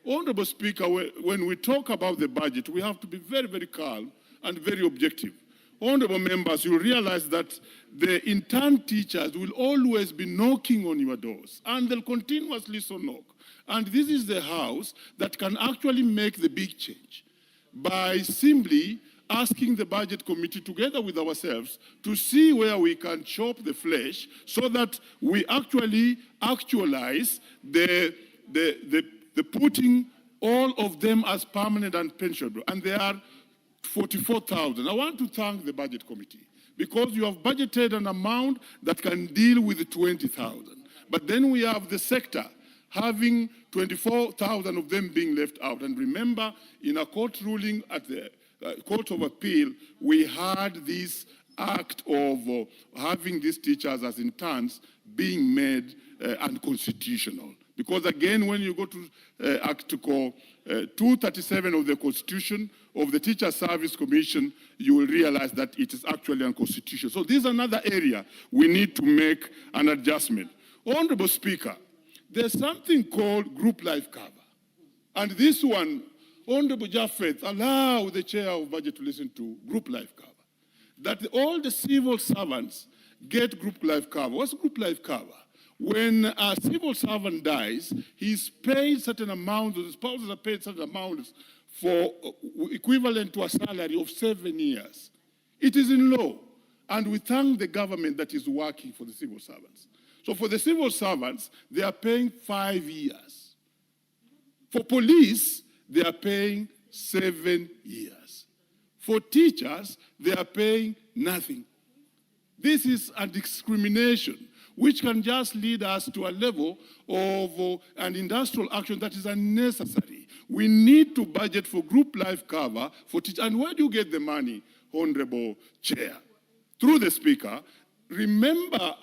Honorable Speaker, when we talk about the budget, we have to be very, very calm and very objective. Honorable members, you realize that the intern teachers will always be knocking on your doors, and they'll continuously so knock. And this is the house that can actually make the big change by simply asking the budget committee together with ourselves to see where we can chop the flesh so that we actually actualize the putting all of them as permanent and pensionable. And there are 44,000. I want to thank the budget committee because you have budgeted an amount that can deal with 20,000. But then we have the sector having 24,000 of them being left out. And remember, in a court ruling at the Court of Appeal, we had this act of having these teachers as interns being made unconstitutional. Because again, when you go to Article 237 of the Constitution of the Teacher Service Commission, you will realize that it is actually unconstitutional. So this is another area we need to make an adjustment. Honorable Speaker, there's something called group life cover. And this one, Honorable Japheth, allow the chair of budget to listen to group life cover. That all the civil servants get group life cover. What's group life cover? When a civil servant dies, he's paid certain amounts, or the spouses are paid certain amounts for equivalent to a salary of 7 years. It is in law. And we thank the government that is working for the civil servants. So for the civil servants, they are paying 5 years. For police, they are paying 7 years. For teachers, they are paying nothing. This is a discrimination which can just lead us to a level of an industrial action that is unnecessary. We need to budget for group life cover for teachers. And where do you get the money, Honorable Chair? Through the Speaker. Remember,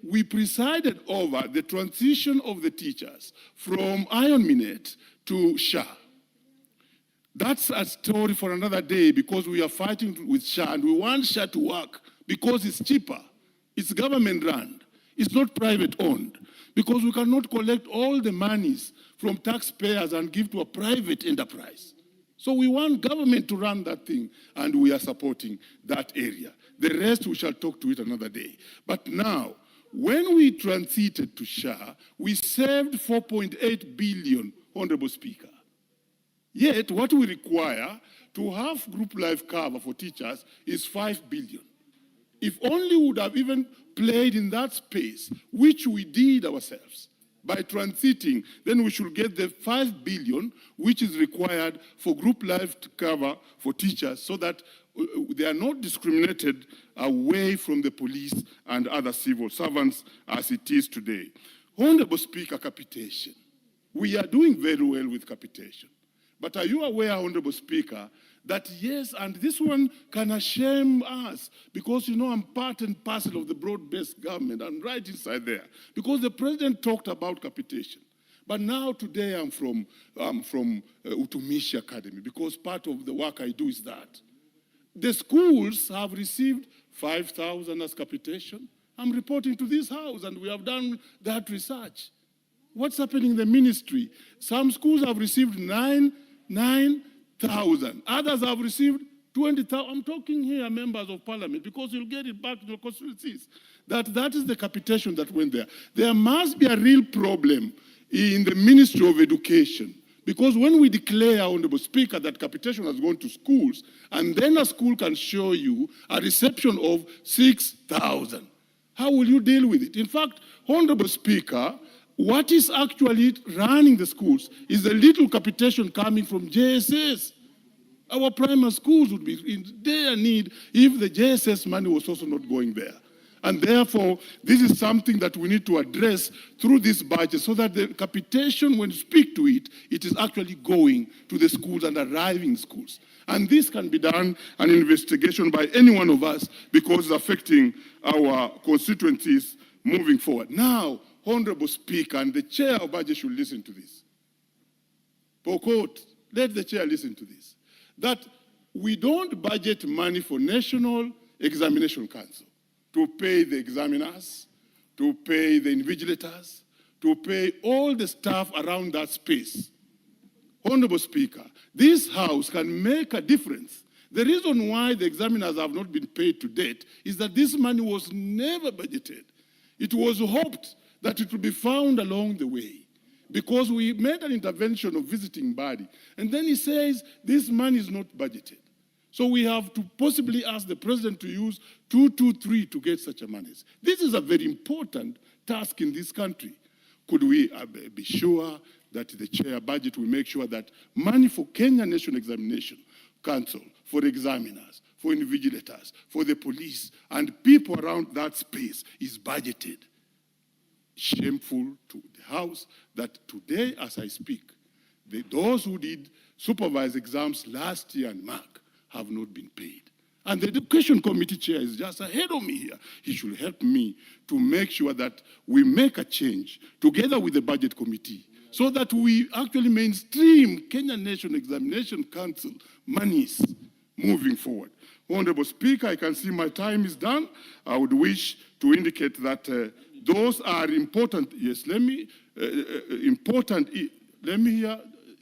we presided over the transition of the teachers from Iron Minute to SHA. That's a story for another day because we are fighting with SHA and we want SHA to work because it's cheaper. It's government run. It's not private owned because we cannot collect all the monies from taxpayers and give to a private enterprise. So we want government to run that thing and we are supporting that area. The rest we shall talk to it another day. But now, when we transited to SHA, we saved 4.8 billion, Honorable Speaker. Yet, what we require to have group life cover for teachers is 5 billion. If only we would have even played in that space, which we did ourselves, by transiting, then we should get the 5 billion, which is required for group life cover for teachers, so that they are not discriminated away from the police and other civil servants as it is today. Honorable Speaker, capitation. We are doing very well with capitation. But are you aware, Honorable Speaker, that yes, and this one can shame us because, you know, I'm part and parcel of the broad-based government. I'm right inside there because the president talked about capitation. But now today I'm from Utumishi Academy because part of the work I do is that. The schools have received 5,000 as capitation. I'm reporting to this house and we have done that research. What's happening in the ministry? Some schools have received 9,000. Others have received 20,000. I'm talking here, members of parliament, because you'll get it back to the constituencies. That is the capitation that went there. There must be a real problem in the Ministry of Education. Because when we declare, Honorable Speaker, that capitation has gone to schools, and then a school can show you a reception of 6,000, how will you deal with it? In fact, Honorable Speaker, what is actually running the schools is the little capitation coming from JSS. Our primary schools would be in dire need if the JSS money was also not going there. And therefore, this is something that we need to address through this budget so that the capitation, when you speak to it, it is actually going to the schools and arriving in schools. And this can be done, an investigation by any one of us, because it's affecting our constituencies moving forward. Now, Honorable Speaker, and the chair of budget should listen to this. Pokot, let the chair listen to this. That we don't budget money for National Examination Council to pay the examiners, to pay the invigilators, to pay all the staff around that space. Honorable Speaker, this House can make a difference. The reason why the examiners have not been paid to date is that this money was never budgeted. It was hoped that it would be found along the way, because we made an intervention of visiting body, and then he says this money is not budgeted. So we have to possibly ask the president to use 223 to get such a money. This is a very important task in this country. Could we be sure that the chair budget will make sure that money for Kenya National Examination Council, for examiners, for invigilators, for the police, and people around that space is budgeted? Shameful to the House that today, as I speak, those who did supervised exams last year and mark have not been paid. And the Education Committee chair is just ahead of me here. He should help me to make sure that we make a change together with the Budget Committee so that we actually mainstream Kenya National Examination Council monies moving forward. Honorable Speaker, I can see my time is done. I would wish to indicate that those are important. Yes, let me hear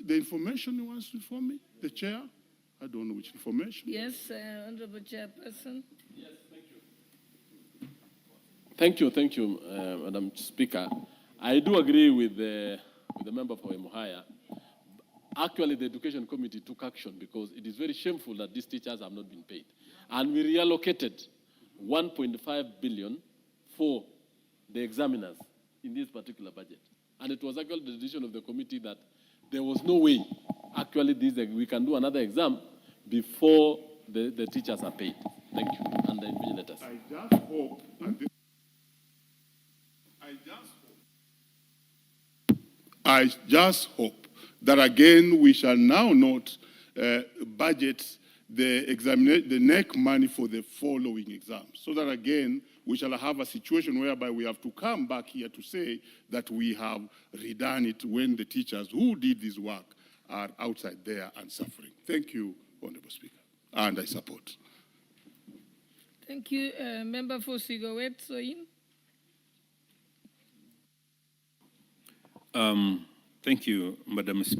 the information you want to inform me, the chair. I don't know which information. Yes, Honorable Chairperson. Yes, thank you. Thank you, Madam Speaker. I do agree with the member for Emuhaya. Actually, the Education Committee took action because it is very shameful that these teachers have not been paid. And we reallocated 1.5 billion for the examiners in this particular budget. And it was actually the decision of the committee that there was no way, actually, we can do another exam before the teachers are paid. Thank you. And the invigilators. I just hope that again we shall now not budget the NEC money for the following exams, so that again we shall have a situation whereby we have to come back here to say that we have redone it when the teachers who did this work are outside there and suffering. Thank you, Honorable Speaker, and I support. Thank you. Member for Sigowet Soin. Thank you, Madam Speaker.